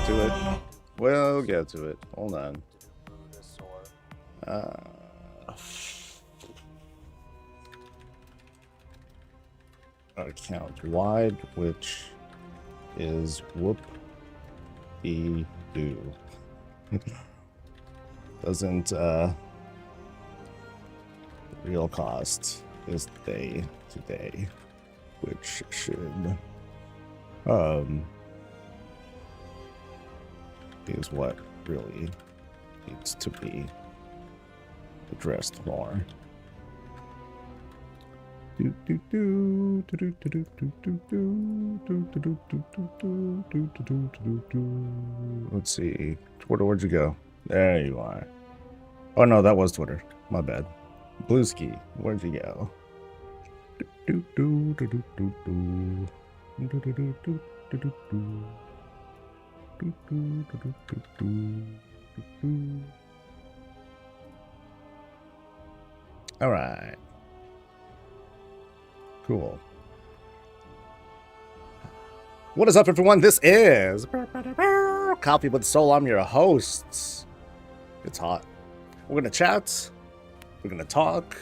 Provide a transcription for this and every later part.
get to it. We'll get to it. Hold on. Account wide, which is whoop-de-doo. Doesn't real cost is day to day, which should is what really needs to be addressed more. Let's see. Twitter, where'd you go? There you are. Oh no, that was Twitter. My bad. Blueski, where'd you go? All right. Cool. What is up, everyone? This is Coffee with Soul. I'm your host. It's hot. We're gonna chat. We're gonna talk.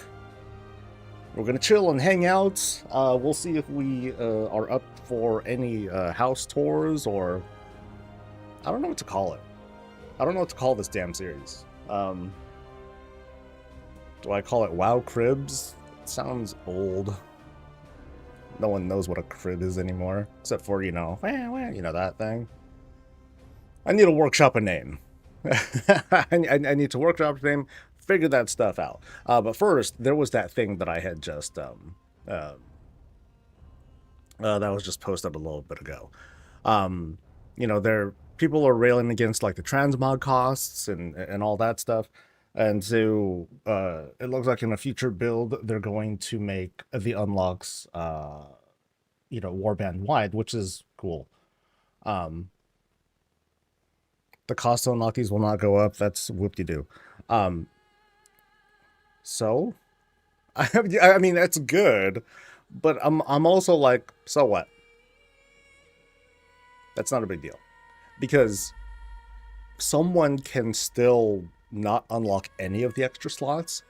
We're gonna chill and hang out. We'll see if we are up for any house tours, or I don't know what to call it. I don't know what to call this damn series. Do I call it WoW Cribs? It sounds old. No one knows what a crib is anymore, except for, you know, that thing. I need to workshop a name. I need to workshop a name, figure that stuff out. But first, there was that thing that I had just, that was just posted a little bit ago. You know, people are railing against, like, the transmog costs and all that stuff. And so it looks like in a future build, they're going to make the unlocks, you know, warband wide, which is cool. The cost to unlock these will not go up. That's whoop-de-doo. So, I mean, that's good, but I'm also like, so what? That's not a big deal, because someone can still not unlock any of the extra slots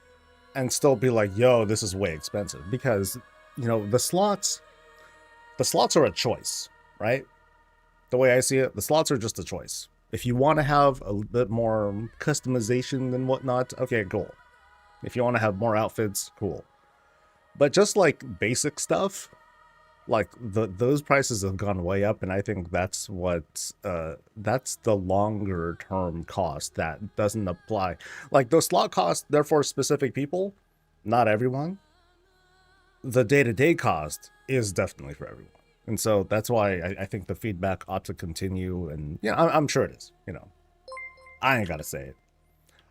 and still be like, yo, this is way expensive, because, you know, the slots are a choice, right? The way I see it, the slots are just a choice. If you want to have a bit more customization and whatnot, okay, cool. If you want to have more outfits, cool. But just like basic stuff, like those prices have gone way up, and I think that's that's the longer term cost that doesn't apply. Like those slot costs, they're for specific people, not everyone. The day-to-day cost is definitely for everyone, and so that's why I think the feedback ought to continue. And yeah, I'm sure it is. You know, I ain't gotta say it.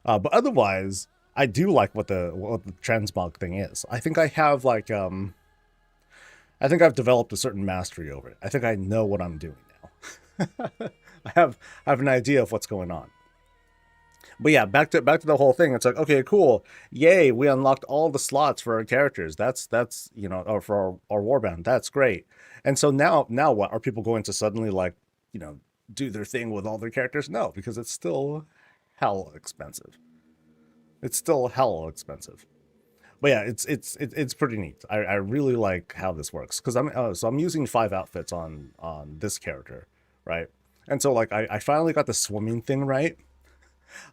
But otherwise, I do like what the transmog thing is. I think I have like I think I've developed a certain mastery over it. I think I know what I'm doing now. I have an idea of what's going on. But yeah, back to the whole thing. It's like, okay, cool. Yay, we unlocked all the slots for our characters. That's you know, or for our warband. That's great. And so now what? Are people going to suddenly, like, you know, do their thing with all their characters? No, because it's still hell expensive. It's still hell expensive. But yeah, it's pretty neat. I really like how this works, because I'm using 5 outfits on this character, right? And so like I finally got the swimming thing right.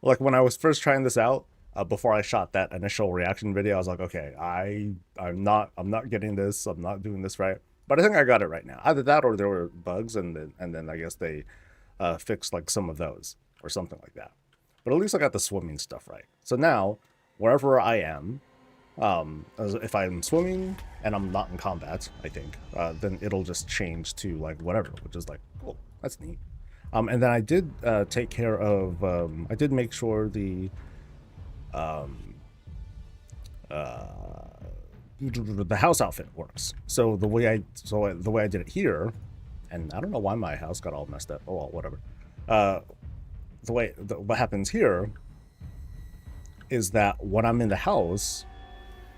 Like when I was first trying this out, before I shot that initial reaction video, I was like, okay, I'm not getting this. I'm not doing this right. But I think I got it right now. Either that or there were bugs, and then I guess they fixed like some of those or something like that. But at least I got the swimming stuff right. So now wherever I am, if I'm swimming and I'm not in combat, I think, then it'll just change to like whatever, which is like, cool, that's neat. And then I did take care of, I did make sure the house outfit works. So the way I did it here, and I don't know why my house got all messed up. Oh well, whatever. What happens here is that when I'm in the house,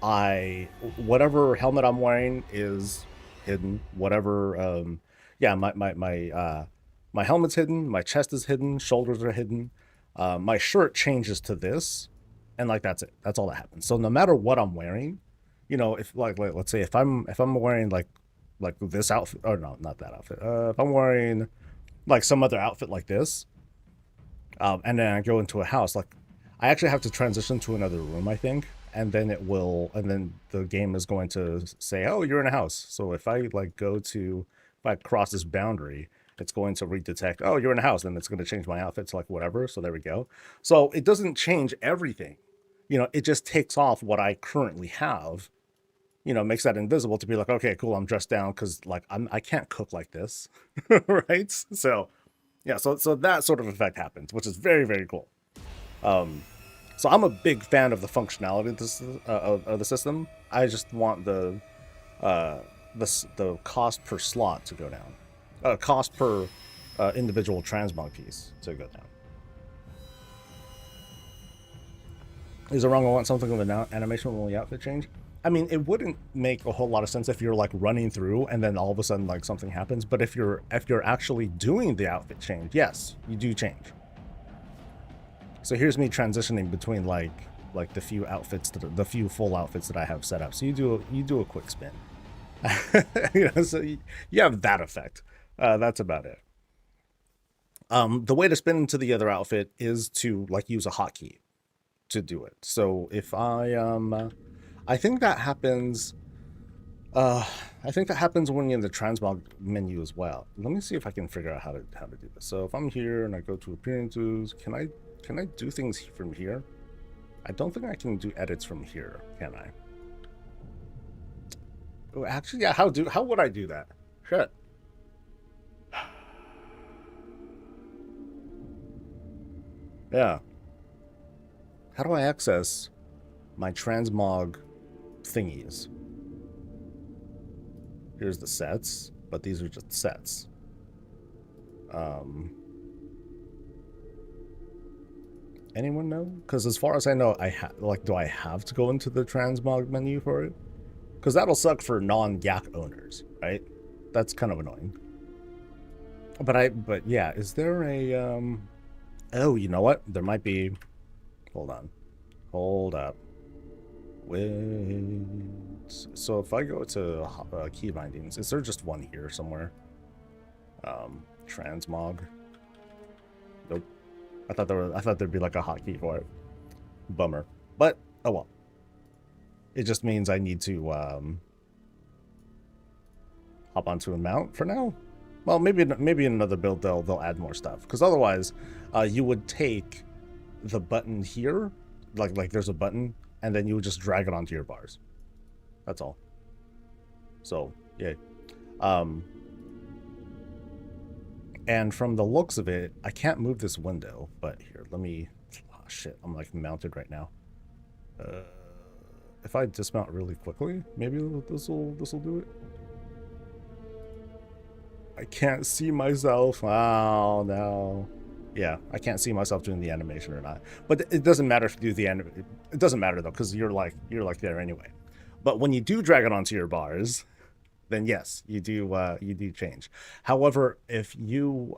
whatever helmet I'm wearing is hidden. Whatever, yeah, my My helmet's hidden, my chest is hidden, shoulders are hidden. My shirt changes to this, and like that's it. That's all that happens. So no matter what I'm wearing, if like let's say if I'm wearing like this outfit, or no, not that outfit. If I'm wearing like some other outfit like this, and then I go into a house, like I actually have to transition to another room, I think, and then the game is going to say, oh, you're in a house. So if I cross this boundary, it's going to redetect, oh, you're in a house, and it's going to change my outfit to like whatever. So there we go. So it doesn't change everything. It just takes off what I currently have, makes that invisible to be like, okay, cool, I'm dressed down because like I can't cook like this, right? So yeah, so that sort of effect happens, which is very, very cool. Um, so I'm a big fan of the functionality of this of the system. I just want uh, the cost per slot to go down, cost per individual transmog piece to go down. Is it wrong? I want something with an animation when the outfit change. I mean, it wouldn't make a whole lot of sense if you're like running through and then all of a sudden like something happens. But if you're actually doing the outfit change, yes, you do change. So here's me transitioning between like the few outfits, the few full outfits that I have set up. So you do a quick spin. So you have that effect. That's about it. The way to spin into the other outfit is to like use a hotkey to do it. So if I think that happens. I think that happens when you're in the transmog menu as well. Let me see if I can figure out how to do this. So if I'm here and I go to appearances, can I do things from here? I don't think I can do edits from here, can I? Oh, actually, yeah. How would I do that? Shit. Yeah. How do I access my transmog thingies? Here's the sets, but these are just sets. Anyone know? Because as far as I know, do I have to go into the transmog menu for it? Because that'll suck for non-Yak owners, right? That's kind of annoying. But yeah, is there a oh, you know what? There might be. Hold on. Hold up. Wait. So if I go to key bindings, is there just one here somewhere? Transmog. Nope. I thought there'd be like a hotkey for it. Bummer. But oh well. It just means I need to hop onto a mount for now. Well, maybe in another build they'll add more stuff, because otherwise, you would take the button here, like there's a button, and then you would just drag it onto your bars. That's all. So yeah. And from the looks of it, I can't move this window, but here, let me. Oh shit, I'm like mounted right now. If I dismount really quickly, maybe this will do it. I can't see myself. Oh no. Yeah, I can't see myself doing the animation or not. But it doesn't matter if you do the animation. It doesn't matter though, because you're like there anyway. But when you do drag it onto your bars, then yes, you do change. However, if you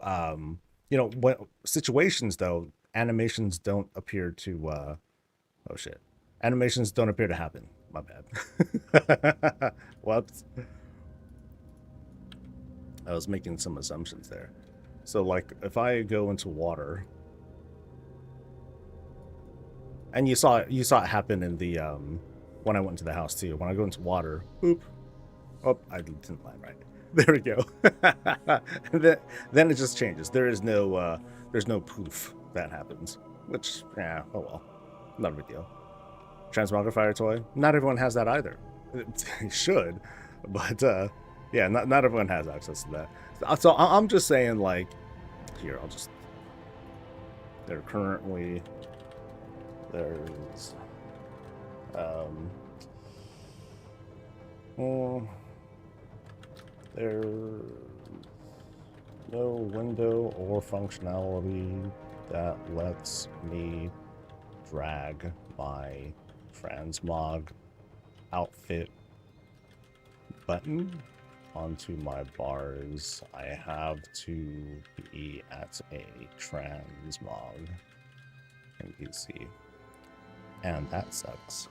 when situations though, animations don't appear to oh shit. Animations don't appear to happen. My bad. Whoops. I was making some assumptions there. So like if I go into water, and you saw it happen in the when I went into the house too. When I go into water, boop. Oh, I didn't land right. There we go. then it just changes. There's no poof that happens, which yeah, oh well, not a big deal. Transmogrifier toy. Not everyone has that either. It should, but yeah, not everyone has access to that. So I'm just saying, like, here, they're currently, there's, there's no window or functionality that lets me drag my transmog outfit button onto my bars, I have to be at a transmog NPC. And that sucks.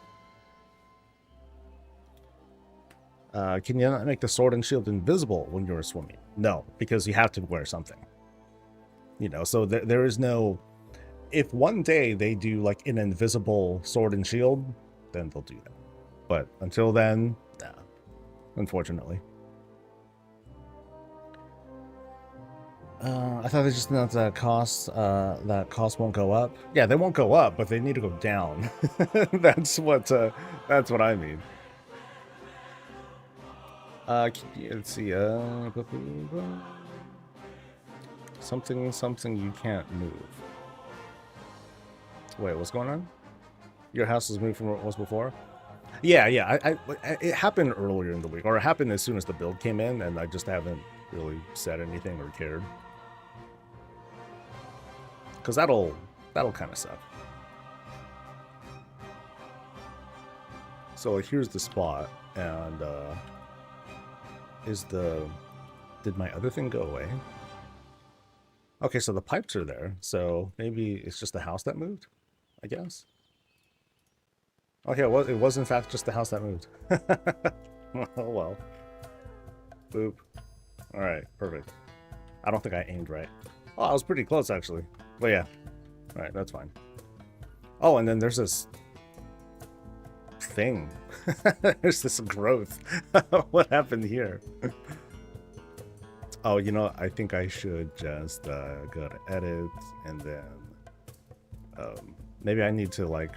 Can you not make the sword and shield invisible when you're swimming? No, because you have to wear something. You know, so there is no... If one day they do like an invisible sword and shield, then they'll do that. But until then, nah, unfortunately. I thought they just announced that costs won't go up. Yeah, they won't go up, but they need to go down. That's what I mean. Let's see. Something you can't move. Wait, what's going on? Your house has moved from where it was before? Yeah. It happened earlier in the week, or it happened as soon as the build came in, and I just haven't really said anything or cared. Because that'll kind of suck. So here's the spot, and did my other thing go away? Okay, so the pipes are there, so maybe it's just the house that moved, I guess. Okay, well, it was in fact just the house that moved. Oh well. Boop. Alright, perfect. I don't think I aimed right. Oh, I was pretty close actually. But yeah. Alright, that's fine. Oh, and then there's this thing. There's this growth. What happened here? Oh, you know, I think I should just go to edit, and then maybe I need to like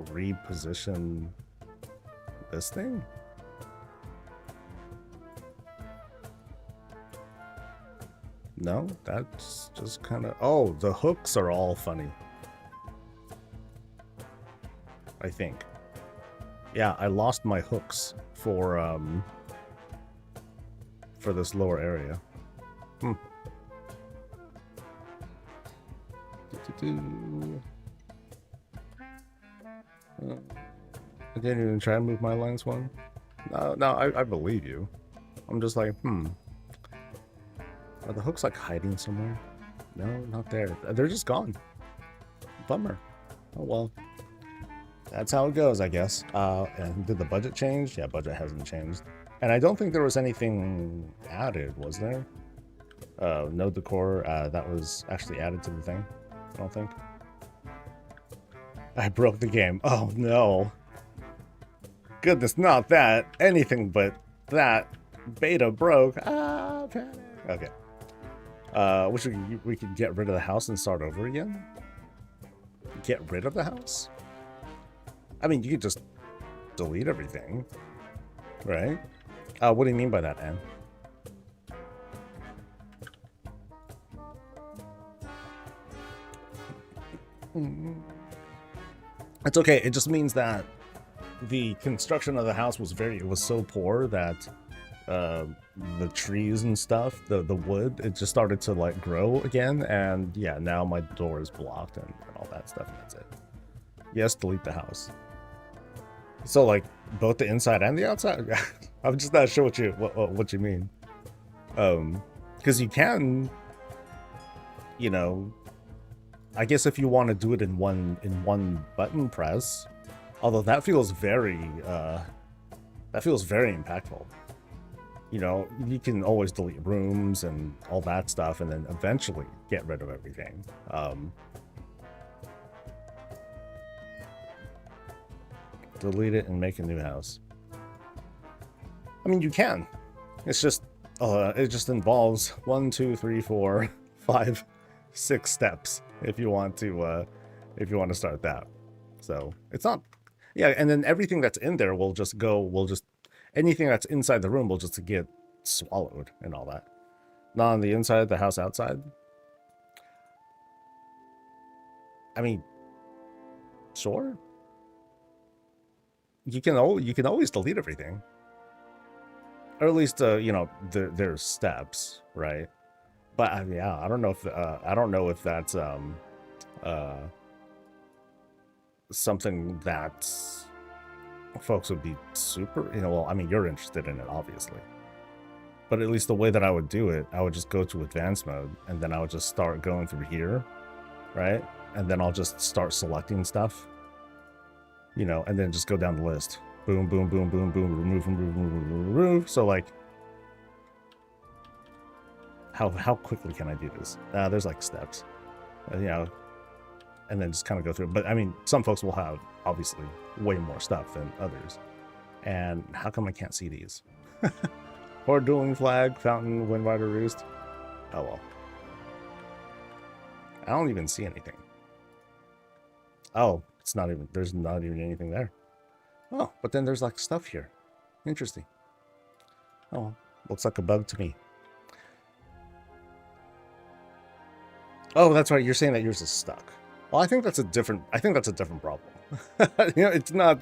reposition this thing. No, that's just kind of... Oh, the hooks are all funny. I think. Yeah, I lost my hooks for this lower area. I didn't even try to move my lines one. No, I believe you. I'm just like, Are the hooks like hiding somewhere? No, not there. They're just gone. Bummer. Oh well. That's how it goes, I guess. And did the budget change? Yeah, budget hasn't changed. And I don't think there was anything added, was there? Node decor, that was actually added to the thing. I don't think. I broke the game. Oh no. Goodness, not that. Anything but that. Beta broke. Ah, panic. Okay. Wish we could get rid of the house and start over again? Get rid of the house? I mean, you could just delete everything, right? What do you mean by that, Anne? It's okay. It just means that the construction of the house was so poor that the trees and stuff, the wood, it just started to like grow again, and yeah, now my door is blocked and all that stuff, and that's it. Yes, delete the house. So like both the inside and the outside? I'm just not sure what you mean. Because you can, you know, I guess if you want to do it in one button press, although that feels very impactful. You know, you can always delete rooms and all that stuff, and then eventually get rid of everything. Delete it and make a new house. I mean, you can. It's just, it just involves 1, 2, 3, 4, 5, 6 steps if you want to start that. So it's not, yeah. And then everything that's in there will just anything that's inside the room will just get swallowed and all that. Not on the inside, the house outside. I mean, sure. You can always delete everything, or at least you know, there's steps, right? But yeah, I don't know if that's something that folks would be super, you know. Well, I mean, you're interested in it, obviously. But at least the way that I would do it, I would just go to advanced mode, and then I would just start going through here, right? And then I'll just start selecting stuff, you know, and then just go down the list. Boom, boom, boom, boom, boom, remove, remove, remove, remove, remove. So like, how quickly can I do this? There's like steps, you know, and then just kind of go through. But I mean, some folks will have obviously way more stuff than others. And how come I can't see these? Or dueling flag, fountain, windrider roost. Oh well. I don't even see anything. Oh, it's not even, there's not even anything there. Oh, but then there's like stuff here. Interesting. Oh, looks like a bug to me. Oh, that's right. You're saying that yours is stuck. Well, I think that's a different problem. You know, it's not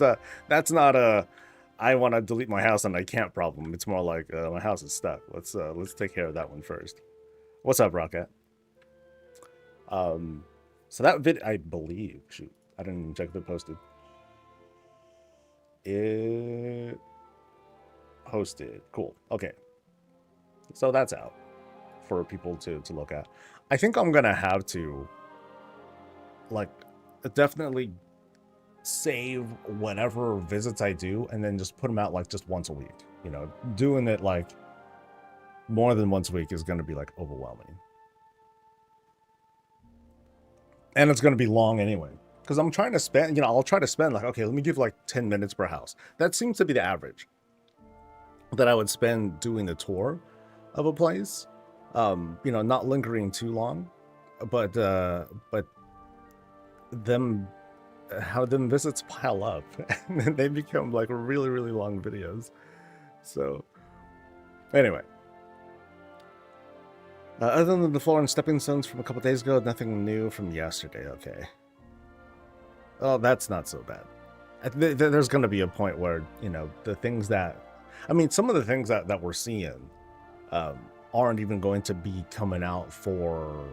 that's not a I want to delete my house and I can't problem. It's more like my house is stuck. Let's take care of that one first. What's up, Rocket? So that vid, I believe, shoot, I didn't even check if it posted. It posted. Cool. Okay. So that's out for people to look at. I think I'm gonna have to like definitely save whatever visits I do and then just put them out like just once a week. You know, doing it like more than once a week is going to be like overwhelming. And it's going to be long anyway. Because I'm trying to spend, you know, I'll try to spend like, okay, let me give like 10 minutes per house. That seems to be the average that I would spend doing the tour of a place. You know, not lingering too long, but them how them visits pile up and then they become like really, really long videos. So anyway, other than the floor and stepping stones from a couple days ago, nothing new from yesterday. Okay. Oh, that's not so bad. There's going to be a point where, you know, the things that, I mean, some of the things that we're seeing aren't even going to be coming out for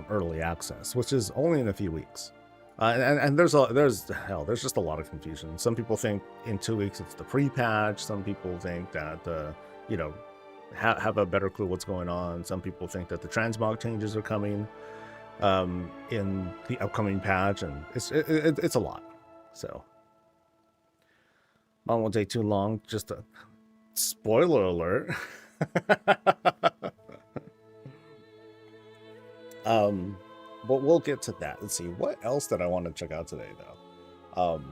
early access, which is only in a few weeks. And there's just a lot of confusion. Some people think in 2 weeks it's the pre-patch. Some people think that you know, have a better clue what's going on. Some people think that the transmog changes are coming in the upcoming patch, and it's a lot. So mine won't take too long. Just a spoiler alert. But we'll get to that. Let's see, what else did I want to check out today, though?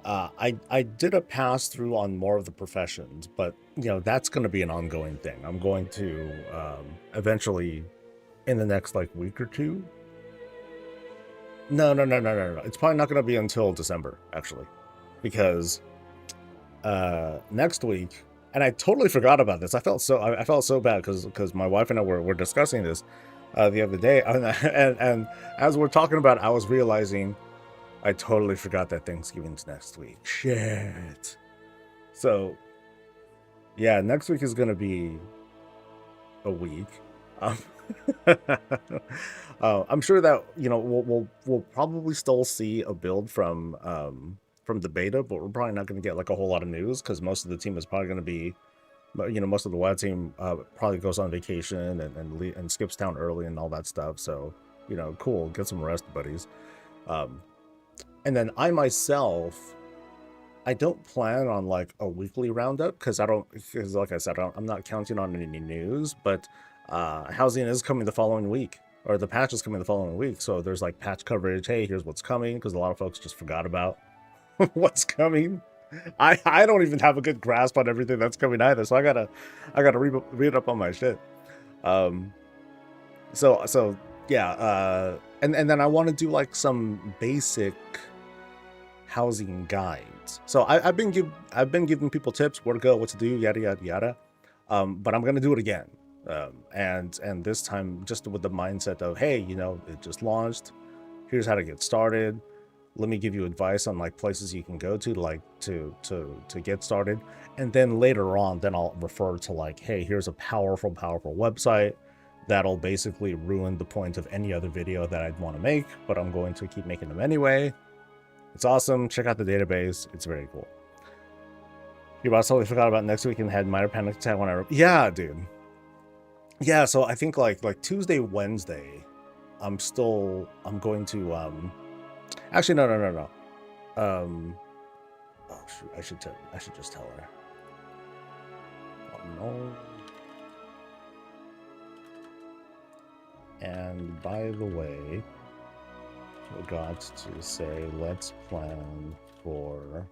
I did a pass through on more of the professions, but you know, that's going to be an ongoing thing. I'm going to eventually, in the next like week or two. No. It's probably not going to be until December, actually, because next week, and I totally forgot about this. I felt so bad because my wife and I were discussing this the other day, and as we're talking about it, I was realizing I totally forgot that Thanksgiving's next week. Shit. So yeah, next week is gonna be a week. I'm sure that, you know, we'll probably still see a build from the beta, but we're probably not going to get like a whole lot of news because most of the team is probably going to be, you know, most of the WoW team probably goes on vacation and skips town early and all that stuff. So, you know, cool, get some rest, buddies. And then I myself, I don't plan on like a weekly roundup because like I said, I'm not counting on any news, but housing is coming the following week, or the patch is coming the following week. So there's like patch coverage. Hey, here's what's coming, because a lot of folks just forgot about what's coming. I don't even have a good grasp on everything that's coming either, so I gotta read up on my shit. So yeah, and then I want to do like some basic housing guides. So I've been giving people tips where to go, what to do, yada yada yada. But I'm gonna do it again, and this time just with the mindset of, hey, you know, it just launched. Here's how to get started. Let me give you advice on like places you can go to like to get started, and then later on, then I'll refer to like, hey, here's a powerful website that'll basically ruin the point of any other video that I'd want to make, but I'm going to keep making them anyway. It's awesome. Check out the database. It's very cool. You about totally forgot about next week and had minor panic attack when I. Yeah, dude. Yeah, so I think like Tuesday, Wednesday, I'm going to actually no. Oh shoot, I should just tell her. Oh no. And by the way, forgot to say let's plan for.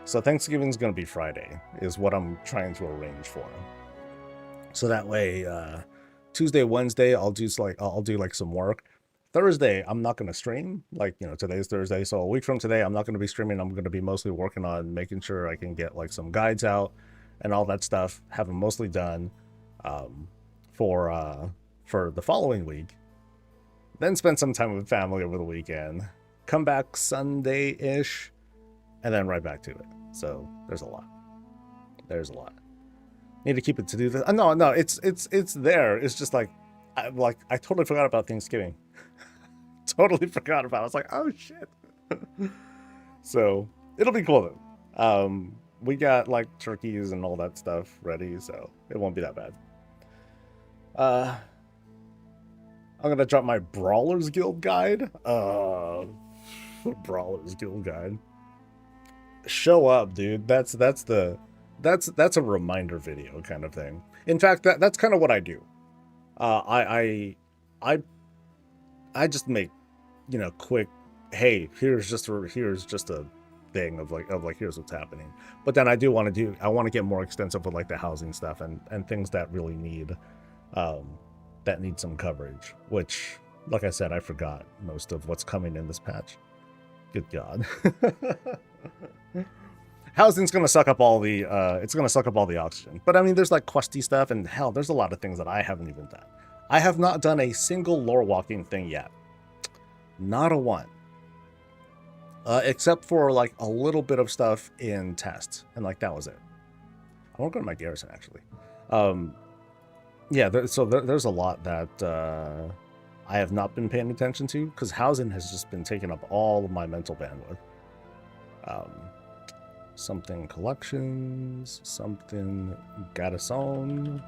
So Thanksgiving's gonna be Friday, is what I'm trying to arrange for. So that way, Tuesday, Wednesday, I'll do like some work. Thursday, I'm not gonna stream. Like, you know, today's Thursday, so a week from today, I'm not gonna be streaming. I'm gonna be mostly working on making sure I can get like some guides out and all that stuff. Have them mostly done for the following week. Then spend some time with family over the weekend. Come back Sunday-ish, and then right back to it. So there's a lot. Need to keep it to do this. No, it's there. It's just like I totally forgot about Thanksgiving. Totally forgot about it. I was like, oh shit. So it'll be cool then. We got like turkeys and all that stuff ready, so it won't be that bad. I'm gonna drop my Brawlers Guild guide. Brawlers Guild guide. Show up, dude. That's a reminder video kind of thing. In fact, that's kind of what I do. I just make, you know, quick. Hey, here's just a thing of like here's what's happening. But then I want to get more extensive with like the housing stuff and things that really need some coverage. Which, like I said, I forgot most of what's coming in this patch. Good God. Housing's gonna suck up all the oxygen. But I mean, there's like questy stuff, and hell, there's a lot of things that I haven't even done. I have not done a single lore walking thing yet. Not a one. Except for like a little bit of stuff in test, and like that was it. I won't go to my garrison actually. Yeah, there's a lot that I have not been paying attention to because housing has just been taking up all of my mental bandwidth. Something collections, something garrison.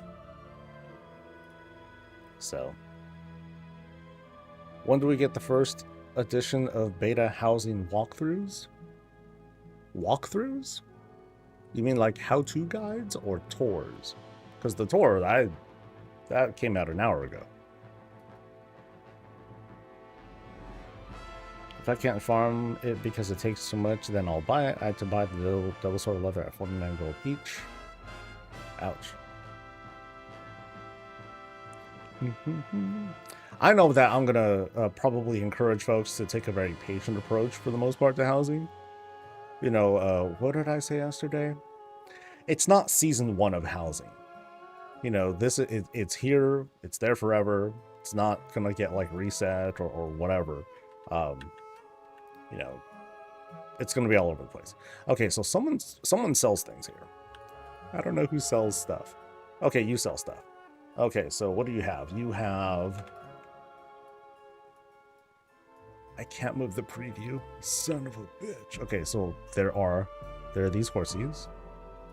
So, when do we get the first edition of beta housing walkthroughs? Walkthroughs? You mean like how-to guides or tours? Because the tour, that came out an hour ago. If I can't farm it because it takes too much, then I'll buy it. I had to buy the double sword of leather at 49 gold each. Ouch. I know that I'm gonna probably encourage folks to take a very patient approach for the most part to housing. You know, what did I say yesterday? It's not season 1 of housing. You know, it's here, it's there forever. It's not gonna get like reset or whatever. You know, it's gonna be all over the place. Okay, so someone sells things here. I don't know who sells stuff. Okay, you sell stuff. Okay, so what do you have? You have... I can't move the preview. Son of a bitch. Okay, so there are these horses.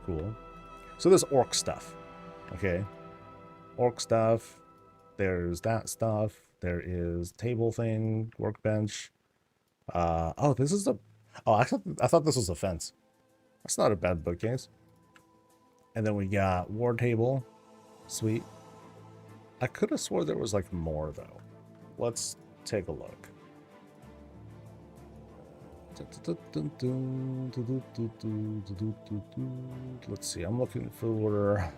Cool. So there's orc stuff. Okay. Orc stuff. There's that stuff. There is table thing, workbench. Oh, this is a... Oh, I thought this was a fence. That's not a bad bookcase. And then we got war table. Sweet. I could have swore there was like more though. Let's take a look. Let's see. I'm looking for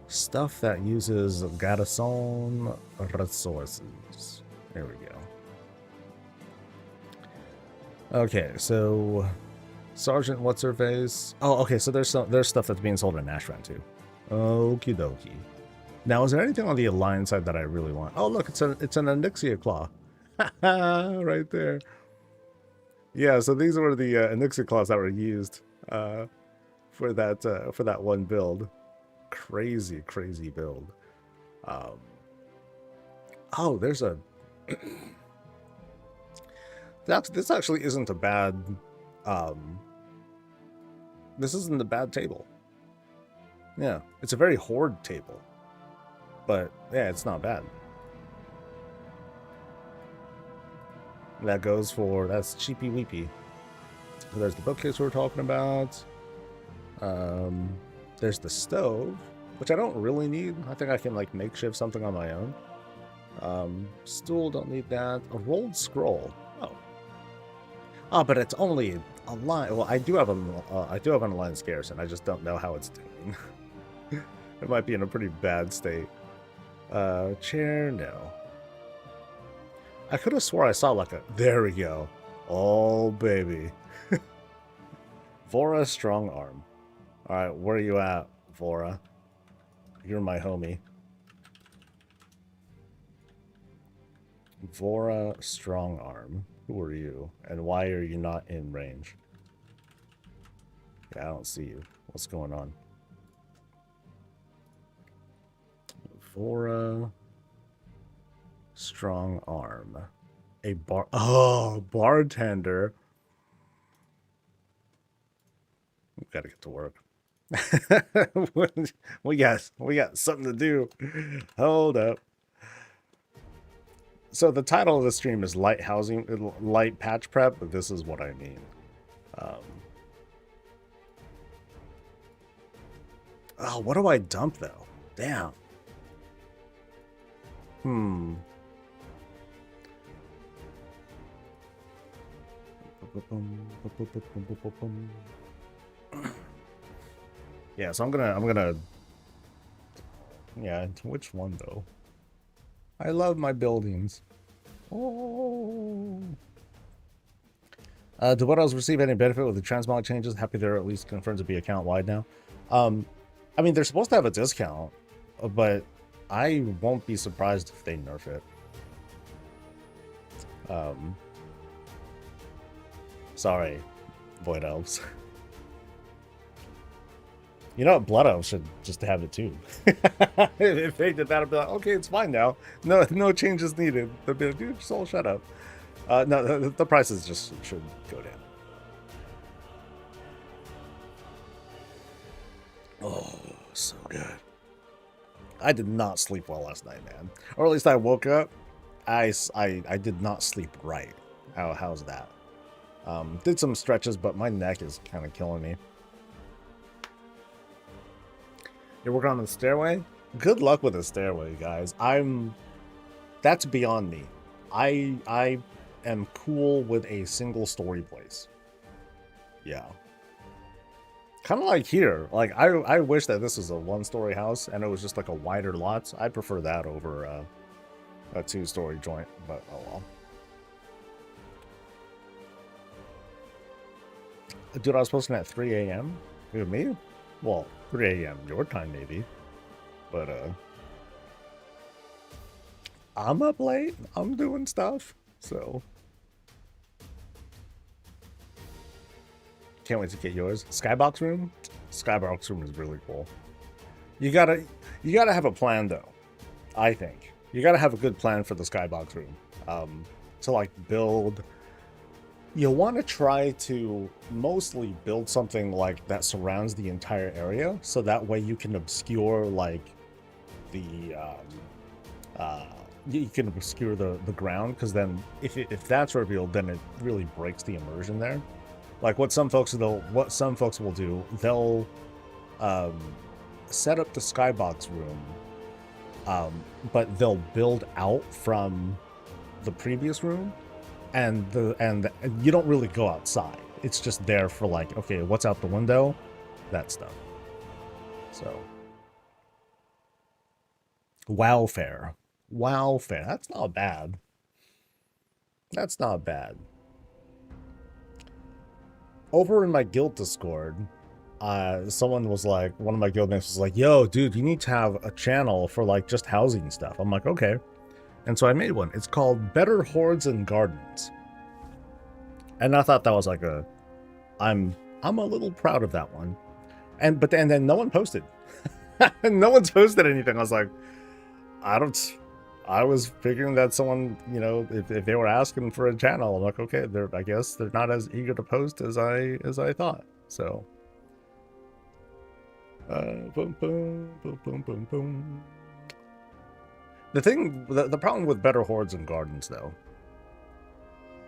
stuff that uses garrison resources. There we go. Okay, so Sergeant what's her face? Oh, okay, so there's stuff that's being sold in Ashran too. Okie dokie. Now, is there anything on the Alliance side that I really want? Oh, look, it's an Onyxia Claw. Right there. Yeah, so these were the Onyxia Claws that were used for that one build. Crazy build. Oh, there's This actually isn't a bad, this isn't a bad table. Yeah, it's a very horde table. But, yeah, it's not bad. That goes for, that's cheapy weepy. So there's the bookcase we were talking about. There's the stove, which I don't really need. I think I can, like, makeshift something on my own. Stool, don't need that. A rolled scroll. Oh. Oh, but it's only a line. Well, I do have an line scarce, and I just don't know how it's doing. It might be in a pretty bad state. Chair, no. I could have swore I saw like a... There we go. Oh, baby. Vora strong arm. Alright, where are you at, Vora? You're my homie. Vora strong arm. Who are you? And why are you not in range? Yeah, I don't see you. What's going on? Vora strong arm. A bartender. We gotta get to work. we got something to do. Hold up. So the title of the stream is light patch prep, but this is what I mean. Oh, what do I dump though? Damn. Yeah, so I'm gonna yeah, which one though? I love my buildings. Oh. Do what else receive any benefit with the transmog changes? Happy they're at least confirmed to be account wide now. I mean, they're supposed to have a discount, but I won't be surprised if they nerf it. Sorry, Void Elves. You know what? Blood Elves should just have it too. If they did that, I'd be like, okay, it's fine now. No changes needed. They'd be like, dude, Soul, shut up. No, the prices just should go down. Oh, so good. I did not sleep well last night, man. Or at least I woke up. I did not sleep right. How's that? Did some stretches, but my neck is kind of killing me. You're working on the stairway? Good luck with the stairway, guys. That's beyond me. I am cool with a single story place. Yeah. Kind of like here. Like, I wish that this was a one-story house and it was just like a wider lot. I prefer that over a two-story joint, but oh well. Dude, I was posting at 3 a.m. With me? Well, 3 a.m. your time maybe. But I'm up late. I'm doing stuff. So can't wait to get yours. Skybox room? Skybox room is really cool. You gotta have a plan though. I think. You gotta have a good plan for the skybox room. To like build. You want to try to mostly build something like that surrounds the entire area, so that way you can obscure like the you can obscure the ground, because then if that's revealed, then it really breaks the immersion there. Like what some folks will do, they'll set up the skybox room, but they'll build out from the previous room. And you don't really go outside. It's just there for like, okay, what's out the window? That stuff. So. Wowfare. Wowfare. That's not bad. That's not bad. Over in my guild Discord, someone was like, one of my guildmates was like, yo, dude, you need to have a channel for like just housing stuff. I'm like, okay. And so I made one. It's called Better Hordes and Gardens. And I thought that was like I'm a little proud of that one. And then no one posted. No one's posted anything. I was like, I don't I was figuring that someone, you know, if they were asking for a channel, I'm like, okay, I guess they're not as eager to post as I thought. So, boom, boom, boom, boom, boom, boom. The problem with Better Hordes and Gardens though,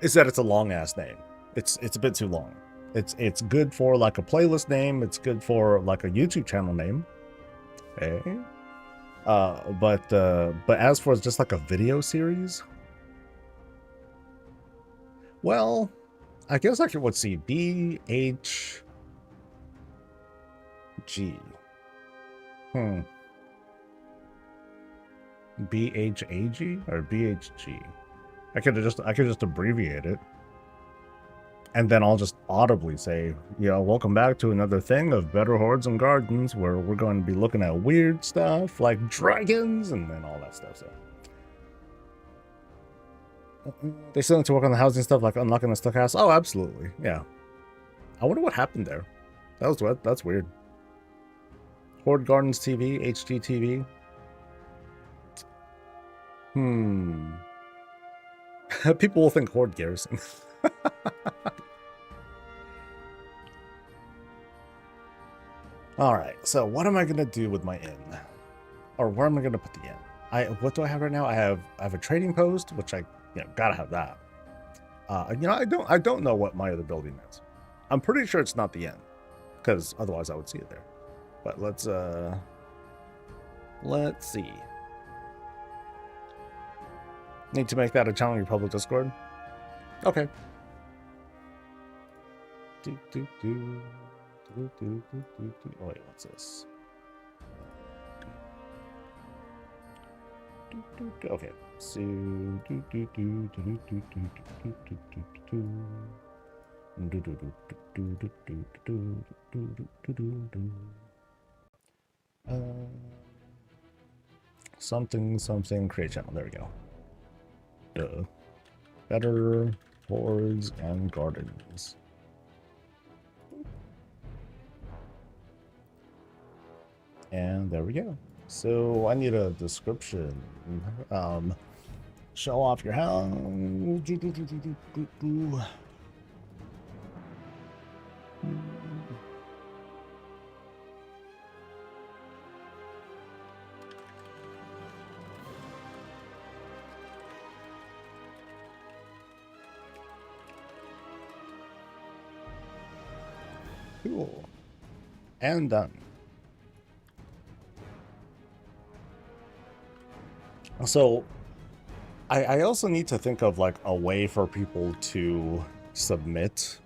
is that it's a long ass name. It's a bit too long. It's good for like a playlist name. It's good for like a YouTube channel name. Okay. But as for just like a video series, well, I guess I could, let's see, BHG. BHAG or BHG. I could just abbreviate it. And then I'll just audibly say, you know, welcome back to another thing of Better Hordes and Gardens, where we're going to be looking at weird stuff like dragons and then all that stuff. So they still need to work on the housing stuff, like unlocking the stuck house. Oh, absolutely, yeah. I wonder what happened there. That's weird. Horde Gardens TV, HGTV. People will think Horde Garrison. Alright, so what am I going to do with my inn? Or where am I going to put the inn? What do I have right now? I have a trading post, which I, you know, gotta have that. You know, I don't know what my other building is. I'm pretty sure it's not the inn, because otherwise I would see it there. But let's see. Need to make that a channel in your public Discord? Okay. Oh, wait, what's this? Okay, so something create channel. There we go. Duh. Better Hordes and Gardens. And there we go. So I need a description. Show off your house. Cool. And done. So I also need to think of like a way for people to submit.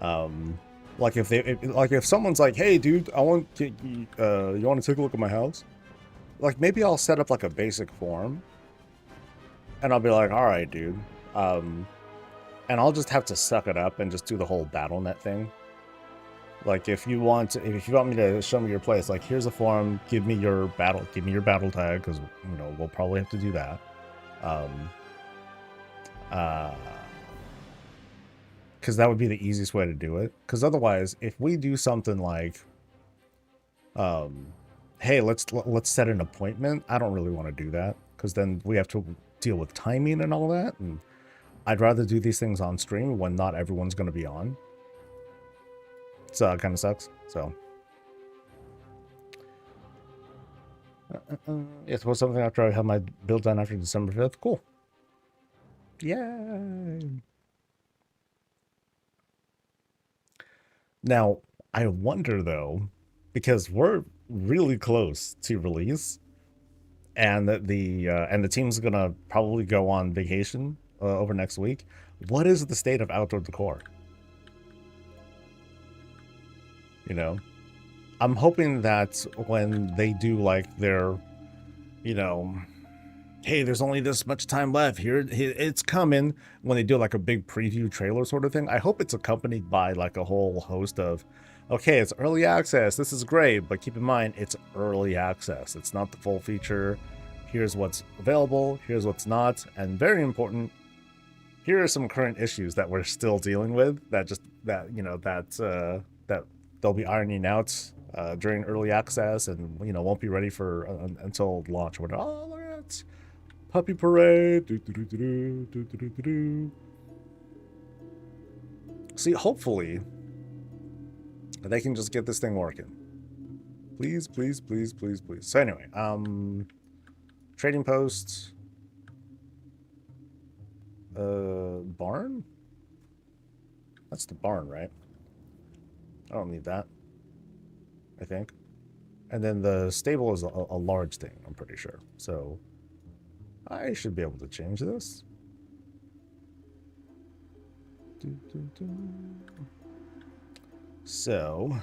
Like if someone's like, hey dude, I want to, you want to take a look at my house? Like maybe I'll set up like a basic form and I'll be like, all right, dude. And I'll just have to suck it up and just do the whole BattleNet thing. Like if you want me to show me your place, like here's a form, give me your battle tag, because you know we'll probably have to do that. Because that would be the easiest way to do it. Because otherwise, if we do something like, hey, let's set an appointment, I don't really want to do that, because then we have to deal with timing and all that, and I'd rather do these things on stream when not everyone's going to be on. So it kind of sucks. So yeah, suppose something after I have my build done after December 5th. Cool. Yay. Now I wonder though, because we're really close to release, and the team's gonna probably go on vacation over next week. What is the state of outdoor decor? You know, I'm hoping that when they do like their, you know, hey, there's only this much time left here, it's coming, when they do like a big preview trailer sort of thing, I hope it's accompanied by like a whole host of, okay, it's early access, this is great, but keep in mind it's early access, it's not the full feature, here's what's available, here's what's not, and very important, here are some current issues that we're still dealing with that they'll be ironing out during early access, and you know won't be ready for until launch or whatever. Oh, look at that. Puppy parade. Do, do, do, do, do, do, do, do, do. See, hopefully, they can just get this thing working. Please, please, please, please, please. So anyway, trading post. Barn? That's the barn, right? I don't need that, I think. And then the stable is a large thing, I'm pretty sure. So I should be able to change this. So,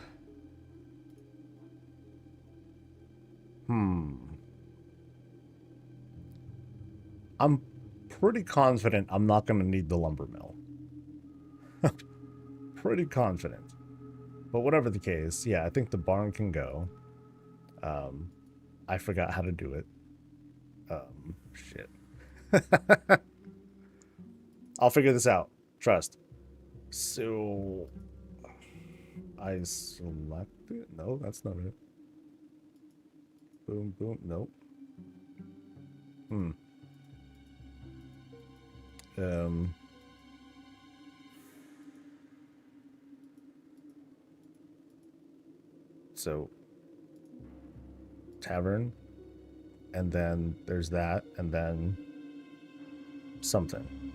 I'm pretty confident I'm not going to need the lumber mill. Pretty confident. But whatever the case, yeah, I think the barn can go. I forgot how to do it. Shit. I'll figure this out. Trust. So, I select it? No, that's not it. Boom, boom, nope. So, tavern, and then there's that, and then something.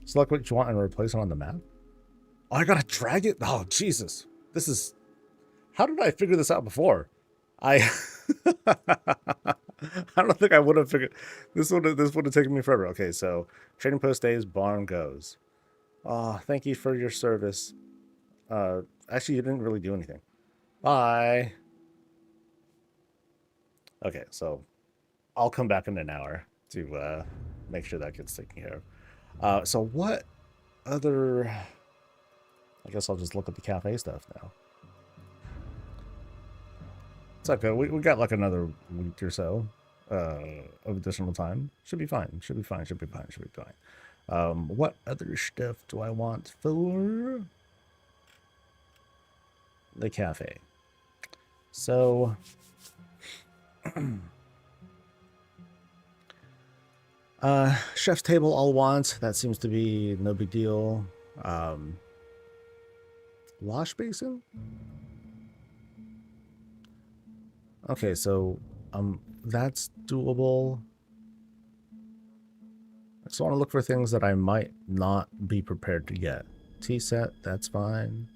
Select what you want and replace it on the map. Oh, I gotta drag it? Oh, Jesus. This is... How did I figure this out before? I don't think I would have figured... This would have taken me forever. Okay, so trading post days, barn goes. Oh, thank you for your service. Actually, you didn't really do anything. Bye. Okay, so I'll come back in an hour to make sure that gets taken care of. So what other... I guess I'll just look at the cafe stuff now. It's okay. We got like another week or so of additional time. Should be fine. Should be fine. Should be fine. Should be fine. What other stuff do I want for the cafe? So... chef's table I'll want. That seems to be no big deal. Wash basin? Okay, so that's doable. I just want to look for things that I might not be prepared to get. Tea set, that's fine.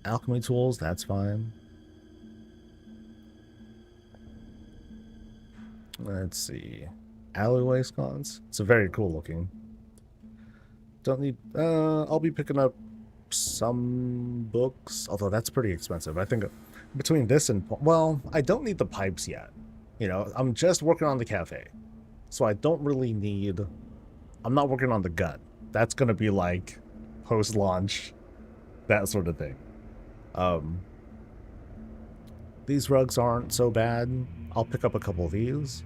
Alchemy tools, that's fine. Let's see. Alleyway scones. It's a very cool looking. Don't need... I'll be picking up some books, although that's pretty expensive. I think between this and... Well, I don't need the pipes yet. You know, I'm just working on the cafe. So I don't really need... I'm not working on the gun. That's going to be like post-launch, that sort of thing. These rugs aren't so bad. I'll pick up a couple of these.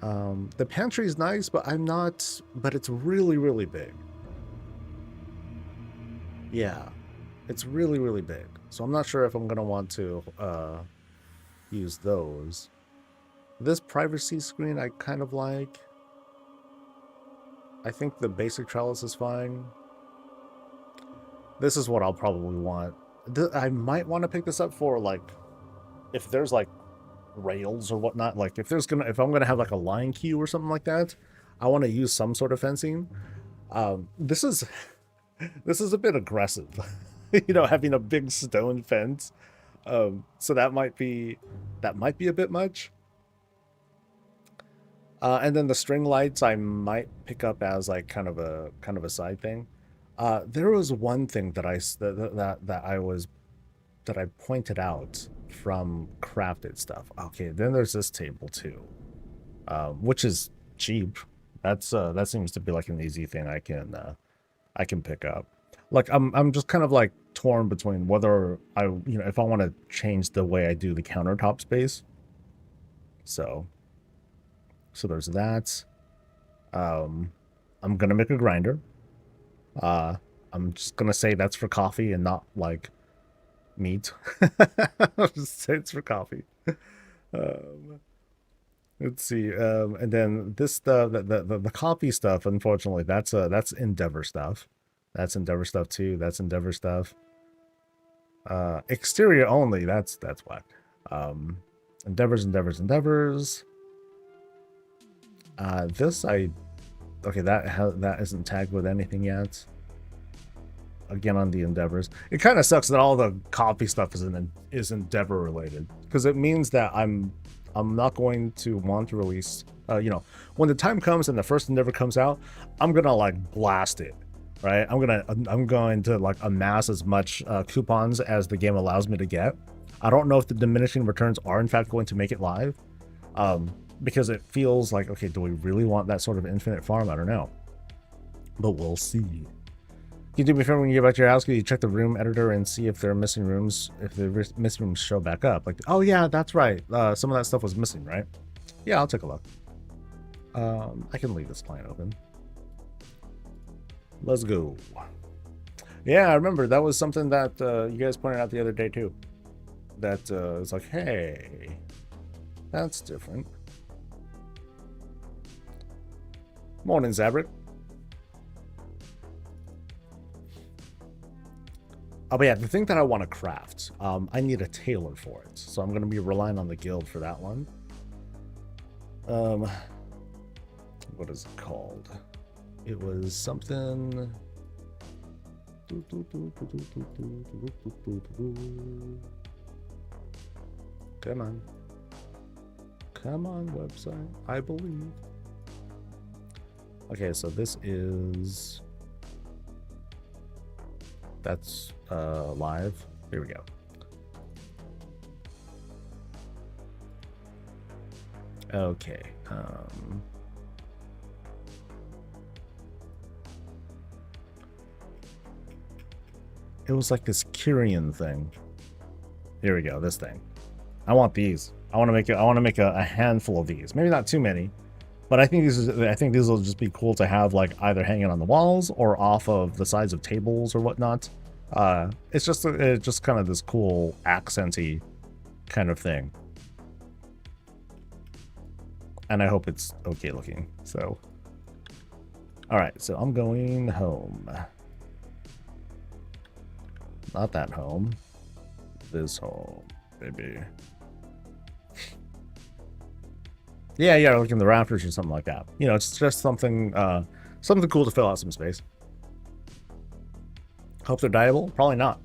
The pantry is nice, but I'm not... But it's really, really big. Yeah. It's really, really big. So I'm not sure if I'm going to want to use those. This privacy screen I kind of like. I think the basic trellis is fine. This is what I'll probably want. I might want to pick this up for, like, if there's, like, rails or whatnot. Like, if I'm gonna have, like, a line queue or something like that, I want to use some sort of fencing. This is a bit aggressive, you know, having a big stone fence. So that might be a bit much. And then the string lights I might pick up as like kind of a side thing. There was one thing that I pointed out from crafted stuff. Okay, then there's this table too, which is cheap. That seems to be like an easy thing I can pick up. Like I'm just kind of like torn between whether if I want to change the way I do the countertop space. So there's that. I'm gonna make a grinder. I'm just gonna say that's for coffee and not like Meat. It's for coffee. Um, let's see. And then this stuff, the coffee stuff, unfortunately, that's Endeavor stuff. That's Endeavor stuff too. That's Endeavor stuff. Exterior only. That's whack. Endeavors. This okay. That isn't tagged with anything yet. Again on the Endeavors. It kind of sucks that all the coffee stuff is Endeavor related, because it means that I'm not going to want to release. When the time comes and the first Endeavor comes out, I'm gonna like blast it. Right, I'm going to like amass as much coupons as the game allows me to get. I don't know if the diminishing returns are in fact going to make it live, because it feels like, okay, do we really want that sort of infinite farm? I don't know, but we'll see. Can you do me a favor when you get back to your house? Can you check the room editor and see if there are missing rooms? If the missing rooms show back up, like, oh yeah, that's right. Some of that stuff was missing, right? Yeah, I'll take a look. I can leave this client open. Let's go. Yeah, I remember that was something that you guys pointed out the other day too. That it's like, hey, that's different. Morning, Zabrik. Oh, but yeah, the thing that I want to craft, I need a tailor for it, so I'm going to be relying on the guild for that one. What is it called? It was something. Come on. Come on, website. I believe. Okay, so this is. That's live. Here we go. Okay. It was like this Kyrian thing. Here we go. This thing. I want these. I want to make a handful of these. Maybe not too many, but I think these will just be cool to have, like, either hanging on the walls or off of the sides of tables or whatnot. It's just kind of this cool accenty kind of thing, and I hope it's okay looking. So, all right. So I'm going home. Not that home. This home, baby. Yeah, like in the rafters or something like that. You know, it's just something cool to fill out some space. Hope they're dyeable? Probably not.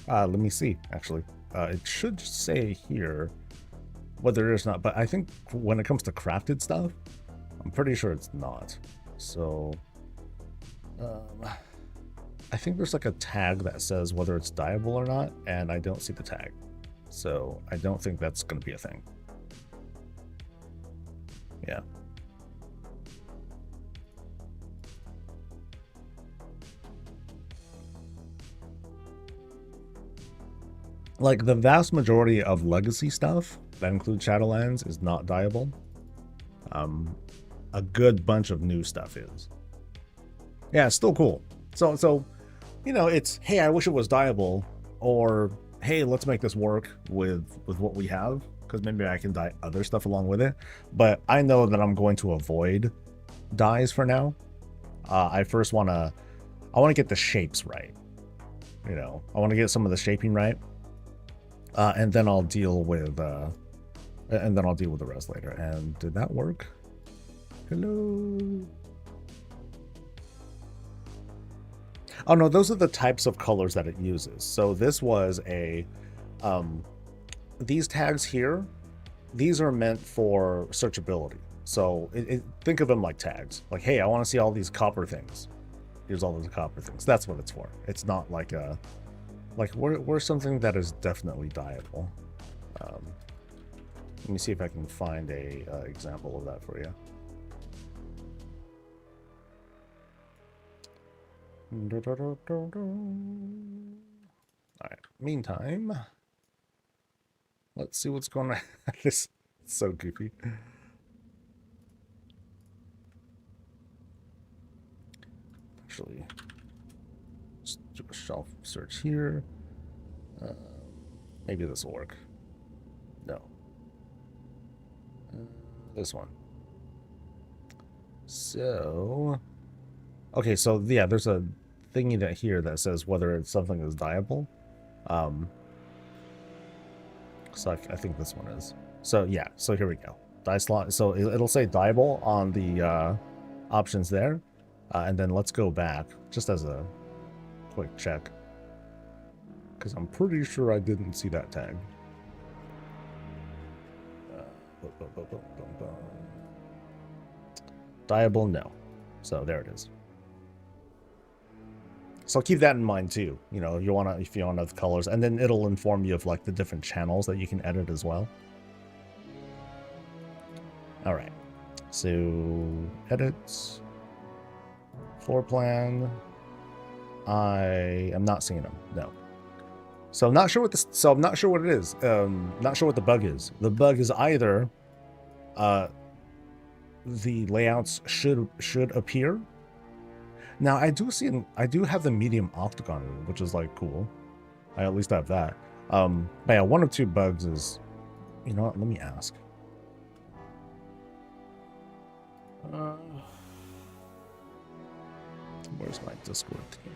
Let me see, actually. It should say here whether it is not, but I think when it comes to crafted stuff, I'm pretty sure it's not. So, I think there's like a tag that says whether it's dyeable or not, and I don't see the tag. So I don't think that's going to be a thing. Yeah. Like, the vast majority of legacy stuff that includes Shadowlands is not dyeable. A good bunch of new stuff is. Yeah, it's still cool. So, you know, it's, hey, I wish it was dyeable, or hey, let's make this work with what we have, because maybe I can dye other stuff along with it. But I know that I'm going to avoid dyes for now. I first want to get the shapes right. You know, I want to get some of the shaping right, and then I'll deal with the rest later. And did that work? Hello. Oh no, those are the types of colors that it uses. So this was a, these tags here, these are meant for searchability. So think of them like tags. Like, hey, I want to see all these copper things. Here's all those copper things. That's what it's for. It's not like a, like we're something that is definitely dyeable. Let me see if I can find a example of that for you. Alright, meantime, let's see what's going on. This is so goofy. Actually, let's do a shelf search here. Maybe this will work. No. This one. So, okay, so yeah, there's a thingy that here that says whether it's something is dyeable. So I think this one is. So yeah, so here we go. Dye slot. So it'll say dyeable on the options there, and then let's go back just as a quick check, because I'm pretty sure I didn't see that tag. Dyeable, no. So there it is. So keep that in mind too. You know, if you want the colors, and then it'll inform you of like the different channels that you can edit as well. All right. So edits, floor plan. I am not seeing them. No. So I'm not sure what this. So I'm not sure what it is. Not sure what the bug is. The bug is either, the layouts should appear. Now I do have the medium octagon, which is like cool. I at least have that. But yeah, one of two bugs is, you know what? Let me ask. Where's my Discord team?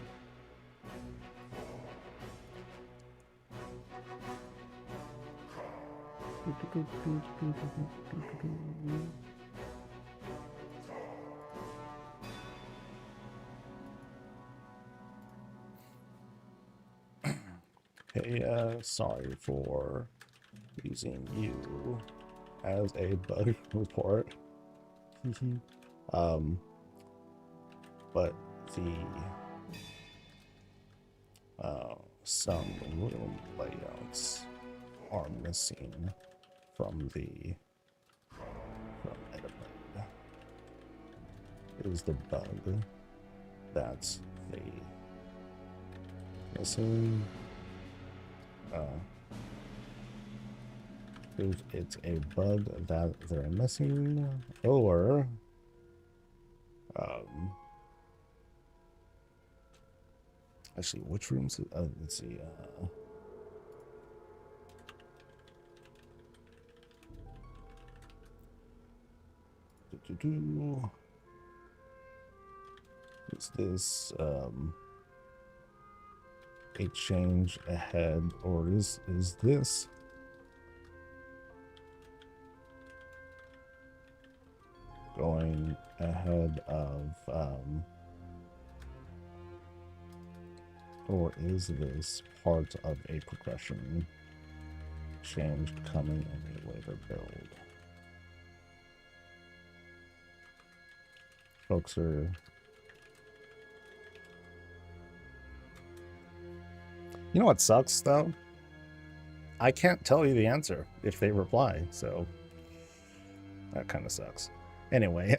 Hey, sorry for using you as a bug report. But the some room layouts are missing from edit mode. Is the bug that's the missing? If it's a bug that they're missing, or actually, which rooms? Let's see. Is this a change ahead, or is this going ahead of or is this part of a progression change coming in a later build? Folks are You know what sucks, though? I can't tell you the answer if they reply, so that kind of sucks. Anyway,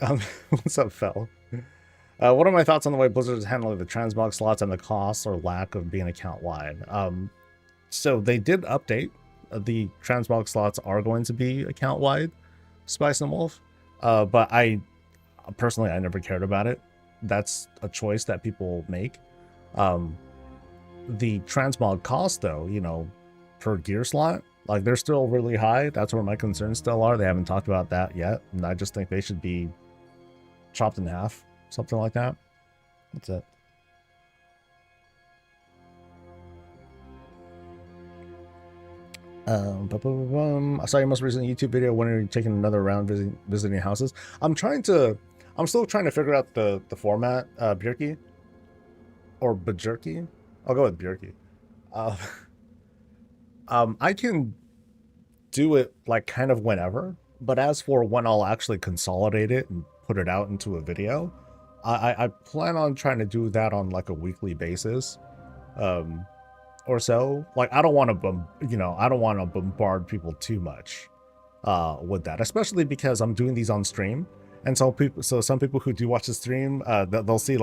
what's up, Fel? What are my thoughts on the way Blizzard is handling the transmog slots and the costs or lack of being account-wide? So they did update. The transmog slots are going to be account-wide, Spice and Wolf. But I never cared about it. That's a choice that people make. The transmog cost, though, you know, per gear slot, like, they're still really high. That's where my concerns still are. They haven't talked about that yet, and I just think they should be chopped in half, something like that. That's it. I saw your most recent YouTube video. When are you taking another round visiting houses? I'm still trying to figure out the format. Bjerky or Bjerky? I'll go with Bjerky. I can do it like kind of whenever, but as for when I'll actually consolidate it and put it out into a video, I plan on trying to do that on like a weekly basis, or so. Like, I don't want to bombard people too much with that, especially because I'm doing these on stream, and some people who do watch the stream, they'll see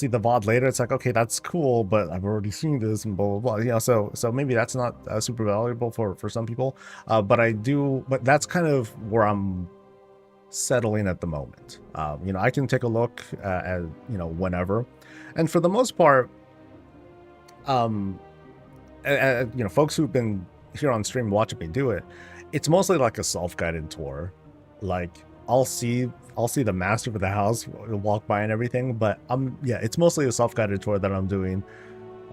the VOD later. It's like, okay, that's cool, but I've already seen this and blah, blah, blah. You know, so maybe that's not super valuable for some people. But that's kind of where I'm settling at the moment. You know, I can take a look at, you know, whenever. And for the most part, you know, folks who've been here on stream watching me do it, it's mostly like a self-guided tour. Like I'll see the master of the house walk by and everything, but yeah, it's mostly a self-guided tour that I'm doing.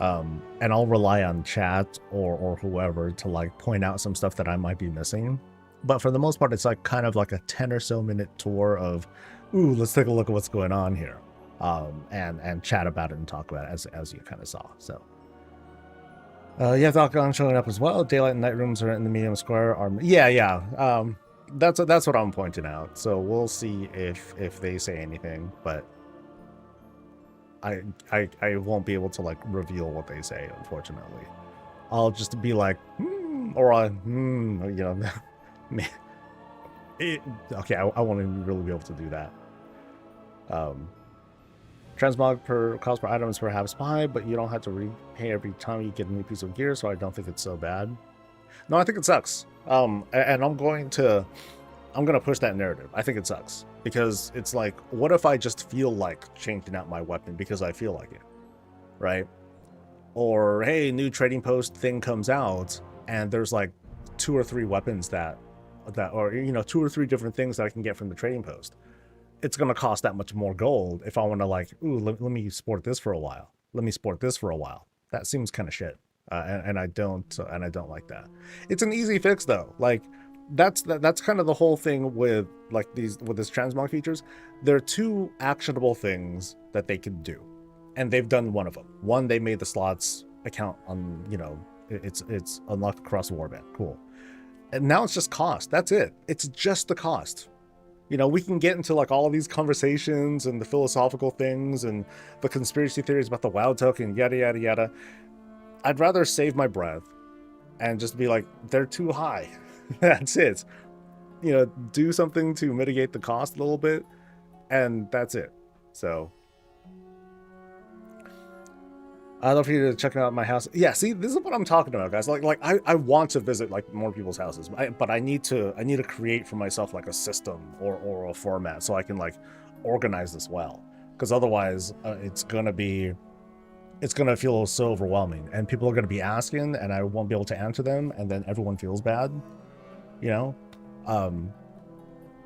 And I'll rely on chat or whoever to like point out some stuff that I might be missing. But for the most part, it's like kind of like a 10 or so minute tour of, ooh, let's take a look at what's going on here. And chat about it and talk about it as you kind of saw. So yeah, Falcon showing up as well. Daylight and night rooms are in the medium square. Yeah. That's what I'm pointing out. So we'll see if they say anything, but I won't be able to like reveal what they say, unfortunately. I'll just be like, you know, okay, I won't even really be able to do that. Transmog per cost per item is perhaps high, but you don't have to repay every time you get a new piece of gear, so I don't think it's so bad. No, I think it sucks. And I'm gonna push that narrative. I think it sucks because it's like, what if I just feel like changing out my weapon because I feel like it, right? Or hey, new trading post thing comes out and there's like 2 or 3 weapons that or you know 2 or 3 different things that I can get from the trading post. It's gonna cost that much more gold if I want to like, ooh, let me sport this for a while. Let me sport this for a while. That seems kind of shit, and I don't like that. It's an easy fix though. Like that's kind of the whole thing with like this transmog features. There are 2 actionable things that they can do, and they've done one of them. One, they made the slots account on, you know, it's unlocked across the warband. Cool. And now it's just cost. That's it. It's just the cost. You know, we can get into like all of these conversations and the philosophical things and the conspiracy theories about the WoW token, yada, yada, yada. I'd rather save my breath and just be like, they're too high. That's it. You know, do something to mitigate the cost a little bit, and that's it. So I'd love for you to check out my house. Yeah, see, this is what I'm talking about, guys. Like I want to visit like more people's houses, but I need to create for myself like a system or a format so I can like organize this well. Because otherwise, it's gonna feel so overwhelming, and people are gonna be asking, and I won't be able to answer them, and then everyone feels bad, you know.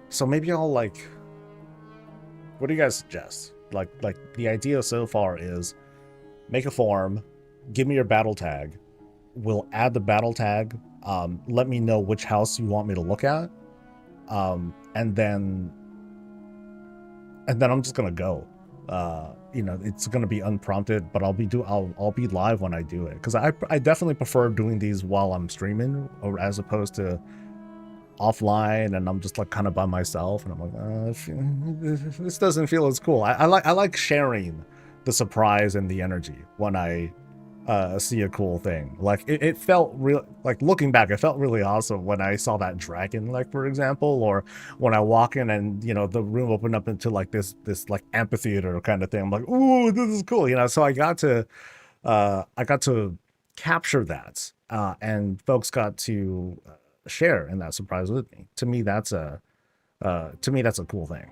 So maybe I'll like. What do you guys suggest? Like the idea so far is, make a form, give me your battle tag. We'll add the battle tag. Let me know which house you want me to look at. And then I'm just gonna go. You know, it's gonna be unprompted, but I'll be live when I do it. Because I definitely prefer doing these while I'm streaming, or as opposed to offline and I'm just like kind of by myself and I'm like, this doesn't feel as cool. I like sharing the surprise and the energy when I see a cool thing. Like it felt real, like looking back, it felt really awesome when I saw that dragon, like for example, or when I walk in and, you know, the room opened up into like this like amphitheater kind of thing. I'm like, ooh, this is cool, you know. So I got to capture that, and folks got to share in that surprise with me. To me, that's a cool thing.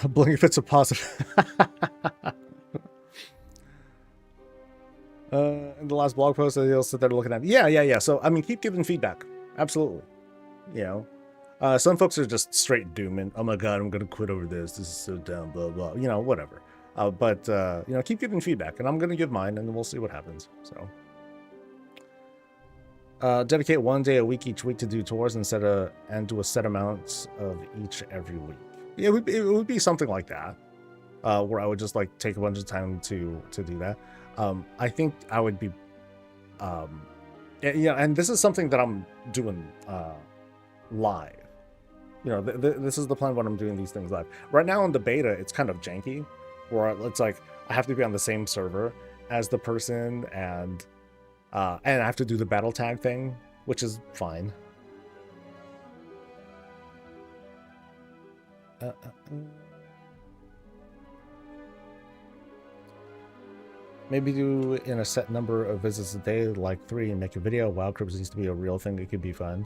Blink if it's a positive. In the last blog post, you'll sit there looking at it. Yeah. So I mean, keep giving feedback. Absolutely. You know, some folks are just straight dooming. Oh my god, I'm gonna quit over this. This is so dumb. Blah blah. You know, whatever. But you know, keep giving feedback, and I'm gonna give mine, and we'll see what happens. So, dedicate 1 day a week each week to do tours and do a set amount of each every week. Yeah, it would be something like that, where I would just like take a bunch of time to do that. I think I would be, yeah, and this is something that I'm doing live. You know, this is the plan when I'm doing these things live. Right now in the beta, it's kind of janky, where it's like I have to be on the same server as the person, and I have to do the battle tag thing, which is fine. Maybe do in a set number of visits a day, like 3, and make a video. Wild Cribs needs to be a real thing. It could be fun.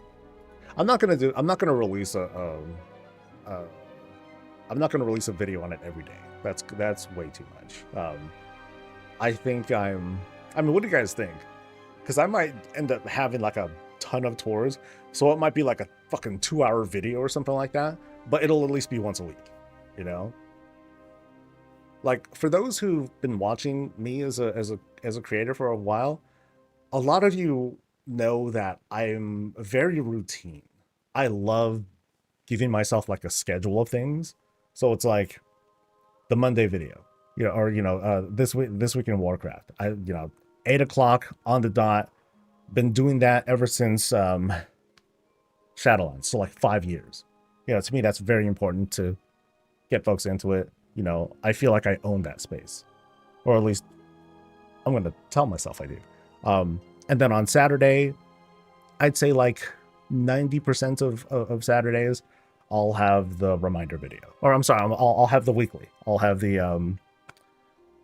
I'm not gonna release a I'm not going to release a video on it every day. That's way too much. I think I mean, what do you guys think? Because I might end up having like a ton of tours, so it might be like a fucking 2-hour video or something like that, but it'll at least be once a week, you know? Like, for those who've been watching me as a creator for a while, a lot of you know that I'm very routine. I love giving myself like a schedule of things. So it's like the Monday video, you know, or this week in Warcraft. 8 o'clock on the dot. Been doing that ever since Shadowlands, so like 5 years. To me that's very important to get folks into it. I feel like I own that space, or at least I'm gonna tell myself I do. And then on Saturday, I'd say like 90% of Saturdays, I'll have the reminder video. Or I'm sorry, I'll have the weekly. I'll have the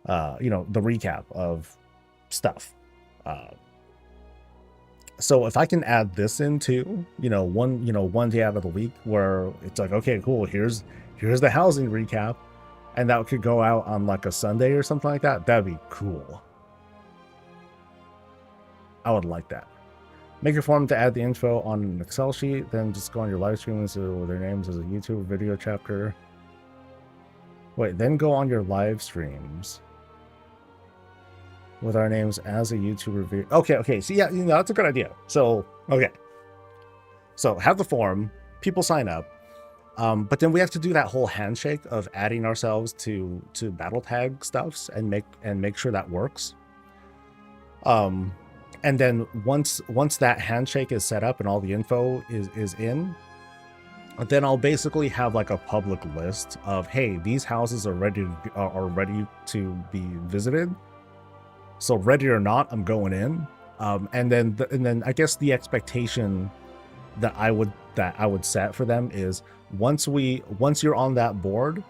the recap of stuff. So if I can add this into, one day out of the week where it's like, okay, cool, here's the housing recap, and that could go out on like a Sunday or something like that, that'd be cool. I would like that. Make a form to add the info on an Excel sheet, then just go on your live stream and see their names as a YouTube video chapter. Wait, then go on your live streams with our names as a YouTube review. Okay. So yeah, that's a good idea. So, okay. So have the form, people sign up, but then we have to do that whole handshake of adding ourselves to battle tag stuffs and make sure that works. And then once that handshake is set up and all the info is in, then I'll basically have like a public list of, hey, these houses are ready to be visited. So ready or not, I'm going in. And then I guess the expectation that I would set for them is once you're on that board,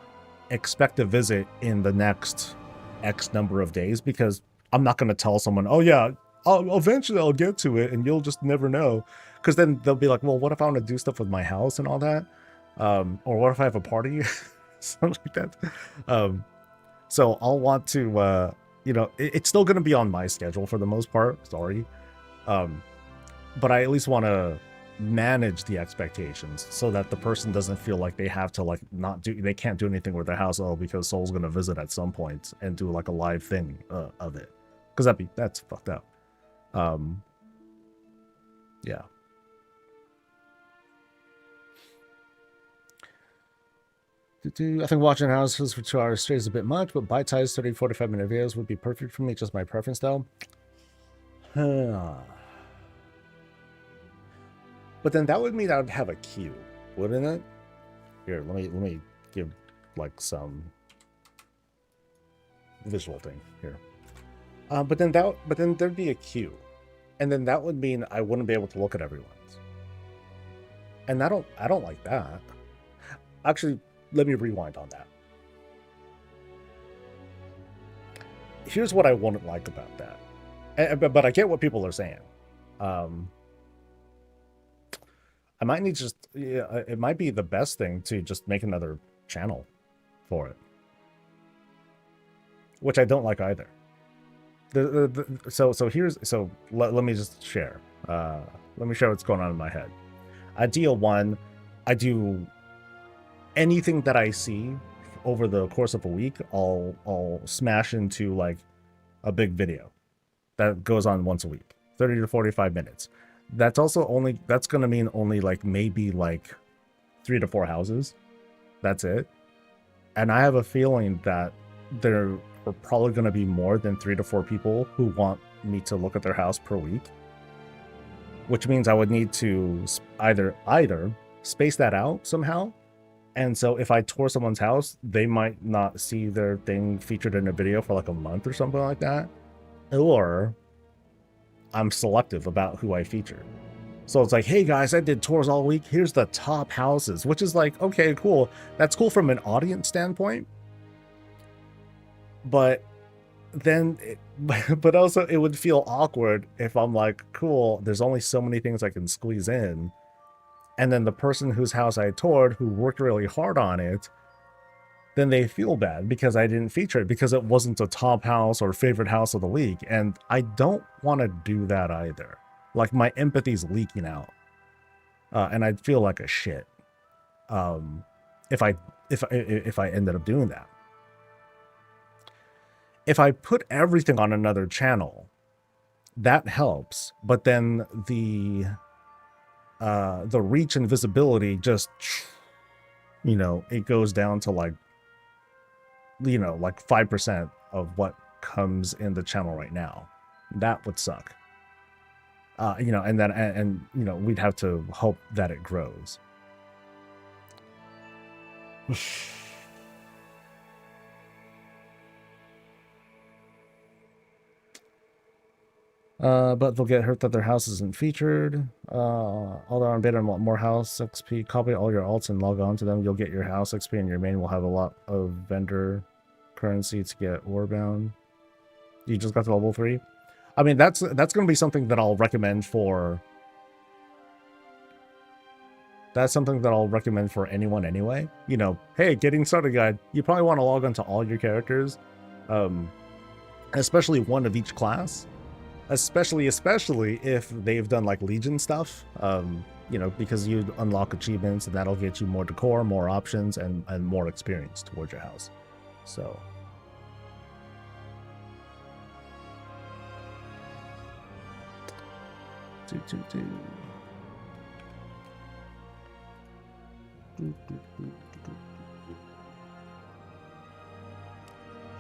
expect a visit in the next X number of days, because I'm not going to tell someone, oh yeah, eventually I'll get to it and you'll just never know. Because then they'll be like, well, what if I want to do stuff with my house and all that? Or what if I have a party? Something like that. So I'll want to, it's still going to be on my schedule for the most part. Sorry. But I at least want to manage the expectations so that the person doesn't feel like they have to they can't do anything with their house, because Soul's going to visit at some point and do like a live thing of it. Because that's fucked up. Yeah. I think watching houses for 2 hours straight is a bit much, but bite-sized 30-45 minute videos would be perfect for me, just my preference though. But then that would mean I would have a queue, wouldn't it? Here, let me give like some visual thing here. But then there'd be a queue, and then that would mean I wouldn't be able to look at everyone's. And I don't like that. Actually, let me rewind on that. Here's what I wouldn't like about that. But I get what people are saying. I might need it might be the best thing to just make another channel for it, which I don't like either. So let me just share. Let me share what's going on in my head. Idea one, I do anything that I see over the course of a week, I'll smash into like a big video that goes on once a week, 30 to 45 minutes. That's going to mean only like maybe like 3 to 4 houses. That's it. And I have a feeling that there are probably going to be more than 3 to 4 people who want me to look at their house per week, which means I would need to either space that out somehow. And so if I tour someone's house, they might not see their thing featured in a video for like a month or something like that. Or I'm selective about who I feature. So it's like, hey guys, I did tours all week. Here's the top houses, which is like, okay, cool. That's cool from an audience standpoint. But then, but also it would feel awkward if I'm like, cool, there's only so many things I can squeeze in. And then the person whose house I toured, who worked really hard on it, then they feel bad because I didn't feature it because it wasn't a top house or favorite house of the league. And I don't want to do that either. Like, my empathy's leaking out. And I'd feel like a shit if I ended up doing that. If I put everything on another channel, that helps, but then the reach and visibility just, you know, it goes down to like, you know, like 5% of what comes in the channel right now. That would suck. You know, and then, and you know, we'd have to hope that it grows. But they'll get hurt that their house isn't featured. All they're on beta and want more house XP. Copy all your alts and log on to them. You'll get your house XP, and your main will have a lot of vendor currency to get warbound. You just got to level 3. I mean, that's going to be something that I'll recommend for. That's something that I'll recommend for anyone anyway. You know, hey, getting started guide. You probably want to log on to all your characters, especially one of each class. Especially if they've done like Legion stuff, you know, because you unlock achievements and that'll get you more decor, more options, and more experience towards your house. So.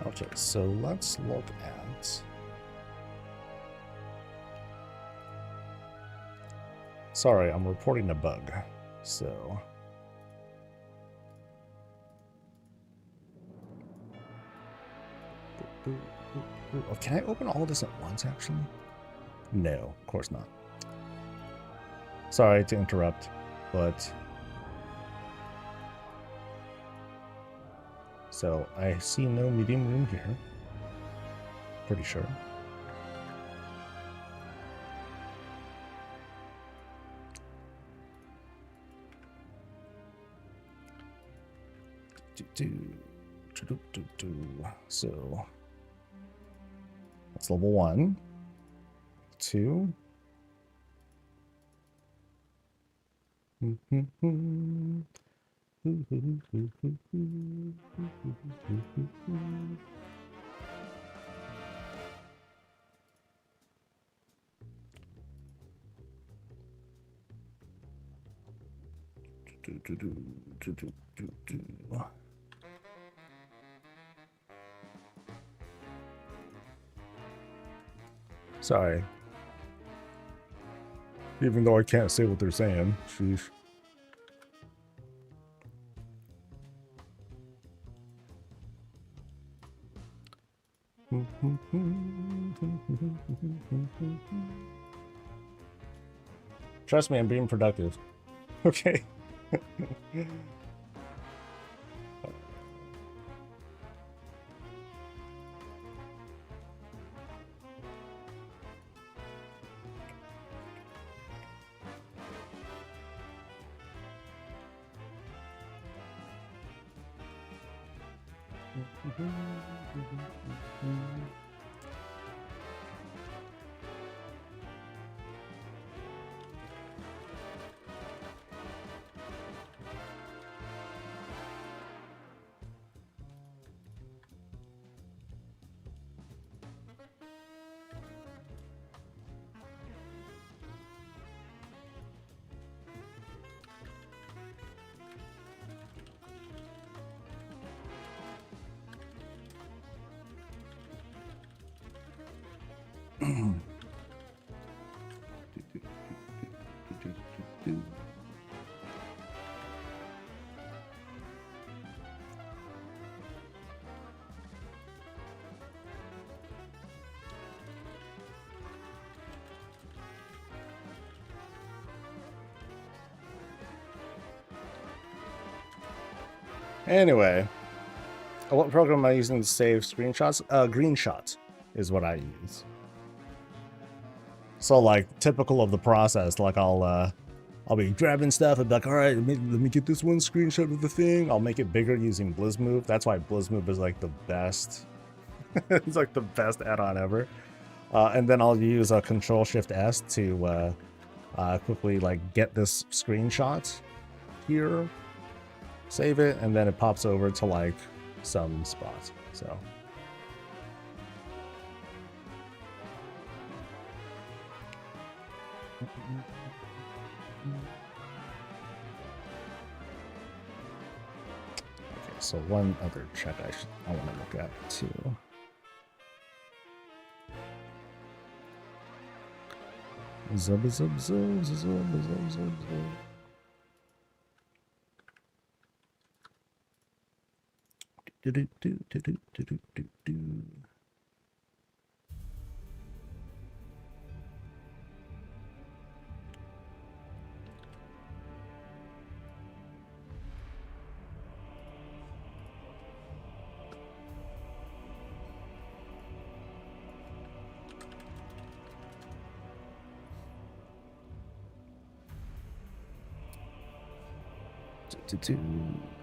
Okay, so let's look at. Sorry, I'm reporting a bug, so. Oh, can I open all of this at once, actually? No, of course not. Sorry to interrupt, but. So, I see no medium room here. Pretty sure. So that's level 1, 2. Sorry. Even though I can't say what they're saying. Sheesh. Trust me, I'm being productive. Okay. Anyway, what program am I using to save screenshots? Greenshot is what I use. So, like, typical of the process, like, I'll I'll be grabbing stuff and be like, all right, let me get this one screenshot of the thing. I'll make it bigger using BlizzMove. That's why BlizzMove is like the best. It's like the best add-on ever. And then I'll use a Control-Shift-S to quickly like get this screenshot here, save it, and then it pops over to like some spot. So. Okay, so one other check I want to look at too. Zub zub zub zub zub zub zub. Do do do do do do do do.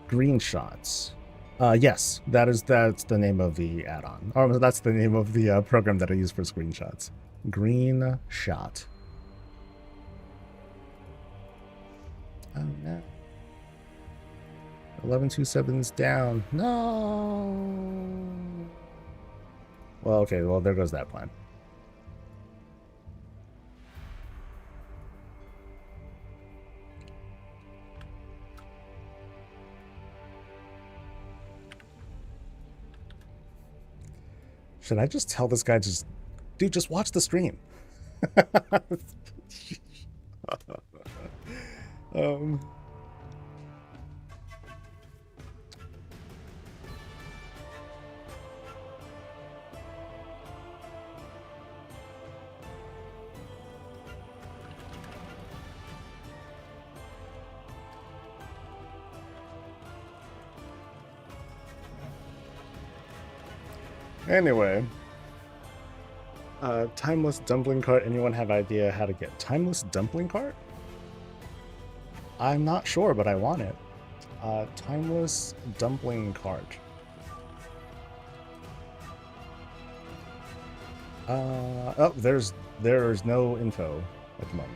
Green shots. Yes, that's the name of the add-on. Or that's the name of the program that I use for screenshots. Green shot. Oh no. 1127's down. No. Well, okay. Well, there goes that plan. Should I just tell this guy dude, just watch the stream? Anyway, timeless dumpling cart. Anyone have idea how to get timeless dumpling cart? I'm not sure, but I want it. Timeless dumpling cart. Oh, there's no info at the moment.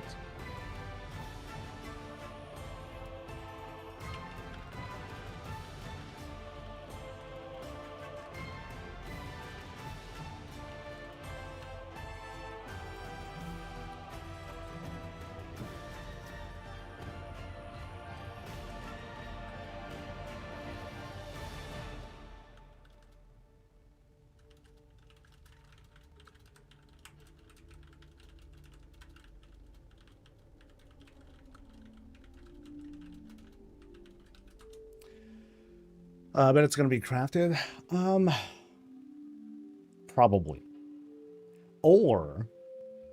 But it's going to be crafted? Probably. Or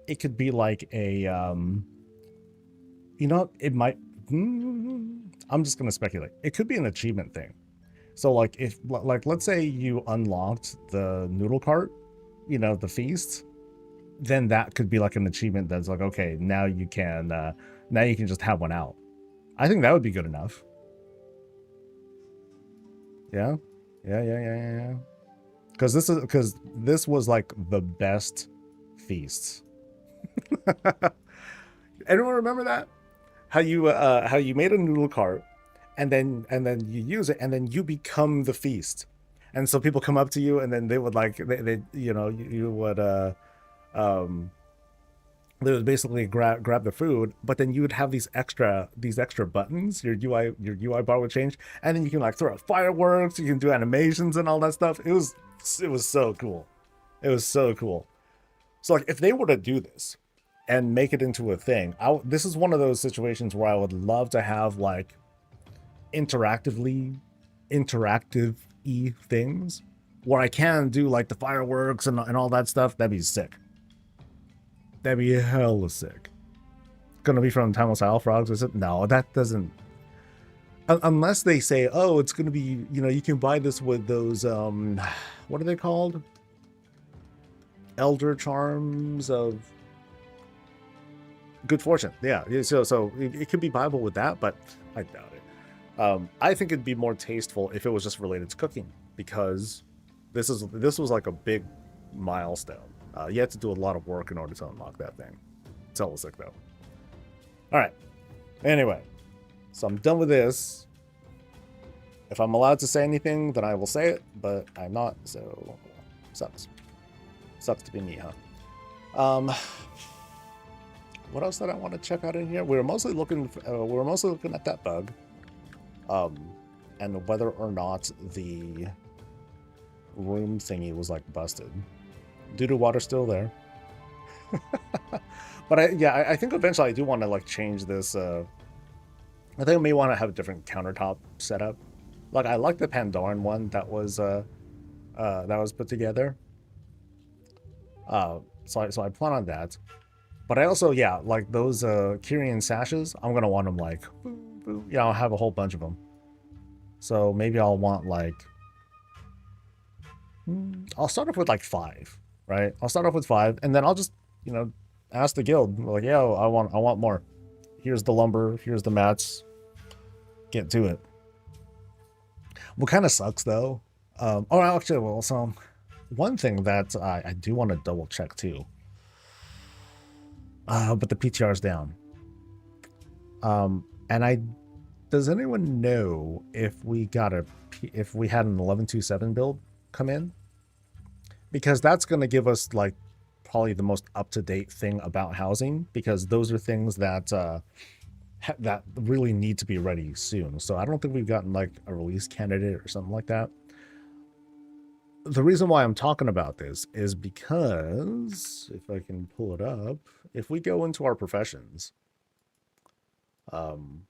it could be like a, you know, it might, I'm just going to speculate. It could be an achievement thing. So like let's say you unlocked the noodle cart, you know, the feast, then that could be like an achievement that's like, okay, now you can just have one out. I think that would be good enough. Yeah. Because this was like the best feast. Anyone remember that? How you made a noodle cart, and then you use it, and then you become the feast. And so people come up to you, and then they would like they you know, you would they would basically grab the food, but then you would have these extra buttons. Your UI bar would change, and then you can like throw out fireworks, you can do animations and all that stuff. It was so cool. It was so cool. So like if they were to do this and make it into a thing, this is one of those situations where I would love to have like interactive-y things where I can do like the fireworks and all that stuff. That'd be sick. That'd be hella sick. Gonna be from Timeless Isle Frogs, is it? No, that doesn't. Unless they say, oh, it's gonna be, you know, you can buy this with those, what are they called? Elder Charms of good fortune. Yeah. So it could be viable with that, but I doubt it. I think it'd be more tasteful if it was just related to cooking, because this was like a big milestone. You had to do a lot of work in order to unlock that thing. It's hella sick though. All right. Anyway, so I'm done with this. If I'm allowed to say anything, then I will say it, but I'm not. So sucks. Sucks to be me, huh? What else did I want to check out in here? We were mostly looking at that bug, and whether or not the room thingy was like busted. Due to water still there. But I think eventually I do want to like change this. I think I may want to have a different countertop setup. Like I like the Pandoran one that was put together. So I plan on that. But I also, yeah, like those Kyrian sashes, I'm gonna want them like, yeah, I'll have a whole bunch of them. So maybe I'll want like, I'll start off with like 5, right? I'll start off with 5, and then I'll just, ask the guild, like, yeah, I want more. Here's the lumber, here's the mats. Get to it. What kind of sucks though? Actually, well, so one thing that I do want to double check too. But the PTR is down. Does anyone know if we had an 1127 build come in? Because that's going to give us like probably the most up-to-date thing about housing, because those are things that that really need to be ready soon. So I don't think we've gotten like a release candidate or something like that. The reason why I'm talking about this is because, if I can pull it up, if we go into our professions, and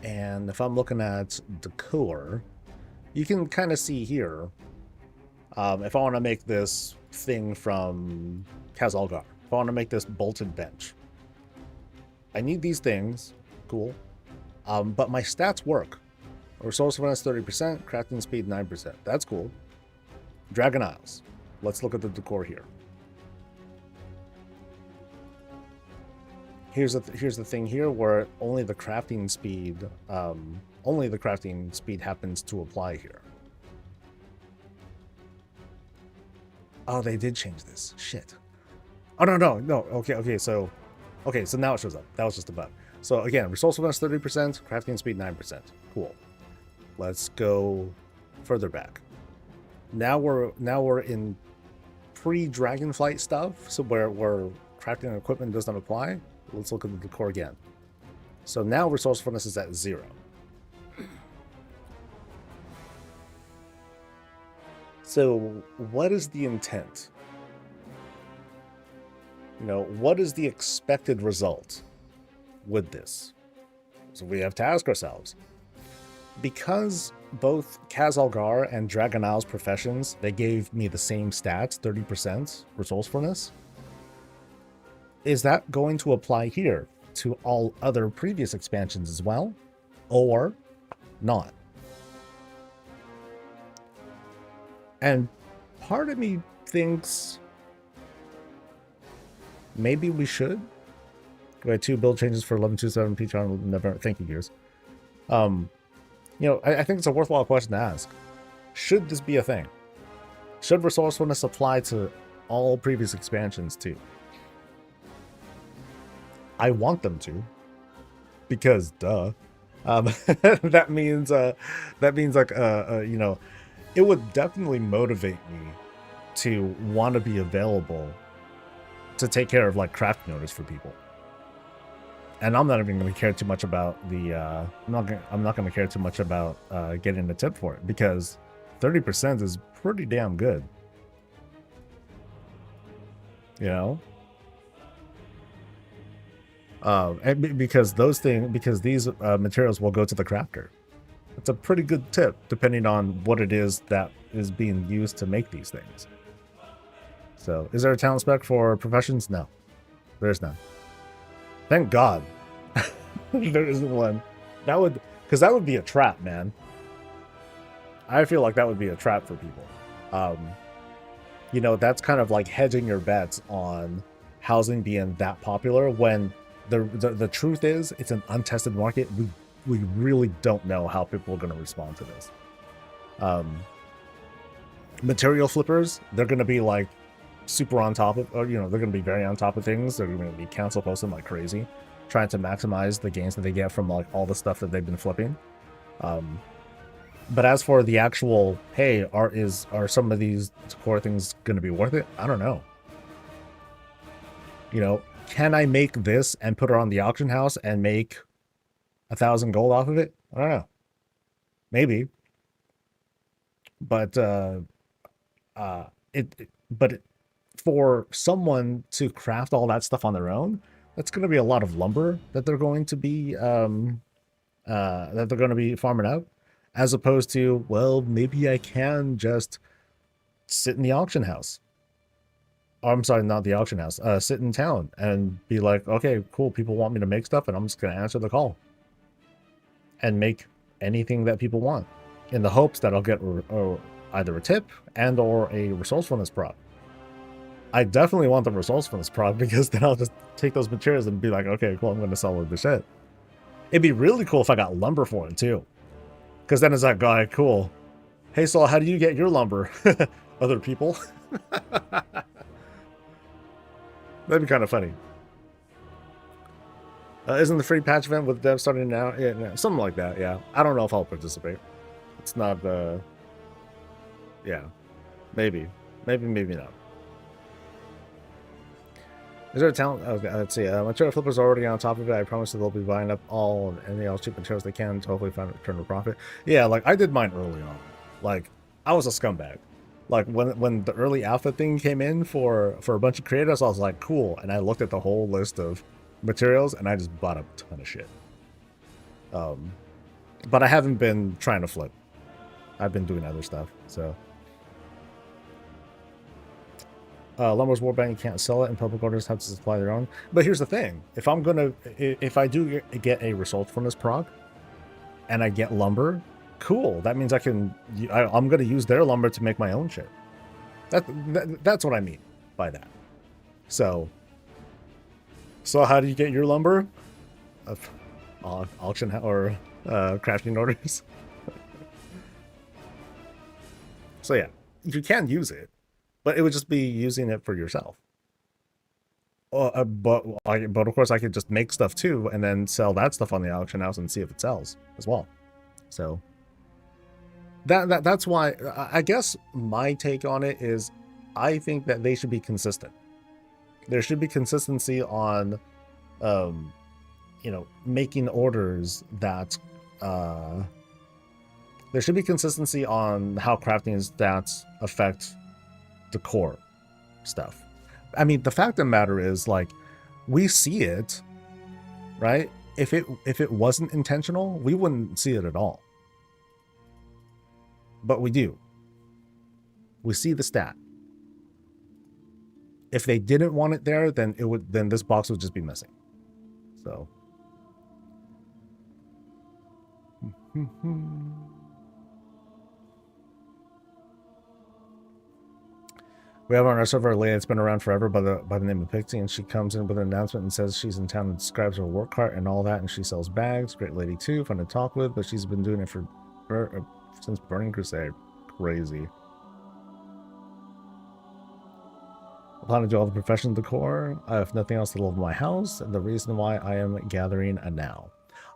if I'm looking at decor, you can kind of see here, if I want to make this thing from Kazalgar, if I want to make this bolted bench, I need these things, cool, but my stats work. Resourcefulness 30%, crafting speed 9%. That's cool. Dragon Isles. Let's look at the decor here. Here's the thing here where only the crafting speed happens to apply here. Oh, they did change this. Shit. Oh no. Okay. So now it shows up. That was just a bug. So again, resourcefulness 30%, crafting speed 9%. Cool. Let's go further back. Now we're in pre-Dragonflight stuff, so where crafting equipment doesn't apply. Let's look at the decor again. So now resourcefulness is at 0. So what is the intent? What is the expected result with this? So we have to ask ourselves. Because both Kazalgar and Dragon Isles professions, they gave me the same stats, 30% resourcefulness. Is that going to apply here to all other previous expansions as well, or not? And part of me thinks maybe we should. We had 2 build changes for 1127 Patreon. Never. Thank you, Gears. I think it's a worthwhile question to ask. Should this be a thing? Should resourcefulness apply to all previous expansions too? I want them to, because duh. That means like it would definitely motivate me to want to be available to take care of like crafting orders for people. And I'm not even going to care too much about the. I'm not going to care too much about getting the tip for it, because 30% is pretty damn good. And because these materials will go to the crafter. It's a pretty good tip, depending on what it is that is being used to make these things. So, is there a talent spec for professions? No, there's none. Thank God. There isn't one. Because that would be a trap, man. I feel like that would be a trap for people. That's kind of like hedging your bets on housing being that popular when the truth is it's an untested market. We really don't know how people are going to respond to this. Material flippers, they're going to be like super on top of, or they're going to be very on top of things. They're going to be cancel posting like crazy, trying to maximize the gains that they get from like all the stuff that they've been flipping. But as for the actual, hey, are some of these core things going to be worth it? I don't know. Can I make this and put it on the auction house and make 1,000 gold off of it? I don't know. Maybe. But for someone to craft all that stuff on their own, that's going to be a lot of lumber that they're going to be farming out, as opposed to, well, maybe I can just sit in the auction house. Oh, I'm sorry, not the auction house. Sit in town and be like, okay, cool. People want me to make stuff, and I'm just going to answer the call and make anything that people want, in the hopes that I'll get either a tip and or a resourcefulness prop. I definitely want the resourcefulness prop, because then I'll just take those materials and be like, okay, cool, I'm going to sell the shit. It'd be really cool if I got lumber for it too, because then it's like, guy, cool. Hey, Saul, how do you get your lumber? Other people. That'd be kind of funny. Isn't the free patch event with devs starting now? Yeah, something like that, yeah. I don't know if I'll participate. It's not, yeah. Maybe. Maybe not. Is there a talent? Okay, let's see. Material flippers are already on top of it. I promise that they'll be buying up all and any else cheap materials they can to hopefully find a return to profit. Yeah, like, I did mine early on. Like, I was a scumbag. Like, when the early alpha thing came in for a bunch of creators, I was like, cool. And I looked at the whole list of materials, and I just bought a ton of shit. But I haven't been trying to flip. I've been doing other stuff, so. Lumber's Warbank, you can't sell it, and public orders have to supply their own. But here's the thing. If I do get a result from this prog, and I get lumber, cool. That means I'm going to use their lumber to make my own shit. That's what I mean by that. So how do you get your lumber? Auction or crafting orders. So yeah, you can use it, but it would just be using it for yourself. But of course I could just make stuff too, and then sell that stuff on the auction house and see if it sells as well. So that's why I guess my take on it is, I think that they should be consistent. There should be consistency on, making orders that, there should be consistency on how crafting stats affect the core stuff. I mean, the fact of the matter is, like, we see it, right? If it wasn't intentional, we wouldn't see it at all. But we do. We see the stat. If they didn't want it there, then this box would just be missing. So we have on our server a lady that's been around forever by the name of Pixie, and she comes in with an announcement and says she's in town and describes her work cart and all that, and she sells bags. Great lady too, fun to talk with, but she's been doing it since Burning Crusade. Crazy. I plan to do all the professional decor. I have nothing else to love my house, and the reason why I am gathering a now.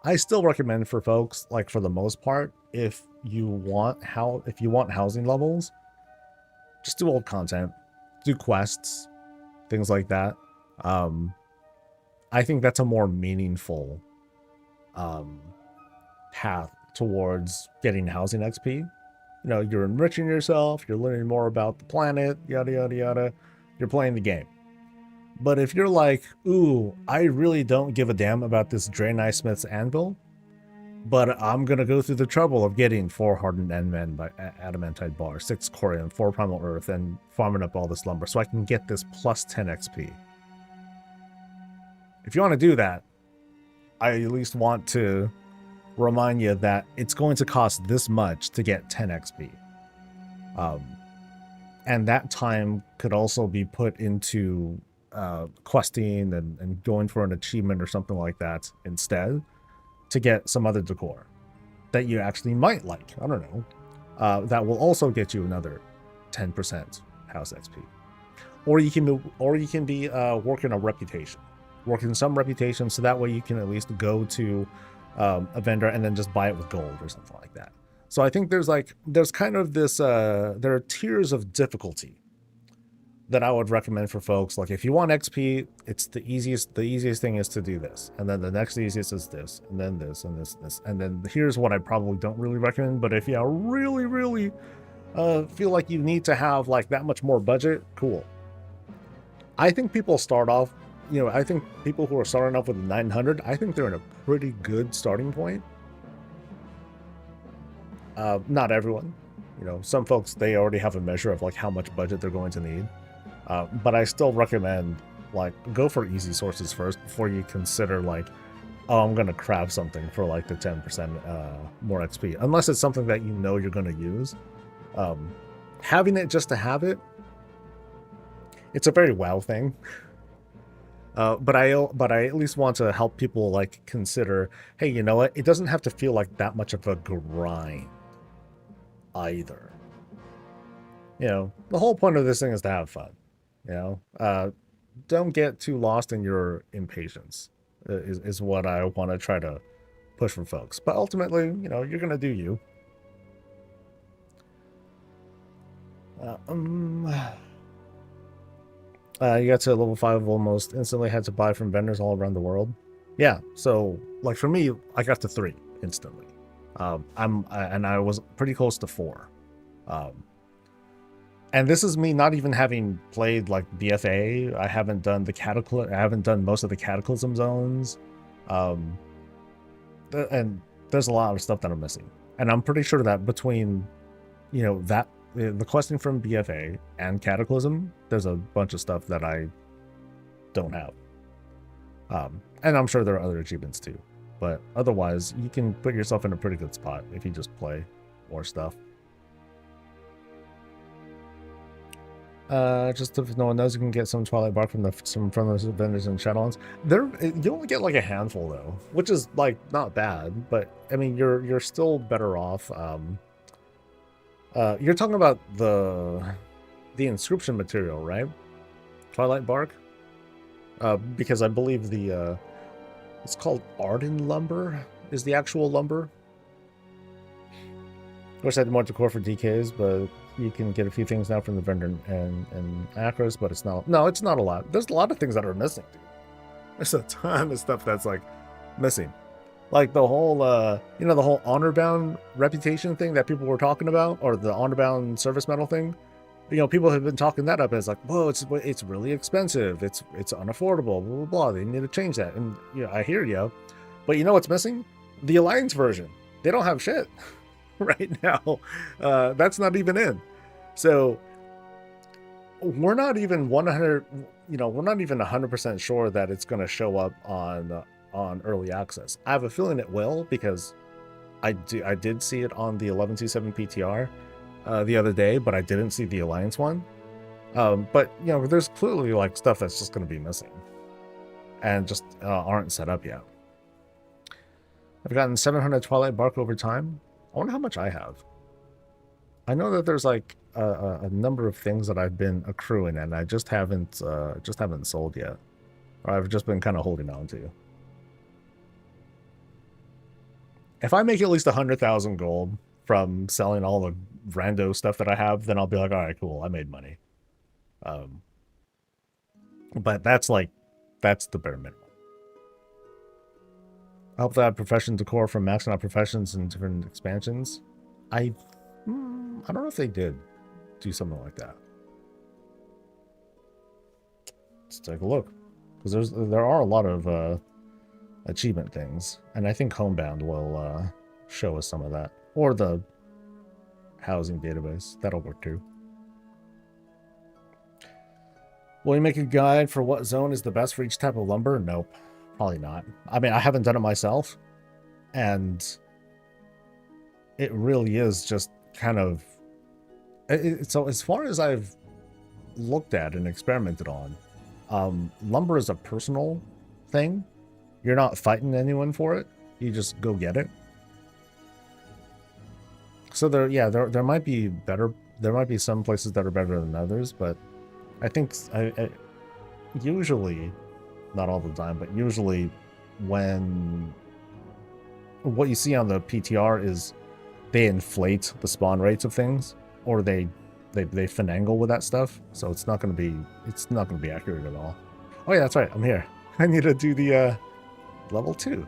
I still recommend for folks, like, for the most part, if you want housing levels, just do old content, do quests, things like that. I think that's a more meaningful path towards getting housing XP. You're enriching yourself, you're learning more about the planet, yada yada yada. You're playing the game. But if you're like, ooh, I really don't give a damn about this Draenei Smith's anvil, but I'm gonna go through the trouble of getting 4 hardened endmen by adamantite bar, 6 corium, 4 primal earth, and farming up all this lumber so I can get this plus 10 XP. If you want to do that, I at least want to remind you that it's going to cost this much to get 10 XP. And that time could also be put into questing and going for an achievement or something like that instead to get some other decor that you actually might like. I don't know. That will also get you another 10% house XP. Or you can be working a reputation, working some reputation, so that way you can at least go to a vendor and then just buy it with gold or something like that. So I think there's kind of this there are tiers of difficulty that I would recommend for folks. Like if you want XP, it's the easiest thing is to do this, and then the next easiest is this, and then this, and this, and then here's what I probably don't really recommend. But if you really feel like you need to have like that much more budget, cool. I think people start off, I think people who are starting off with 900, I think they're in a pretty good starting point. Not everyone, some folks, they already have a measure of like how much budget they're going to need. But I still recommend like go for easy sources first before you consider like, oh, I'm going to craft something for like the 10% more XP, unless it's something that you're going to use. Having it just to have it, it's a very wow thing. But I at least want to help people like consider, hey, you know what? It doesn't have to feel like that much of a grind either. The whole point of this thing is to have fun. Don't get too lost in your impatience is what I want to try to push for folks. But ultimately, you're gonna do you. You got to level 5 almost instantly, had to buy from vendors all around the world. Yeah, so like for me, I got to 3 instantly. And I was pretty close to 4. And this is me not even having played like BFA. I haven't done I haven't done most of the Cataclysm zones. And there's a lot of stuff that I'm missing. And I'm pretty sure that between, the questing from BFA and Cataclysm, there's a bunch of stuff that I don't have. And I'm sure there are other achievements too. But otherwise, you can put yourself in a pretty good spot if you just play more stuff. Just if no one knows, you can get some Twilight Bark from those vendors in Shadowlands. You only get like a handful though, which is like not bad. But I mean, you're still better off. You're talking about the inscription material, right? Twilight Bark. Because I believe it's called Arden lumber is the actual lumber. Wish I had more decor for DKs, but you can get a few things now from the vendor and Acros, but it's not a lot. There's a lot of things that are missing, dude. There's a ton of stuff that's like missing. Like the whole the whole honor-bound reputation thing that people were talking about, or the honor-bound service medal thing. People have been talking that up as like, whoa, it's really expensive, it's unaffordable, blah blah blah. They need to change that, and I hear you, but what's missing? The Alliance version. They don't have shit right now. That's not even in. So we're not even 100% sure that it's going to show up on early access. I have a feeling it will, because I did see it on the 1127 PTR the other day, but I didn't see the Alliance one. But there's clearly like stuff that's just going to be missing and just aren't set up yet. I've gotten 700 Twilight Bark over time. I wonder how much I have. I know that there's like a number of things that I've been accruing, and I just haven't sold yet, or I've just been kind of holding on to. If I make at least 100,000 gold from selling all the rando stuff that I have, then I'll be like, all right, cool, I made money. But that's the bare minimum. I hope that profession decor from maxing out professions and different expansions. I don't know if they did do something like that. Let's take a look, because there are a lot of achievement things, and I think Homebound will show us some of that, or the housing database. That'll work too. Will you make a guide for what zone is the best for each type of lumber? Nope, probably not. I mean, I haven't done it myself, and it really is just kind of so as far as I've looked at and experimented on, Lumber is a personal thing. You're not fighting anyone for it. You just go get it. So there might be better. There might be some places that are better than others, but I think usually, not all the time, but usually when what you see on the PTR is they inflate the spawn rates of things, or they finagle with that stuff, so it's not going to be accurate at all. Oh yeah, that's right. I'm here. I need to do the level 2.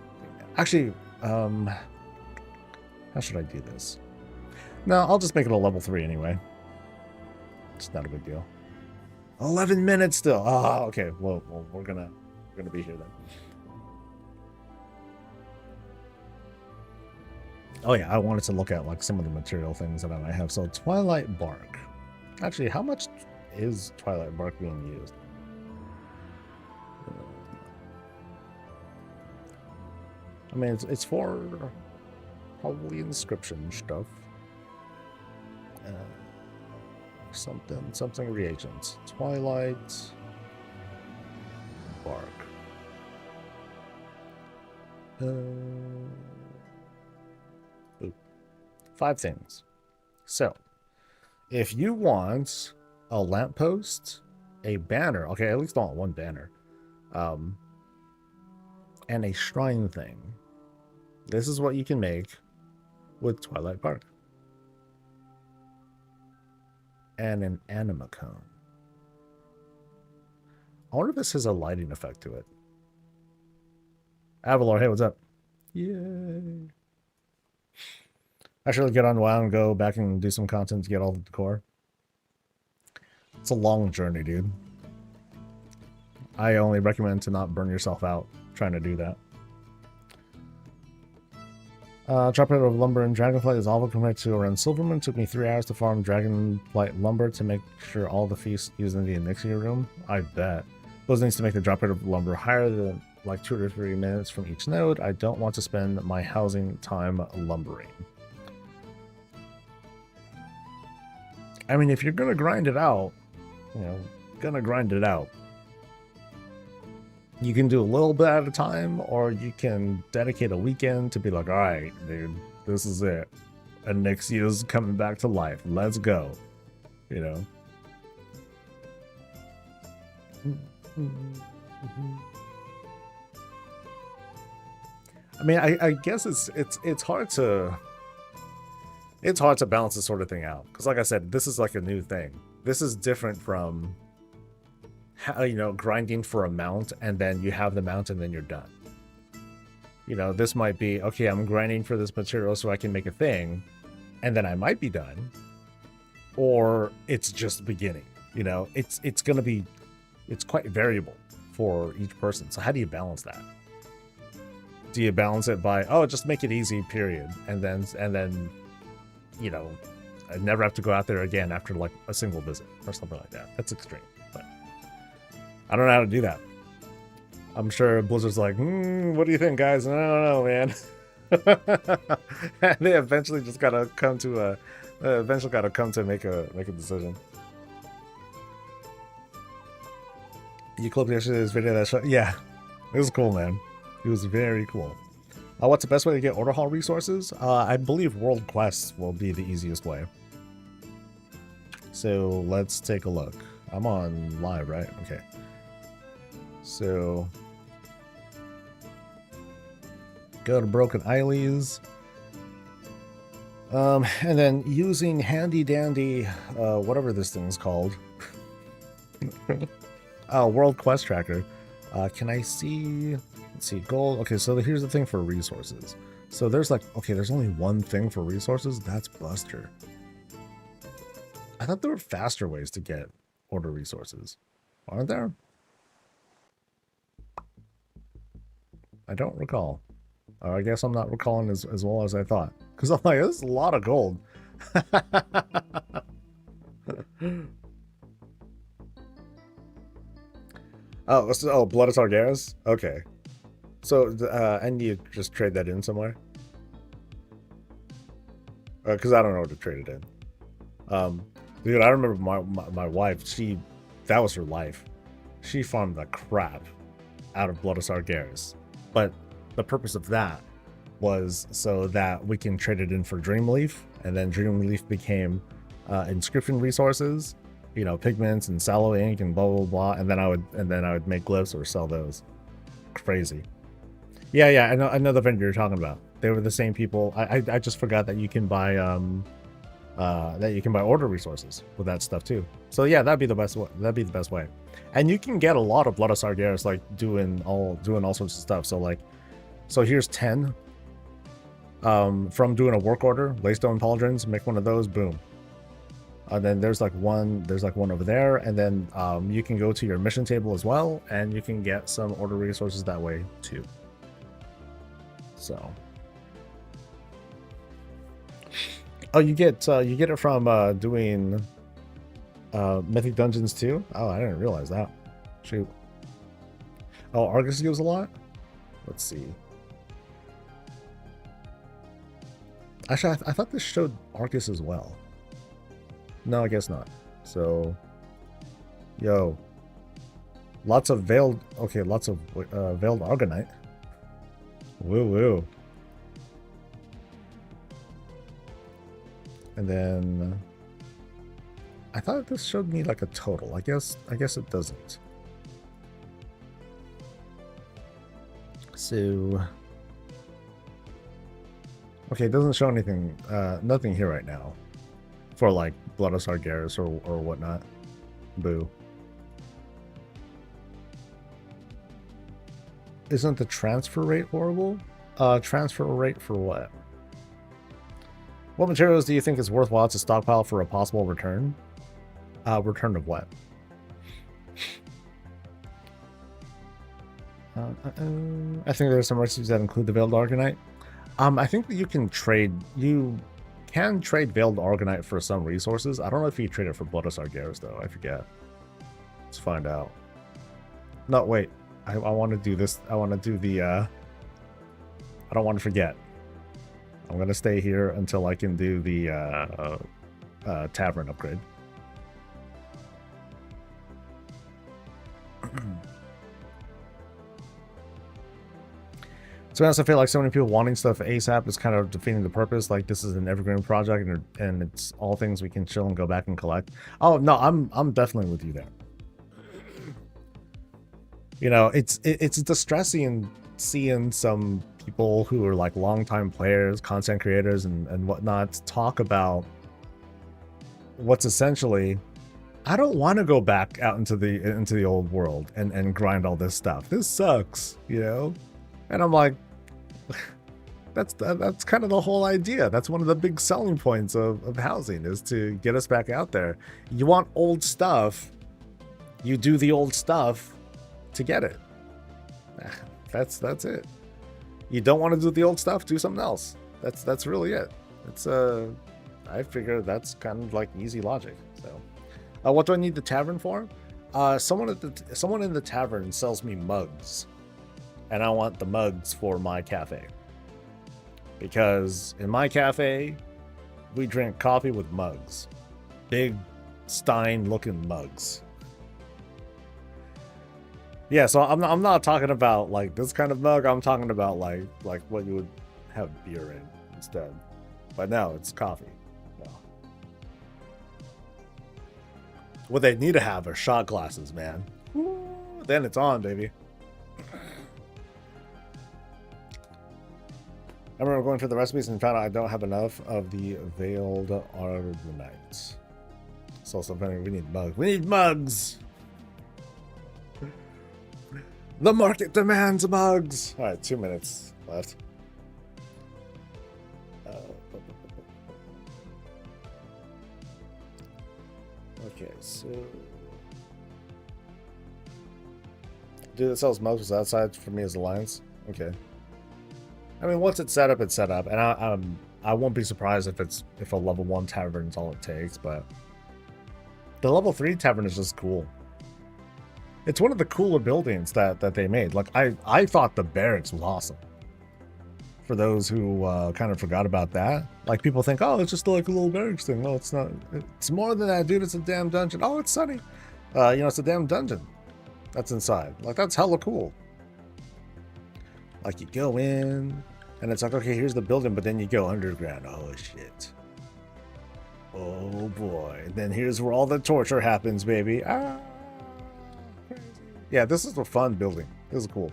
Actually, how should I do this? No, I'll just make it a level 3 anyway. It's not a big deal. 11 minutes still. Oh, okay. Well, we're gonna be here then. Oh yeah, I wanted to look at like some of the material things that I might have. So Twilight Bark. Actually, how much is Twilight Bark being used? I mean, it's for probably inscription stuff. Something reagents. Twilight Bark. 5 things. So, if you want a lamppost, a banner, okay, at least I want one banner, and a shrine thing, this is what you can make with Twilight Bark. And an anima cone. I wonder if this has a lighting effect to it. Avalor, hey, what's up? Yay. I should get on WoW and go back and do some content to get all the decor. It's a long journey, dude. I only recommend to not burn yourself out trying to do that. Dropping of lumber and dragonflight is awful compared to around Silverman. Took me 3 hours to farm dragonflight lumber to make sure all the feasts used in the elixir room. I bet. Those needs to make the drop rate of lumber higher than like 2 to 3 minutes from each node. I don't want to spend my housing time lumbering. I mean, if you're gonna grind it out, grind it out. You can do a little bit at a time, or you can dedicate a weekend to be like, all right, dude, this is it. Anixia's coming back to life. Let's go. You know? I mean, I guess it's hard to balance this sort of thing out, because like I said, this is like a new thing. This is different from grinding for a mount and then you have the mount and then you're done. This might be, okay, I'm grinding for this material so I can make a thing, and then I might be done, or it's just beginning. It's quite variable for each person. So how do you balance that? Do you balance it by, just make it easy, period, and then I never have to go out there again after like a single visit or something like that? That's extreme, but I don't know how to do that. I'm sure Blizzard's like, what do you think, guys? I don't know, man. And they eventually just gotta come to make a decision. You clipped yesterday's video that shot? Yeah, it was cool, man. It was very cool. What's the best way to get order hall resources? I believe world quests will be the easiest way. So let's take a look. I'm on live, right? Okay. So go to Broken Isles. And then using handy dandy, whatever this thing's called. World Quest Tracker. Can I see? Let's see, gold. Okay, so here's the thing for resources. So there's there's only one thing for resources. That's Buster. I thought there were faster ways to get order resources. Aren't there? I don't recall. I guess I'm not recalling as well as I thought. Because I'm like, this is a lot of gold. Blood of Targaryen? Okay. So, and you just trade that in somewhere? Because I don't know where to trade it in. Dude, I remember my wife, that was her life. she farmed the crap out of Blood of Sargeras. But the purpose of that was so that we can trade it in for Dreamleaf, and then Dreamleaf became inscription resources, you know, pigments and sallow ink and blah blah blah, and then I would make glyphs or sell those. Crazy. Yeah, I know the vendor you're talking about. They were the same people. I just forgot that you can buy order resources with that stuff too. So yeah, that'd be the best way. That'd be the best way. And you can get a lot of Blood of Sargeras like doing all sorts of stuff. So here's 10 from doing a work order, Laystone Pauldrons, make one of those, boom. And then there's like one over there, and then you can go to your mission table as well, and you can get some order resources that way too. So, oh, you get it from doing Mythic Dungeons too. Oh, I didn't realize that. Shoot. Oh, Argus gives a lot. Let's see. Actually, I thought this showed Argus as well. No, I guess not. So, yo, lots of veiled. Okay, lots of veiled Argonite. Woo woo. And then I thought this showed me like a total. I guess it doesn't. So, okay, it doesn't show anything. Nothing here right now for like Blood of Sargeras or whatnot. Boo. Isn't the transfer rate horrible? Transfer rate for what? What materials do you think is worthwhile to stockpile for a possible return? Return of what? I think there's some recipes that include the Veiled Argonite. I think that you can trade Veiled Argonite for some resources. I don't know if you trade it for Blood of Sargeras though. I forget. Let's find out. No, wait. I want to do this. I want to do the. I don't want to forget. I'm gonna stay here until I can do the tavern upgrade. So I also feel like so many people wanting stuff ASAP is kind of defeating the purpose. Like this is an evergreen project, and it's all things we can chill and go back and collect. Oh no, I'm definitely with you there. You know, it's distressing seeing some people who are like longtime players, content creators, and whatnot talk about what's essentially, I don't want to go back out into the old world and grind all this stuff. This sucks, you know. And I'm like, that's kind of the whole idea. That's one of the big selling points of housing, is to get us back out there. You want old stuff, you do the old stuff to get it. That's it. You don't want to do the old stuff, do something else. That's really it. It's I figure that's kind of like easy logic. So what do I need the tavern for? Someone in the tavern sells me mugs, and I want the mugs for my cafe, because in my cafe we drink coffee with mugs, big Stein looking mugs. Yeah, so I'm not talking about like this kind of mug. I'm talking about like what you would have beer in instead. But no, it's coffee. No. What they need to have are shot glasses, man. Ooh, then it's on, baby. I remember going through the recipes and found out I don't have enough of the Veiled Argonite. So something we need mugs. We need mugs. The market demands mugs. All right, 2 minutes left. Okay, so dude that sells mugs was outside for me as Alliance. Okay. I mean, once it's set up, it's set up, and I won't be surprised if a level 1 tavern is all it takes. But the level 3 tavern is just cool. It's one of the cooler buildings that they made. Like I thought the barracks was awesome. For those who kind of forgot about that, like people think, oh, it's just like a little barracks thing. No, it's not. It's more than that, dude. It's a damn dungeon. Oh, it's sunny. You know, it's a damn dungeon. That's inside. Like, that's hella cool. Like, you go in, and it's like, okay, here's the building, but then you go underground. Oh, shit. Oh, boy. Then here's where all the torture happens, baby. Ah, crazy. Yeah, this is a fun building. This is cool.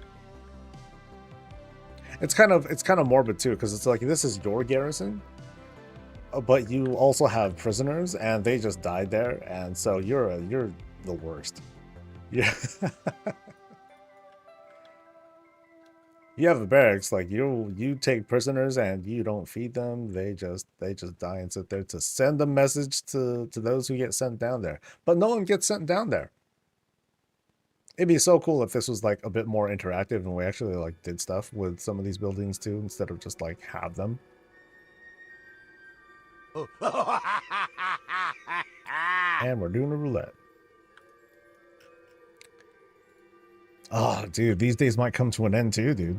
It's kind of morbid, too, because it's like, this is your garrison, but you also have prisoners, and they just died there, and so you're the worst. Yeah. You have the barracks, like you take prisoners and you don't feed them, they just die and sit there to send a message to those who get sent down there. But no one gets sent down there. It'd be so cool if this was like a bit more interactive and we actually like did stuff with some of these buildings too, instead of just like have them. And we're doing a roulette. Oh, dude, these days might come to an end too, dude.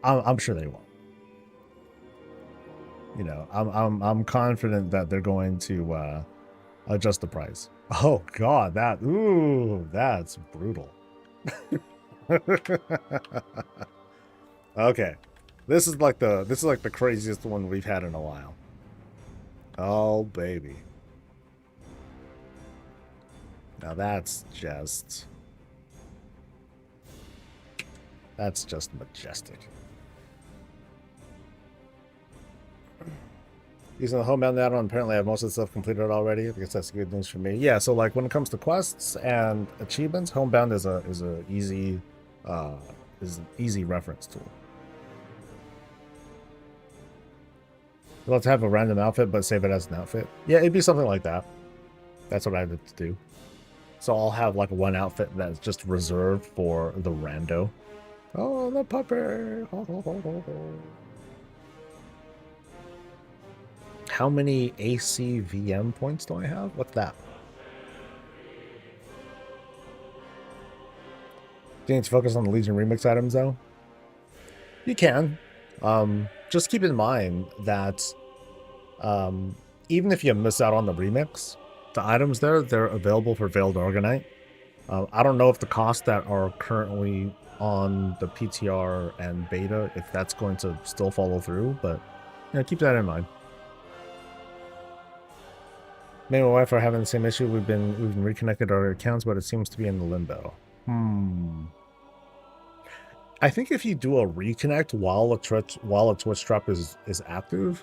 I'm sure they won't. You know, I'm confident that they're going to adjust the price. Oh God, that's brutal. Okay, this is like the craziest one we've had in a while. Oh baby. Now that's just majestic. Using the Homebound add-on, apparently I have most of the stuff completed already. I guess that's good news for me. Yeah, so like when it comes to quests and achievements, Homebound is an easy reference tool. Let's have a random outfit, but save it as an outfit. Yeah, it'd be something like that. That's what I have to do. So I'll have like one outfit that's just reserved for the rando. Oh, the puppy! How many ACVM points do I have? What's that? Do you need to focus on the Legion Remix items, though? You can. Just keep in mind that even if you miss out on the remix, the items there, they're available for Veiled Organite. I don't know if the costs that are currently on the PTR and beta, if that's going to still follow through, but you know, keep that in mind. Me and my wife are having the same issue. We've been reconnected our accounts, but it seems to be in the limbo. I think if you do a reconnect while a Twitch drop is active,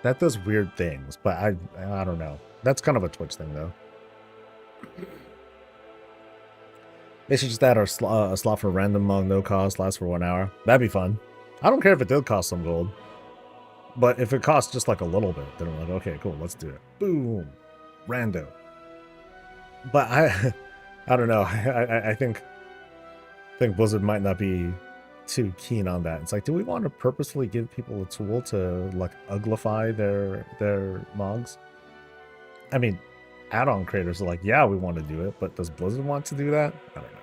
that does weird things. But I don't know. That's kind of a Twitch thing though. They should just add a slot for random mode, no cost, lasts for 1 hour. That'd be fun. I don't care if it did cost some gold. But if it costs just like a little bit, then I'm like, okay, cool, let's do it. Boom. Rando. But I don't know. I think Blizzard might not be too keen on that. It's like, do we want to purposefully give people a tool to like uglify their mogs? I mean, add-on creators are like, yeah, we want to do it, but does Blizzard want to do that? I don't know.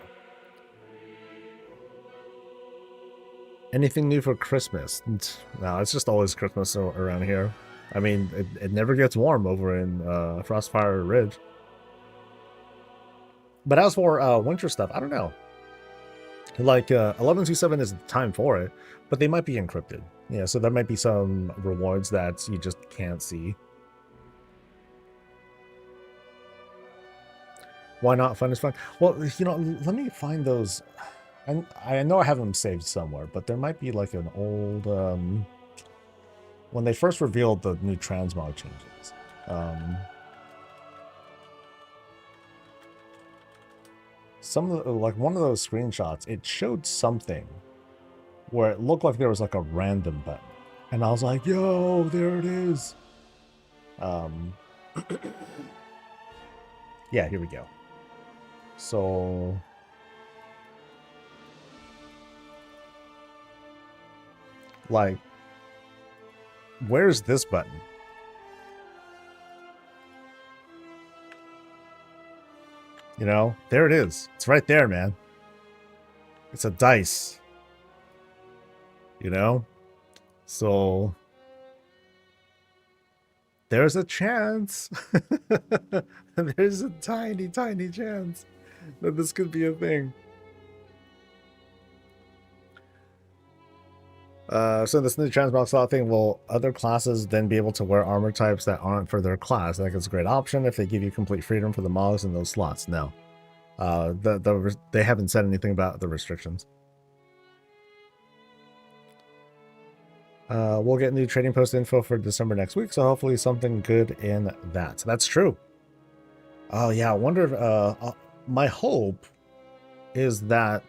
Anything new for Christmas? No, it's just always Christmas around here. I mean, it never gets warm over in Frostfire Ridge. But as for winter stuff, I don't know. Like 1127 is the time for it, but they might be encrypted. Yeah, so there might be some rewards that you just can't see. Why not? Fun is fun. Well, you know, let me find those. I know I have them saved somewhere, but there might be like an old when they first revealed the new transmog changes. Some of the, like one of those screenshots, it showed something where it looked like there was like a random button, and I was like, "Yo, there it is." Yeah, here we go. So like, where's this button? You know, there it is. It's right there, man. It's a dice. You know? So there's a chance. There's a tiny, tiny chance that this could be a thing. So this new transmog slot thing, will other classes then be able to wear armor types that aren't for their class? I think it's a great option if they give you complete freedom for the mods in those slots. No. They haven't said anything about the restrictions. We'll get new trading post info for December next week, so hopefully something good in that. That's true. Oh yeah, I wonder if my hope is that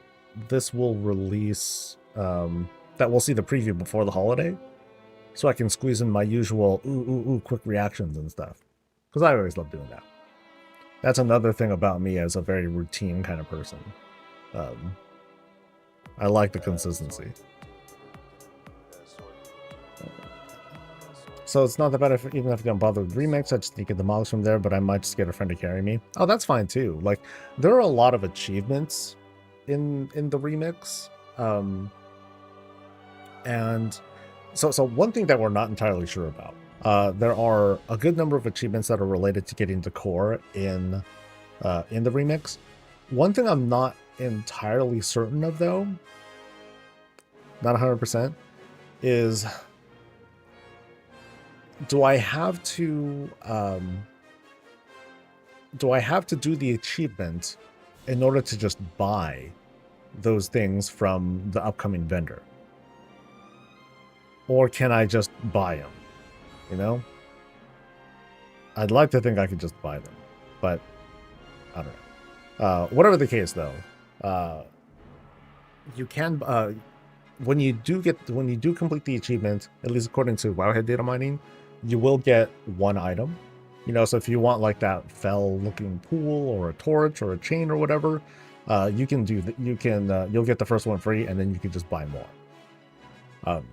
this will release that we'll see the preview before the holiday, so I can squeeze in my usual quick reactions and stuff, because I always love doing that. That's another thing about me as a very routine kind of person. I like the consistency. So it's not that bad even if I don't bother with remakes, I just get the models from there, but I might just get a friend to carry me. Oh, that's fine too. Like, there are a lot of achievements in the remix. And so one thing that we're not entirely sure about, there are a good number of achievements that are related to getting to core in the remix. One thing I'm not entirely certain of, though, not 100%, is do I have to do the achievement in order to just buy those things from the upcoming vendor? Or can I just buy them? You know? I'd like to think I could just buy them, but I don't know. Whatever the case, though, you can when you do complete the achievement, at least according to Wowhead data mining, you will get one item. You know, so if you want like that fell-looking pool or a torch or a chain or whatever, you can do that. You'll get the first one free, and then you can just buy more.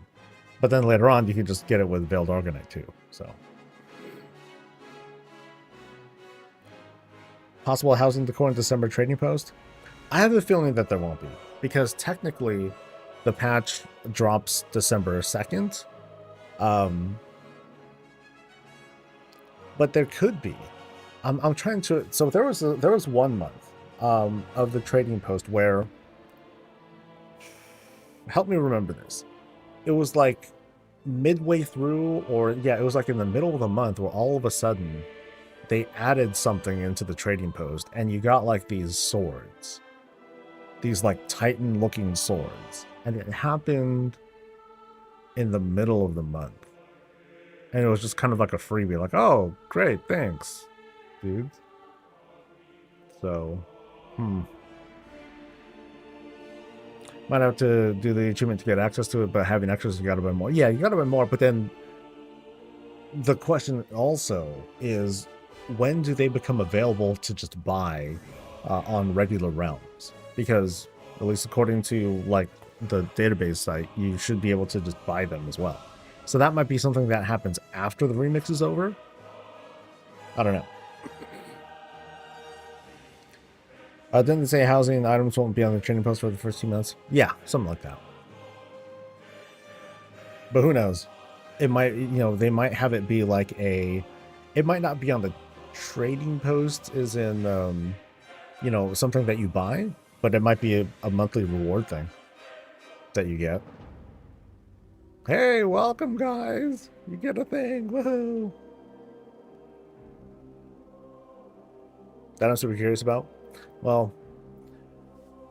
But then later on, you can just get it with Veiled Argonite too. So, possible housing decor in December trading post. I have a feeling that there won't be, because technically, the patch drops December 2nd. But there could be. I'm trying to. So there was 1 month of the trading post where. Help me remember this. It was like midway through, or yeah, it was like in the middle of the month where all of a sudden they added something into the trading post, and you got like these swords, these like Titan looking swords, and it happened in the middle of the month, and it was just kind of like a freebie, like, oh great, thanks dude. So might have to do the achievement to get access to it, but having access, you gotta buy more. Yeah, you gotta buy more, but then the question also is, when do they become available to just buy on regular realms? Because at least according to like the database site, you should be able to just buy them as well. So that might be something that happens after the remix is over. I don't know. Didn't they say housing items won't be on the trading post for the first 2 months? Yeah, something like that. But who knows? It might, they might have it be like it might not be on the trading post as in, something that you buy, but it might be a monthly reward thing that you get. Hey, welcome guys! You get a thing, woohoo! That I'm super curious about. Well,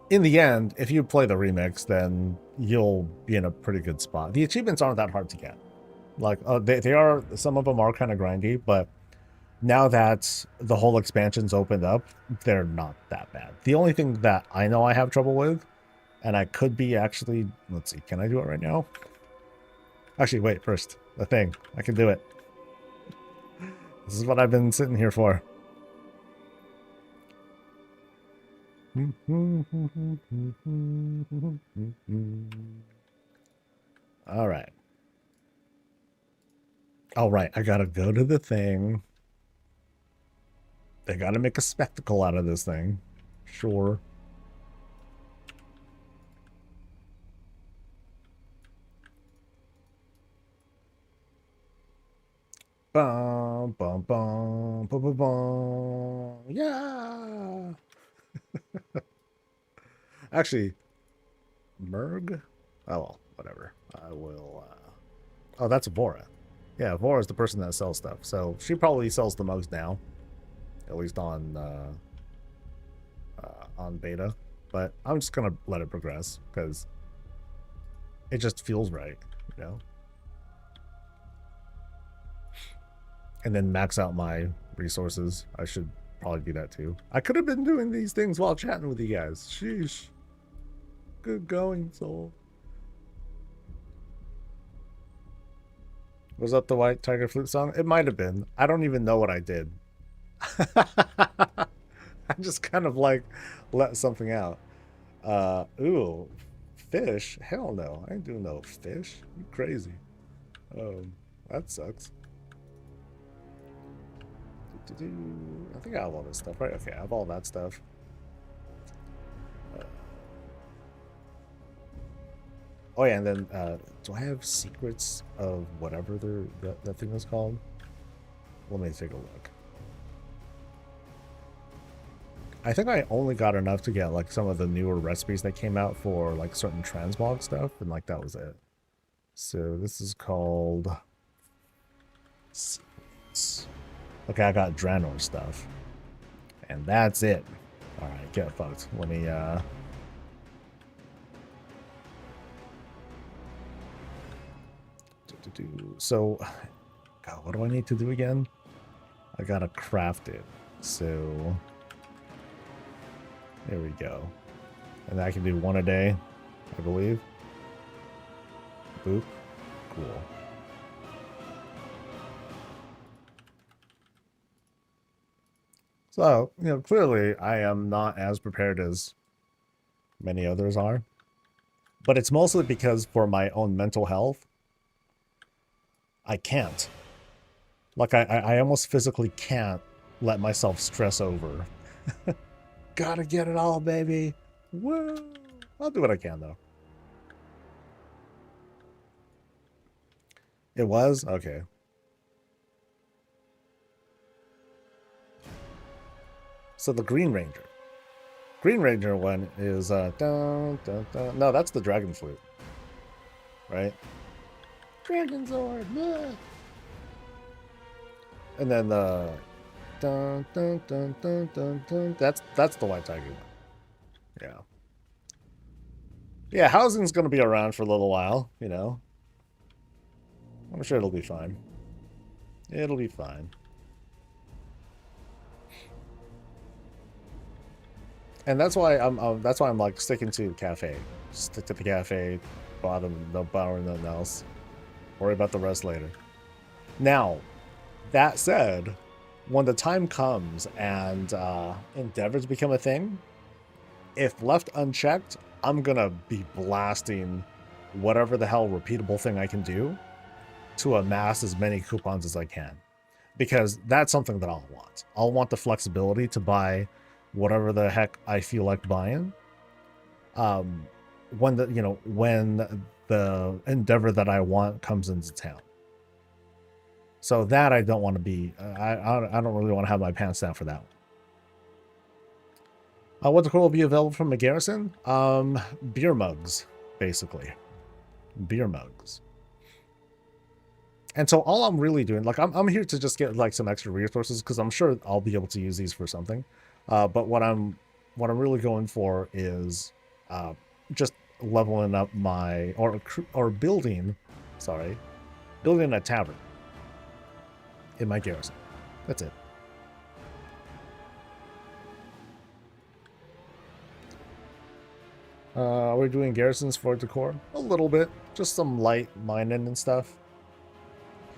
in the end, if you play the remix, then you'll be in a pretty good spot. The achievements aren't that hard to get. Like, they are, some of them are kind of grindy, but now that the whole expansion's opened up, they're not that bad. The only thing that I know I have trouble with, and I could be actually, let's see, can I do it right now? Actually, wait, first, the thing. I can do it. This is what I've been sitting here for. All right. All right, I gotta go to the thing. They gotta make a spectacle out of this thing. Sure. Bum, bum, bum, bum, bum, bum. Yeah. Actually, Merg? Oh, well, whatever. I will, Oh, that's Vora. Yeah, Vora's the person that sells stuff. So she probably sells the mugs now. At least on beta. But I'm just gonna let it progress, because it just feels right, you know? And then max out my resources. I should probably do that too. I could have been doing these things while chatting with you guys. Sheesh. Good going, soul. Was that the White Tiger Flute song? It might have been. I don't even know what I did. I just kind of like let something out. Ooh, fish? Hell no. I ain't doing no fish. You crazy. That sucks. I think I have all this stuff, right? Okay, I have all that stuff. Oh yeah, and then do I have secrets of whatever that thing was called? Let me take a look. I think I only got enough to get like some of the newer recipes that came out for like certain transmog stuff, and like that was it. So this is called secrets. Okay, I got Draenor stuff. And that's it. Alright, get fucked. Let me So God, what do I need to do again? I gotta craft it. So there we go. And I can do one a day, I believe. Boop. Cool. So, you know, clearly I am not as prepared as many others are. But it's mostly because for my own mental health, I can't. Like, I almost physically can't let myself stress over. Gotta get it all, baby. Woo! I'll do what I can, though. It was? Okay. So the Green Ranger. Green Ranger one is, dun, dun, dun. No, that's the Dragon Flute. Right? Dragon Sword! Bleh. And then the dun, dun, dun, dun, dun, dun. That's the White Tiger one. Yeah. Yeah, housing's gonna be around for a little while, you know. I'm sure it'll be fine. It'll be fine. And that's why I'm like sticking to cafe. Stick to the cafe, bottom, no borrowing nothing else. Worry about the rest later. Now, that said, when the time comes and endeavors become a thing, if left unchecked, I'm gonna be blasting whatever the hell repeatable thing I can do to amass as many coupons as I can, because that's something that I'll want. I'll want the flexibility to buy whatever the heck I feel like buying. When the endeavor that I want comes into town. So that I don't want to be. I don't really want to have my pants down for that one. What will be available from a garrison? Beer mugs, basically. Beer mugs. And so all I'm really doing, like I'm here to just get like some extra resources, because I'm sure I'll be able to use these for something. But what I'm really going for is just leveling up my building a tavern in my garrison. That's it. We're doing garrisons for decor a little bit, just some light mining and stuff.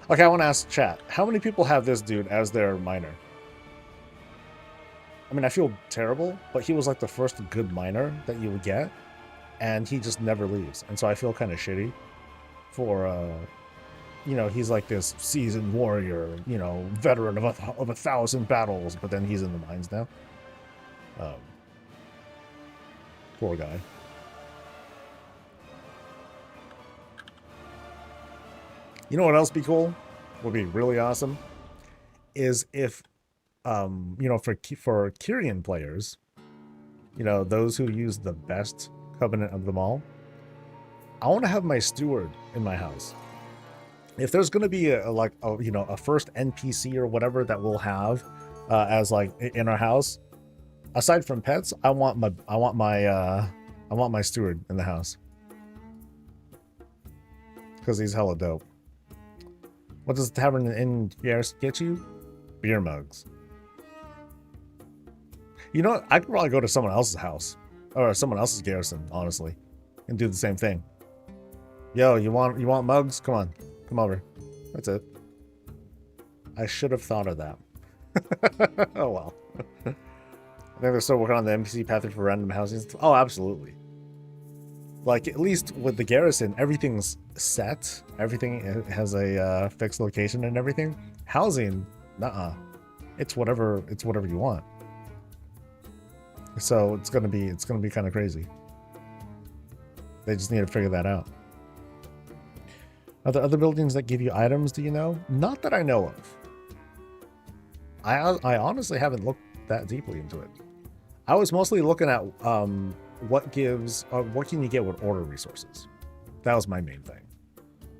Okay, I want to ask chat, how many people have this dude as their miner? I mean, I feel terrible, but he was like the first good miner that you would get, and he just never leaves. And so I feel kind of shitty for, you know, he's like this seasoned warrior, you know, veteran of 1,000 battles, but then he's in the mines now. Poor guy. You know what else would be cool? Would be really awesome? Is if, you know, for Kyrian players, you know, those who use the best covenant of them all. I want to have my steward in my house. If there's going to be a first NPC or whatever that we'll have as like in our house, aside from pets, I want my steward in the house because he's hella dope. What does the tavern in Garrison get you? Beer mugs. You know what? I could probably go to someone else's house or someone else's garrison, honestly, and do the same thing. Yo, you want mugs? Come on, come over. That's it. I should have thought of that. Oh well. I think they're still working on the NPC path for random housing. Oh, absolutely. Like, at least with the garrison, everything's set. Everything has a fixed location and everything. Housing, nuh-uh. It's whatever you want. So it's gonna be kind of crazy. They just need to figure that out. Are there other buildings that give you items, do you know? Not that I know of. I honestly haven't looked that deeply into it. I was mostly looking at what can you get with order resources. That was my main thing.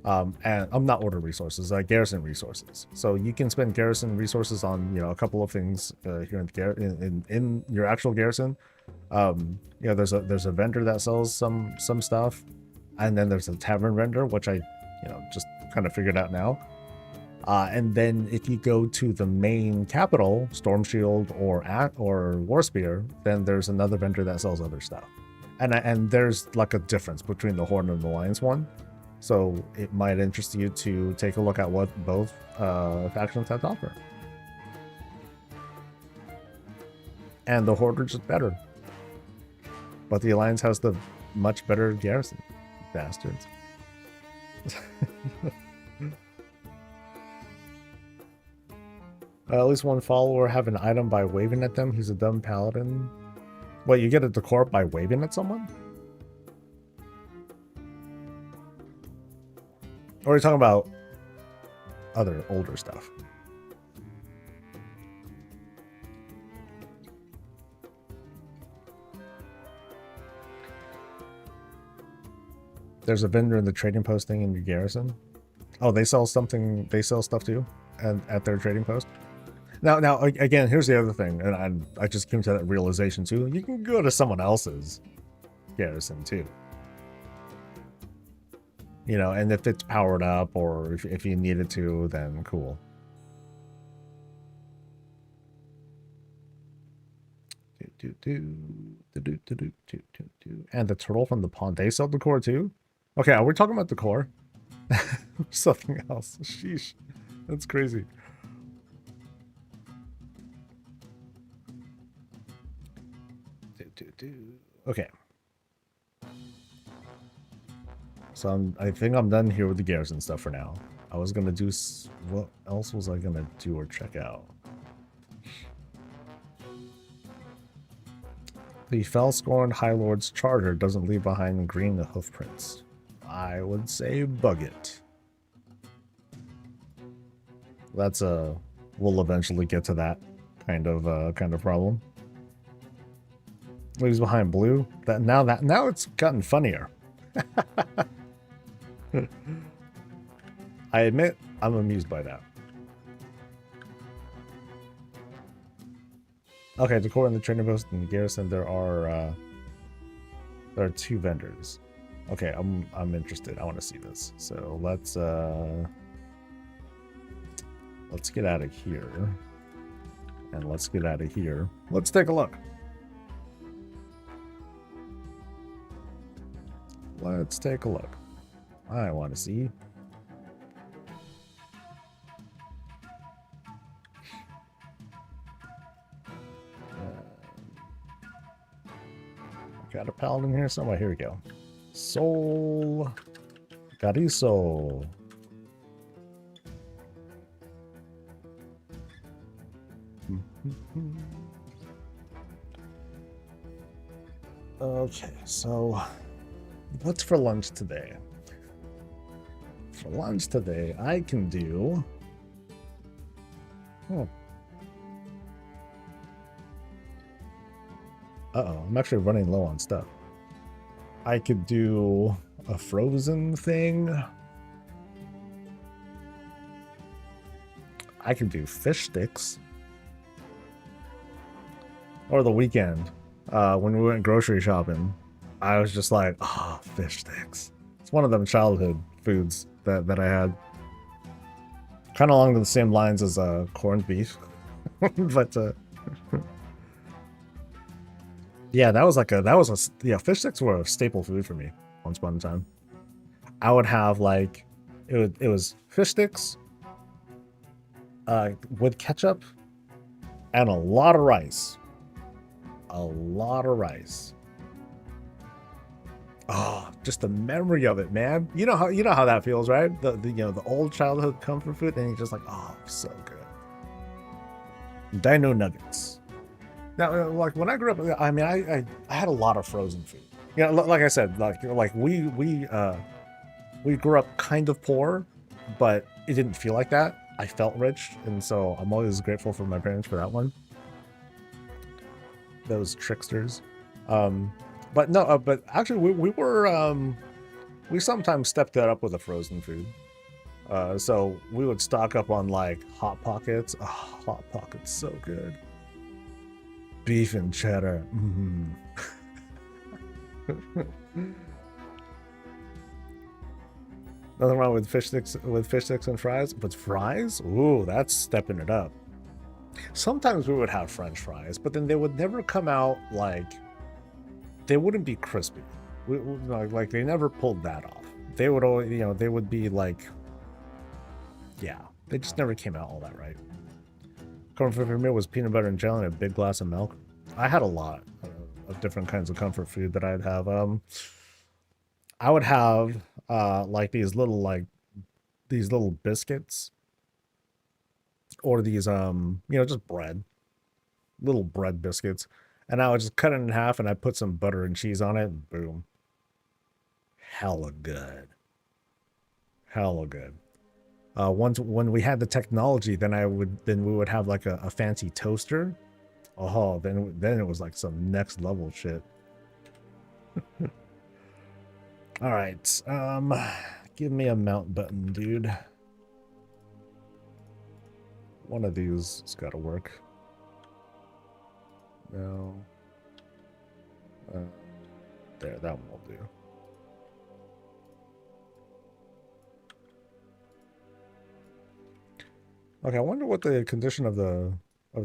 And I'm not order resources, garrison resources. So you can spend garrison resources on, you know, a couple of things here in your actual garrison. You know, there's a vendor that sells some stuff, and then there's a tavern vendor, which I, you know, just kind of figured out now. And then if you go to the main capital, Storm Shield or Warspear, then there's another vendor that sells other stuff. And there's like a difference between the Horde and the Alliance one. So it might interest you to take a look at what both factions have to offer. And the Horde are just better. But the Alliance has the much better garrison. Bastards. At least one follower have an item by waving at them. He's a dumb paladin. What, you get a decor by waving at someone? Or are you talking about other older stuff? There's a vendor in the trading post thing in your garrison. Oh, they sell something. They sell stuff too, and at their trading post. Now, again, here's the other thing, and I just came to that realization too. You can go to someone else's garrison too. You know, and if it's powered up or if you needed to, then cool. And the turtle from the pond, they sell the core too? Okay, are we talking about the core? Something else. Sheesh. That's crazy. Okay. So I think I'm done here with the garrison stuff for now. I was gonna do... What else was I gonna do or check out? The Felscorn High Lord's charger doesn't leave behind green hoofprints. I would say bug it. That's a... We'll eventually get to that kind of problem. Leaves behind blue. Now it's gotten funnier. I admit I'm amused by that. Okay, decor in the trading post and the garrison. There are two vendors. Okay, I'm interested. I want to see this. So let's get out of here. And let's get out of here. Let's take a look. Let's take a look. I want to see. Got a paladin here somewhere. Here we go. Soul Gariso. Okay, so what's for lunch today? For lunch today, I can do... Uh-oh, I'm actually running low on stuff. I could do a frozen thing. I could do fish sticks. Or the weekend, when we went grocery shopping, I was just like, oh, fish sticks. It's one of them childhood foods that I had. Kind of along the same lines as corned beef. But yeah, yeah, fish sticks were a staple food for me once upon a time. I would have like, it was fish sticks with ketchup and a lot of rice. A lot of rice. Oh, just the memory of it, man. You know how that feels, right? The the old childhood comfort food, and you're just like, oh, so good. Dino nuggets. Now, like when I grew up, I mean, I had a lot of frozen food. Yeah, like I said, like we grew up kind of poor, but it didn't feel like that. I felt rich, and so I'm always grateful for my parents for that one. Those tricksters. But no, but actually we sometimes stepped that up with a frozen food. So we would stock up on like Hot Pockets. Oh, Hot Pockets, so good. Beef and cheddar. Nothing wrong with fish sticks and fries, but fries? Ooh, that's stepping it up. Sometimes we would have French fries, but then they would never come out like, they wouldn't be crispy. Like they never pulled that off. They would always, they would be like, yeah, they just never came out all that right. Comfort for me was peanut butter and jelly and a big glass of milk. I had a lot of different kinds of comfort food that I'd have. I would have like these little biscuits, or these just little bread biscuits, and I would just cut it in half and I put some butter and cheese on it, and boom, hella good. Once when we had the technology, then we would have like a fancy toaster. Oh, then it was like some next level shit. All right, give me a mount button, dude. One of these has got to work. No. There, that one will do. Okay, I wonder what the condition of the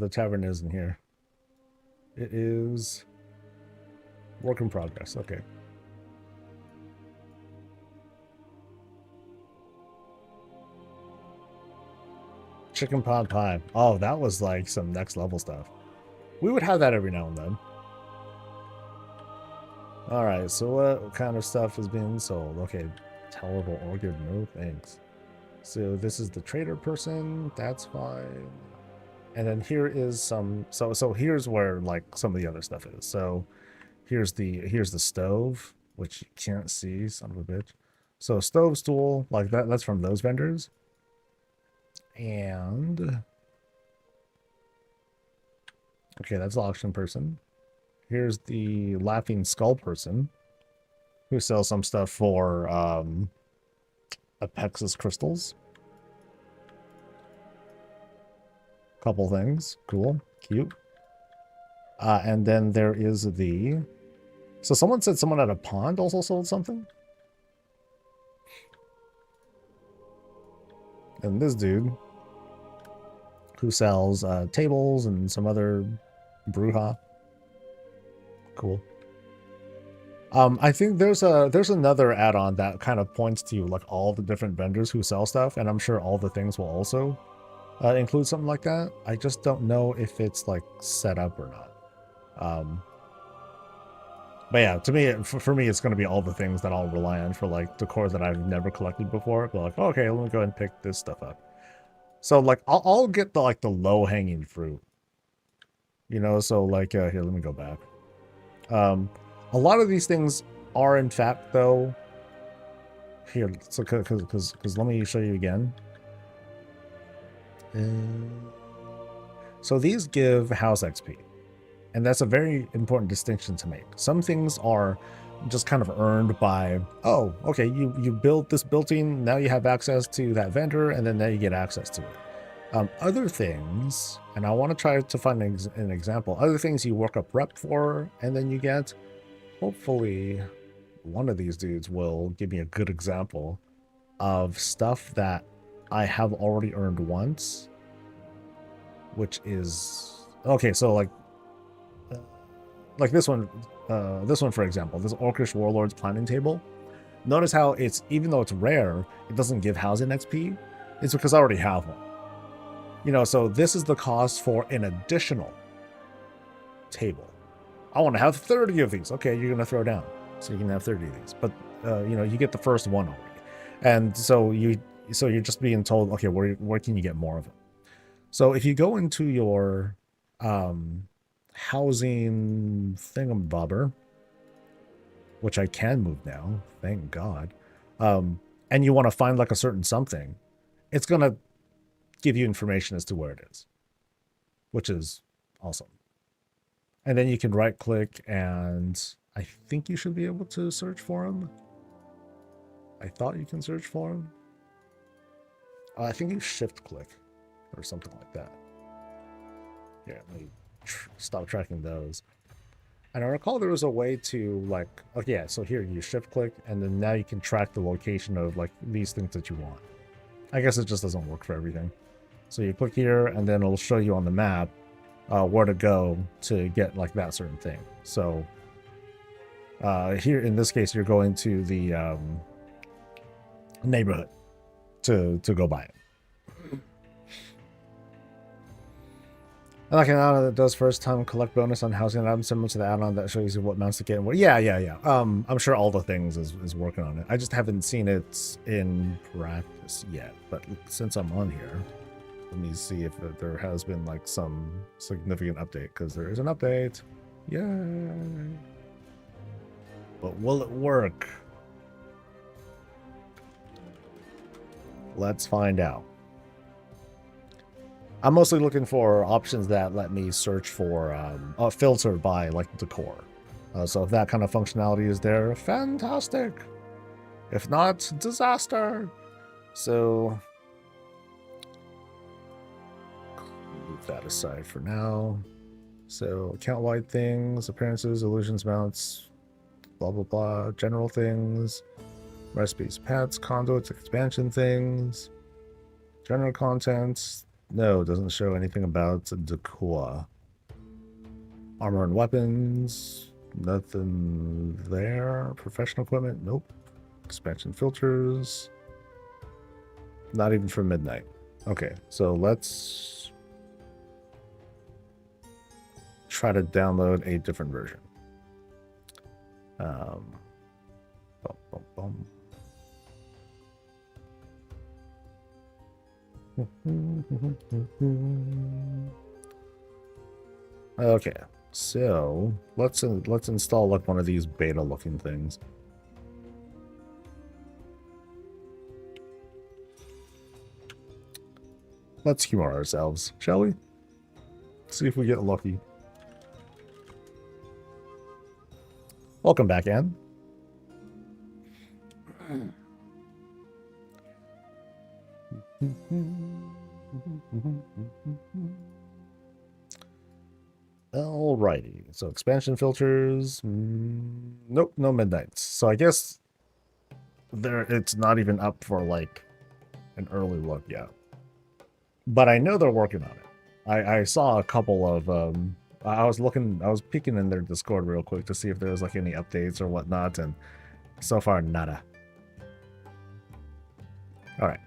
tavern is in here. It is work in progress. Okay. Chicken pot pie. Oh, that was like some next level stuff. We would have that every now and then. All right, so what kind of stuff is being sold? Okay, tolerable organ, no thanks. So this is the trader person. That's fine. And then here is some. So here's where like some of the other stuff is. So here's the stove, which you can't see, son of a bitch. So stove stool, like that's from those vendors. And okay, that's the auction person. Here's the laughing skull person, who sells some stuff for Apexis crystals. Couple things. Cool. Cute. And then there is the... So someone said someone at a pond also sold something? And this dude, who sells tables and some other brouhaha. Cool. I think there's another add-on that kind of points to like all the different vendors who sell stuff, and I'm sure all the things will also include something like that. I just don't know if it's like set up or not. But yeah, to me, for me, it's going to be all the things that I'll rely on for like decor that I've never collected before. But like, okay, let me go ahead and pick this stuff up. So like, I'll get the like the low-hanging fruit. So like here, let me go back. A lot of these things are in fact though. Here, so because let me show you again. So these give house XP, And that's a very important distinction to make. Some things are just kind of earned by, oh, okay, you built this building, now you have access to that vendor, and then now you get access to it. Other things, and I want to try to find an example, other things you work up rep for, and then you get, hopefully, one of these dudes will give me a good example of stuff that I have already earned once, which is, okay, so like this one, for example, this Orcish Warlords planning table. Notice how it's, even though it's rare, it doesn't give housing XP. It's because I already have one. You know, so this is the cost for an additional table. I want to have 30 of these. Okay, you're going to throw down. So you can have 30 of these. But, you know, you get the first one already. And so you're just being told, okay, where can you get more of it? So if you go into your housing thingamabobber, which I can move now, thank God, and you want to find like a certain something, it's going to give you information as to where it is, which is awesome. And then you can right click, and I think you should be able to search for them. I thought you can search for them. I think you shift click or something like that. Here, let me stop tracking those. And I recall there was a way to like, okay, yeah, so here you shift click, and then now you can track the location of like these things that you want. I guess it just doesn't work for everything. So you click here, and then it'll show you on the map where to go to get like that certain thing. So here in this case, you're going to the neighborhood to go buy it. And like an add-on that does first time collect bonus on housing items, similar to the add-on that shows you what mounts to get and what. Yeah. I'm sure all the things is working on it. I just haven't seen it in practice yet. But since I'm on here, let me see if there has been like some significant update, because there is an update. Yay! But will it work? Let's find out. I'm mostly looking for options that let me search for filter by like decor. So if that kind of functionality is there, fantastic. If not, disaster. So move that aside for now. So account-wide things, appearances, illusions, mounts, blah blah blah, general things, recipes, pets, conduits, expansion things, general contents. No, it doesn't show anything about decor. Armor and weapons, nothing there. Professional equipment, nope. Expansion filters, not even for midnight. Okay, so let's try to download a different version. Okay, so let's install like one of these beta looking things. Let's humor ourselves, shall we? See if we get lucky. Welcome back, Anne. Alrighty, so expansion filters, nope, no midnights. So I guess it's not even up for like an early look yet. But I know they're working on it. I saw a couple of I was peeking in their Discord real quick to see if there was like any updates or whatnot, and so far nada. All right.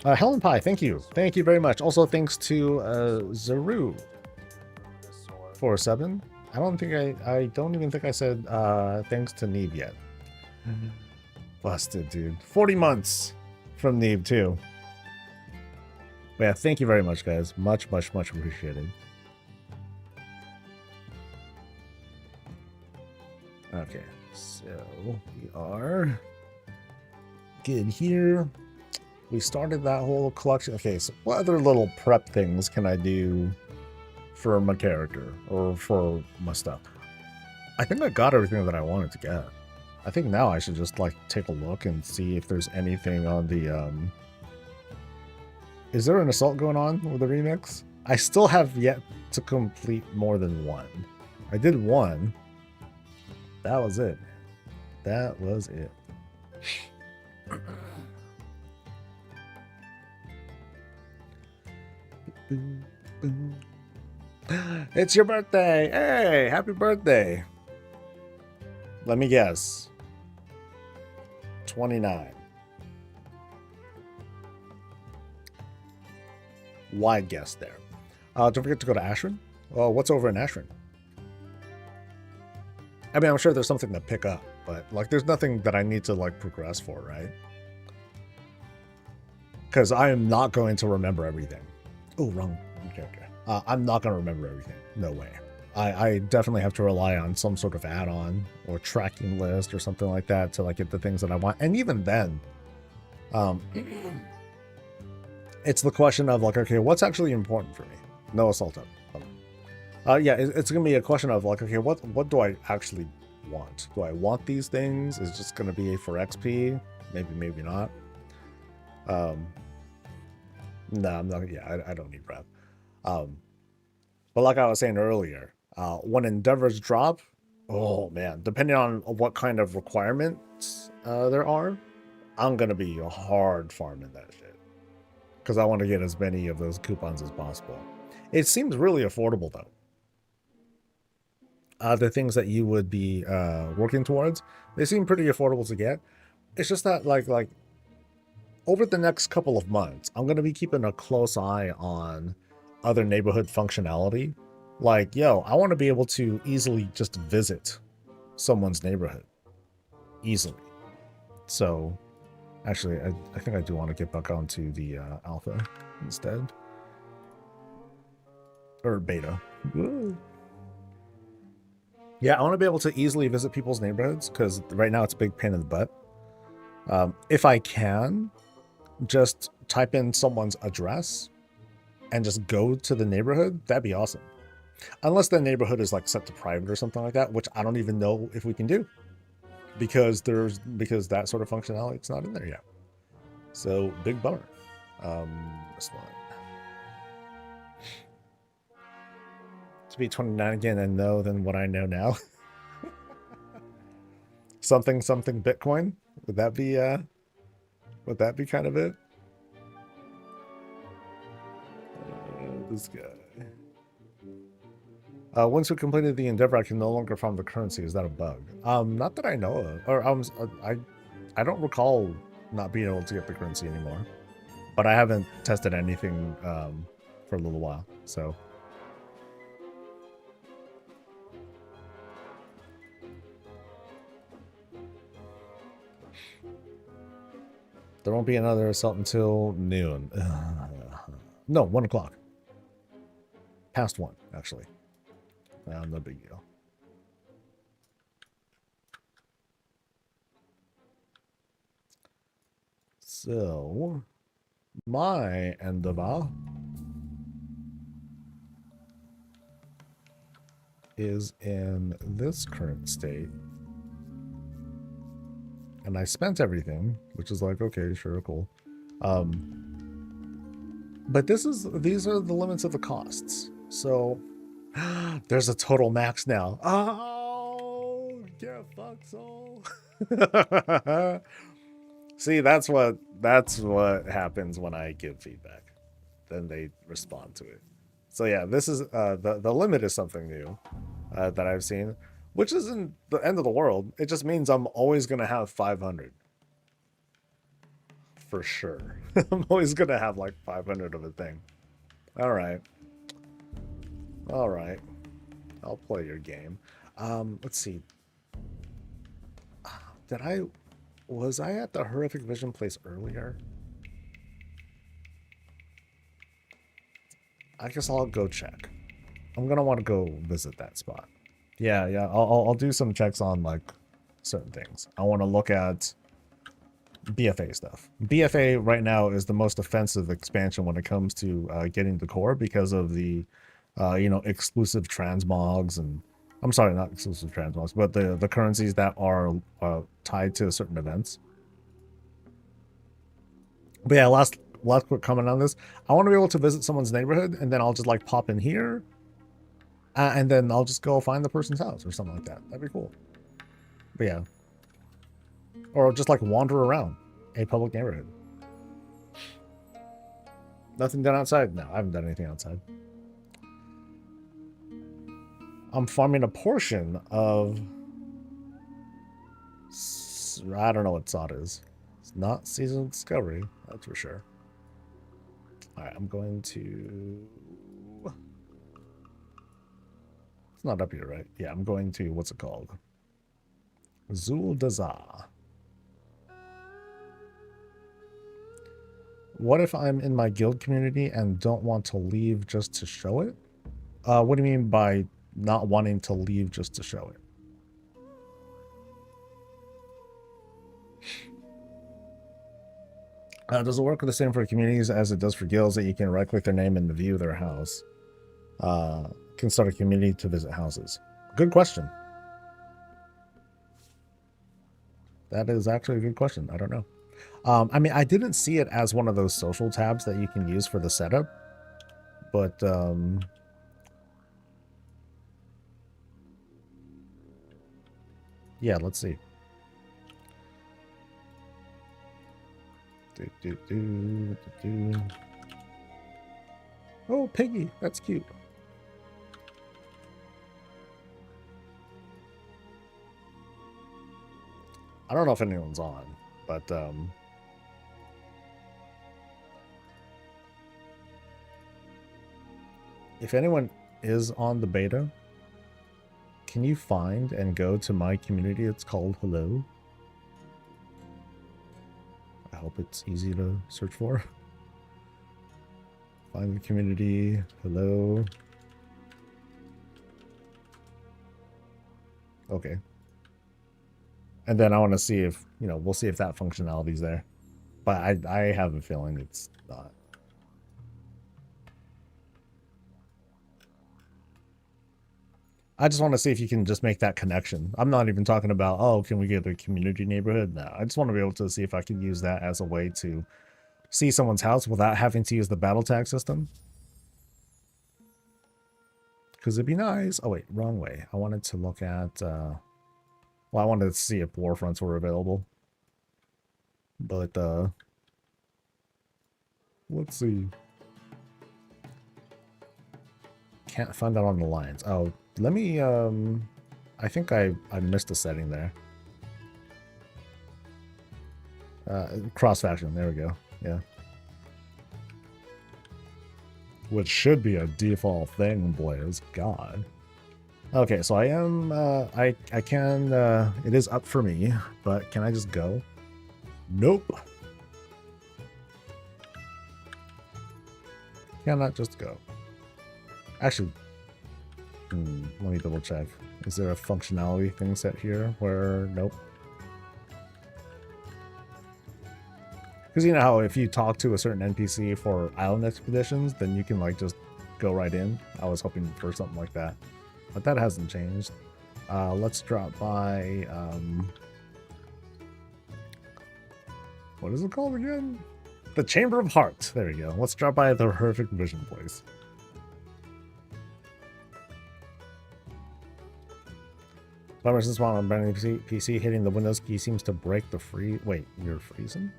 Helen Pie, thank you very much. Also thanks to Zaru for 7. I don't even think I said thanks to Neeb yet. Busted, dude. 40 months from Neeb too. But yeah, thank you very much, guys. Much appreciated. Okay, so we are good here. We started that whole collection. Okay, so what other little prep things can I do for my character or for my stuff? I think I got everything that I wanted to get. I think now I should just like take a look and see if there's anything on the Is there an assault going on with the remix? I still have yet to complete more than one. I did one. That was it. That was it. It's your birthday! Hey, happy birthday! Let me guess. 29. Wide guess there. Don't forget to go to Ashran. What's over in Ashran? I mean, I'm sure there's something to pick up, but like, there's nothing that I need to like progress for, right? Because I am not going to remember everything. Oh, wrong character. I'm not going to remember everything. No way. I definitely have to rely on some sort of add-on or tracking list or something like that to like get the things that I want. And even then, it's the question of like, okay, what's actually important for me? No assault up. Yeah, it's gonna be a question of like, okay, what do I actually want? Do I want these things? Is it just gonna be for XP? Maybe not. No, I'm not. Yeah, I don't need prep. But like I was saying earlier, when endeavors drop, oh man, depending on what kind of requirements there are, I'm gonna be hard farming that shit because I want to get as many of those coupons as possible. It seems really affordable though. The things that you would be working towards, they seem pretty affordable to get. It's just that like over the next couple of months, I'm going to be keeping a close eye on other neighborhood functionality. Like, yo, I want to be able to easily just visit someone's neighborhood. Easily. So, actually, I think I do want to get back onto the alpha instead. Or beta. Woo. Yeah, I want to be able to easily visit people's neighborhoods, because right now it's a big pain in the butt. If I can, just type in someone's address and just go to the neighborhood, that'd be awesome. Unless the neighborhood is like set to private or something like that, which I don't even know if we can do, because that sort of functionality is not in there yet. So big bummer. This one. To be 29 again and know than what I know now. something Bitcoin. Would that be kind of it? This guy. Once we completed the endeavor, I can no longer farm the currency. Is that a bug? Not that I know of. Or I don't recall not being able to get the currency anymore. But I haven't tested anything for a little while, so. There won't be another assault until noon. No, 1 o'clock. Past 1, actually. No big deal. So, my endeavor is in this current state. And I spent everything, which is like, okay, sure, cool. But these are the limits of the costs. So there's a total max now. Oh, get fucked, soul. See, that's what happens when I give feedback. Then they respond to it. So yeah, this is the limit is something new that I've seen. Which isn't the end of the world. It just means I'm always going to have 500. For sure. I'm always going to have like 500 of a thing. All right. All right. I'll play your game. Let's see. Was I at the Horrific Vision place earlier? I guess I'll go check. I'm going to want to go visit that spot. Yeah, I'll do some checks on like certain things. I want to look at BFA stuff. BFA right now is the most offensive expansion when it comes to getting the core because of the, exclusive transmogs and I'm sorry, not exclusive transmogs, but the currencies that are tied to certain events. But yeah, last quick comment on this. I want to be able to visit someone's neighborhood and then I'll just like pop in here, and then I'll just go find the person's house or something like that. That'd be cool. But yeah, or just like wander around a public neighborhood. Nothing done outside? No, I haven't done anything outside. I'm farming a portion of... I don't know what sod is. It's not seasonal discovery, that's for sure. Alright, I'm going to... It's not up here, right? Yeah, I'm going to... What's it called? Zul Dazah. What if I'm in my guild community and don't want to leave just to show it? What do you mean by not wanting to leave just to show it? Does it work the same for communities as it does for guilds, that you can right-click their name and view their house? Can start a community to visit houses. Good question. That is actually a good question. I don't know. I mean, I didn't see it as one of those social tabs that you can use for the setup, but yeah, let's see. Oh, Piggy, that's cute. I don't know if anyone's on, but if anyone is on the beta, can you find and go to my community? It's called Hello. I hope it's easy to search for. Find the community. Hello. Okay. And then I want to see if, we'll see if that functionality is there. But I have a feeling it's not. I just want to see if you can just make that connection. I'm not even talking about, oh, can we get a community neighborhood? No, I just want to be able to see if I can use that as a way to see someone's house without having to use the battle tag system. Because it'd be nice. Oh, wait, wrong way. I wanted to look at, well, I wanted to see if warfronts were available. But, let's see. Can't find that on the lines. Oh, let me, I think I missed a setting there. Cross faction, there we go. Yeah. Which should be a default thing, Blaze. God. Okay, so I am, I can, it is up for me, but can I just go? Nope. Cannot just go. Actually, let me double check. Is there a functionality thing set here where, nope. Because you know how if you talk to a certain NPC for island expeditions, then you can like just go right in. I was hoping for something like that, but that hasn't changed. Let's drop by, what is it called again? The Chamber of Hearts. There we go. Let's drop by the Horrific Vision place. Ever since while on brand new PC, hitting the Windows key seems to break the free. Wait, you're freezing?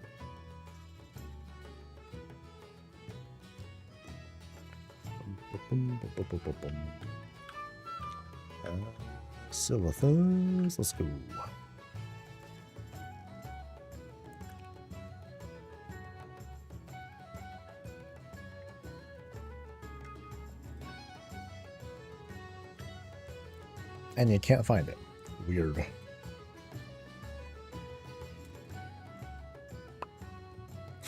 Silithus, let's go. And you can't find it. Weird.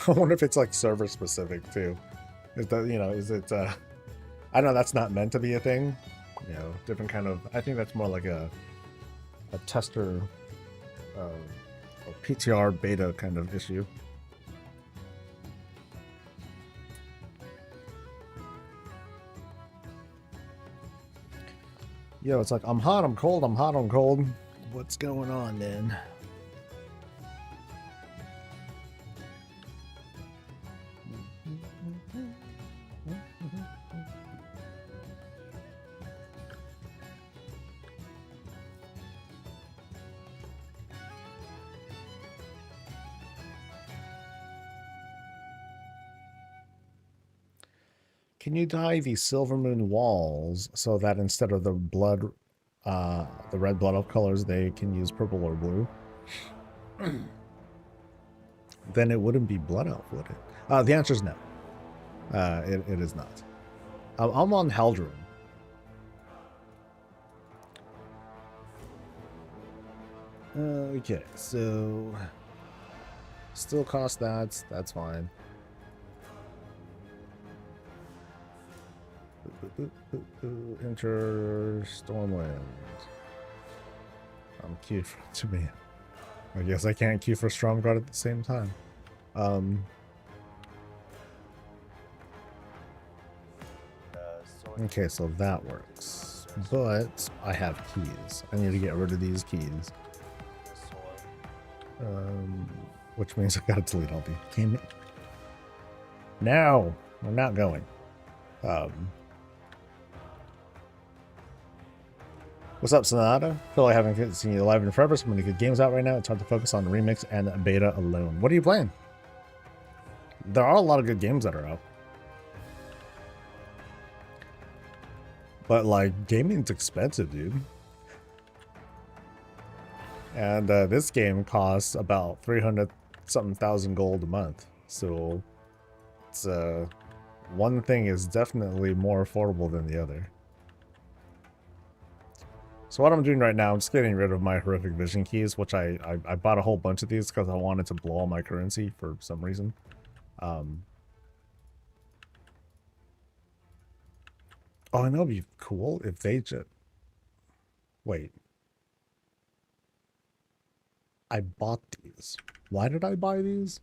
I wonder if it's like server specific too. Is that, is it, I know that's not meant to be a thing. Different kind of, I think that's more like a tester a PTR beta kind of issue. Yo, it's like, I'm hot, I'm cold, I'm hot, I'm cold. What's going on, man? Can you dye the Silver Moon walls so that instead of the blood, the red blood elf colors, they can use purple or blue? Then it wouldn't be blood elf, would it? The answer is no. It is not. I'm on Haldron. Okay, so still cost that. That's fine. Enter Stormwind. I'm queued for to me. I guess I can't queue for Stromguard at the same time. Okay, so that works. But I have keys. I need to get rid of these keys. Which means I gotta delete all these. Damn it. No, we're not going. What's up, Sonata? Feel like I haven't seen you live in forever. So many good games out right now. It's hard to focus on the remix and beta alone. What are you playing? There are a lot of good games that are out. But, like, gaming's expensive, dude. And this game costs about 300-something thousand gold a month. So, it's, one thing is definitely more affordable than the other. So what I'm doing right now, I'm just getting rid of my horrific vision keys, which I bought a whole bunch of these because I wanted to blow all my currency for some reason. Oh, I know it'd be cool if they just... Wait. I bought these. Why did I buy these?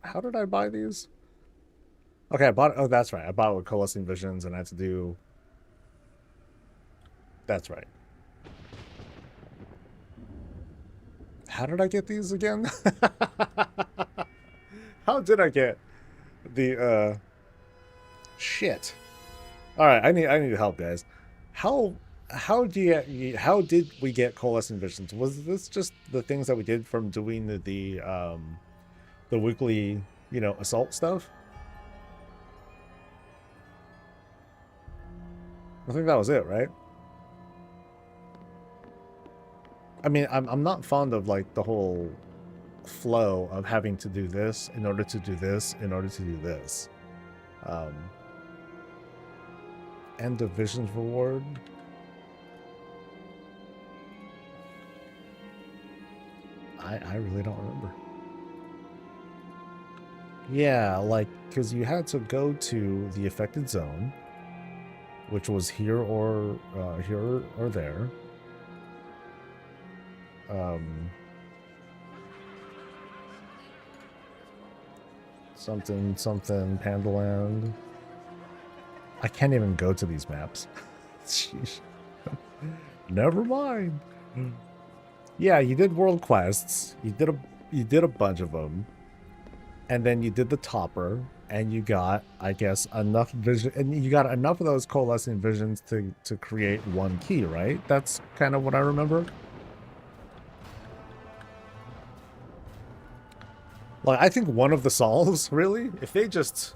How did I buy these? Okay, I bought it. Oh, that's right. I bought it with Coalescing Visions, and I had to do... That's right. How did I get these again? How did I get the, Shit. Alright, I need help, guys. How did we get Coalescing Visions? Was this just the things that we did from doing the weekly, you know, assault stuff? I think that was it, right? I mean, I'm not fond of, like, the whole flow of having to do this in order to do this in order to do this. End of Visions reward. I really don't remember. Yeah, like, because you had to go to the affected zone, which was here or there. Something Pandaland. I can't even go to these maps. Sheesh. Never mind. Yeah, you did world quests. You did a bunch of them, and then you did the topper, and you got, I guess, enough vision, and you got enough of those coalescing visions to create one key, right? That's kind of what I remember. Like, I think one of the solves, really, if they just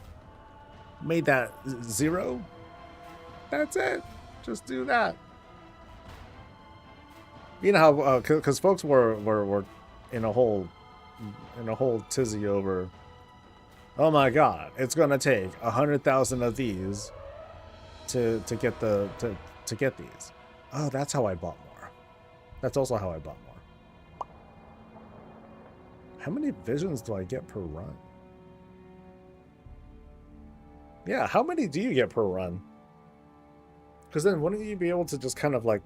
made that 0, that's it. Just do that. You know how, because folks were in a whole tizzy over, oh my god, it's gonna take 100,000 of these to get to get these. Oh, that's how I bought more. That's also how I bought more. How many visions do I get per run? Yeah, how many do you get per run? Because then wouldn't you be able to just kind of like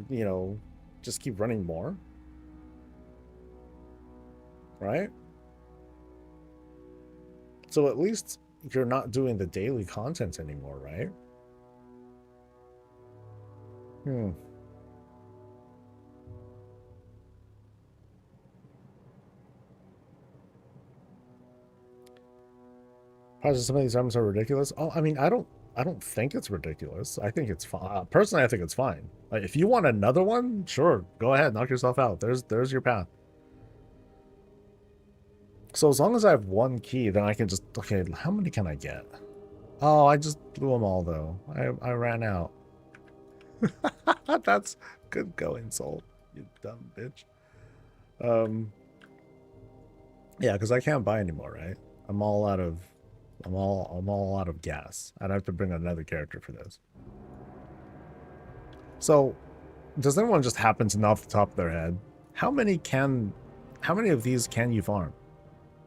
you know, just keep running more, right? So at least you're not doing the daily content anymore, right? Hmm. Probably some of these items are ridiculous. Oh, I mean, I don't think it's ridiculous. I think it's fine. Personally, I think it's fine. Like, if you want another one, sure, go ahead, knock yourself out. There's your path. So as long as I have one key, then I can just, okay, how many can I get? Oh, I just blew them all though. I ran out. That's good going, Soul. You dumb bitch. Um, yeah, because I can't buy anymore, right? I'm all out of, I'm all out of gas. I'd have to bring another character for this. So, does anyone just happen to know off the top of their head how many of these can you farm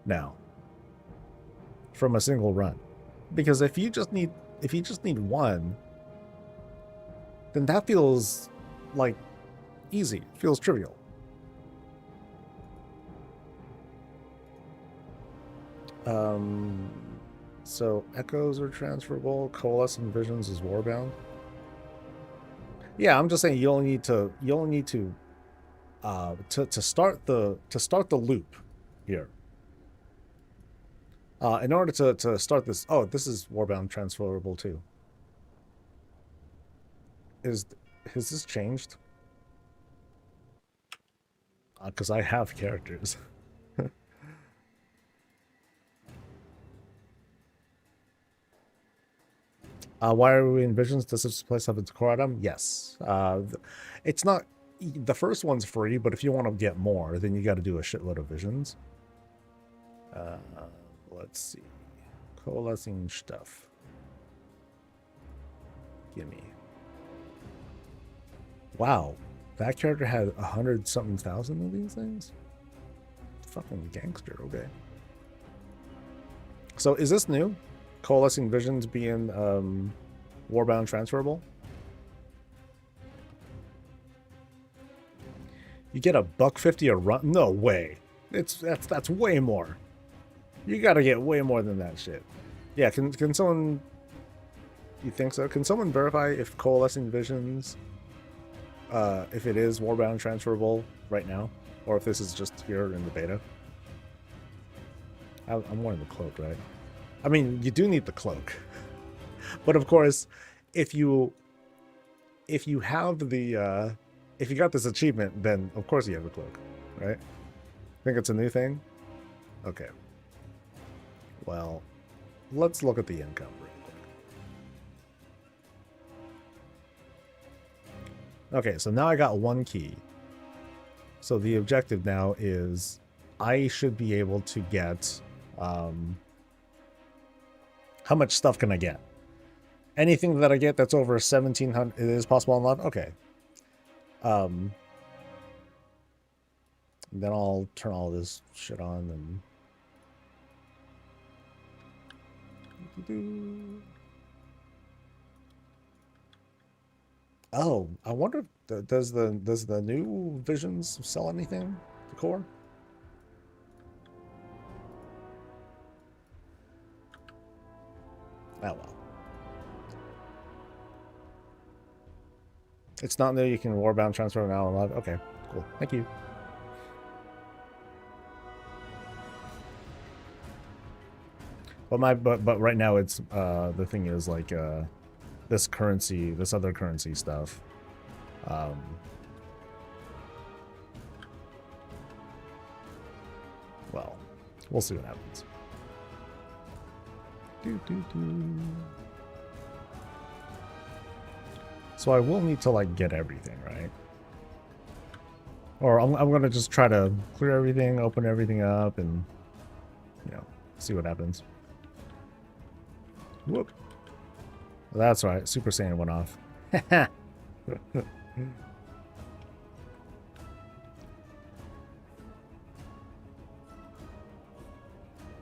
now from a single run? Because if you just need one, then that feels like easy, feels trivial. So echoes are transferable, coalescing visions is warbound. Yeah, I'm just saying you only need to to start the loop here. In order to start this, oh, this is warbound transferable too. Has this changed? Because I have characters. Why are we in Visions? Does this place have its core item? Yes. It's not... The first one's free, but if you want to get more, then you got to do a shitload of Visions. Let's see. Coalescing stuff. Gimme. Wow. That character had 100-something thousand of these things? Fucking gangster, okay. So is this new? Coalescing Visions being warbound transferable? You get $1.50 a run? No way. That's way more. You gotta get way more than that shit. Yeah, can someone... You think so? Can someone verify if Coalescing Visions, if it is warbound transferable right now? Or if this is just here in the beta? I'm wearing the cloak, right? I mean, you do need the cloak. But of course, if you have the if you got this achievement, then of course you have the cloak, right? Think it's a new thing? Okay. Well, let's look at the income real quick. Okay, so now I got one key. So the objective now is I should be able to get how much stuff can I get? Anything that I get that's over 1,700 it is possible unlock? Okay. Then I'll turn all this shit on and... Oh, I wonder if does the new Visions sell anything? The core? Oh well. It's not new. You can warbound transfer now unlock. Okay, cool. Thank you. But right now it's the thing is like this other currency stuff. Well, we'll see what happens. So I will need to like get everything, right? Or I'm gonna just try to clear everything, open everything up, and you know, see what happens. Whoop. That's right, Super Saiyan went off.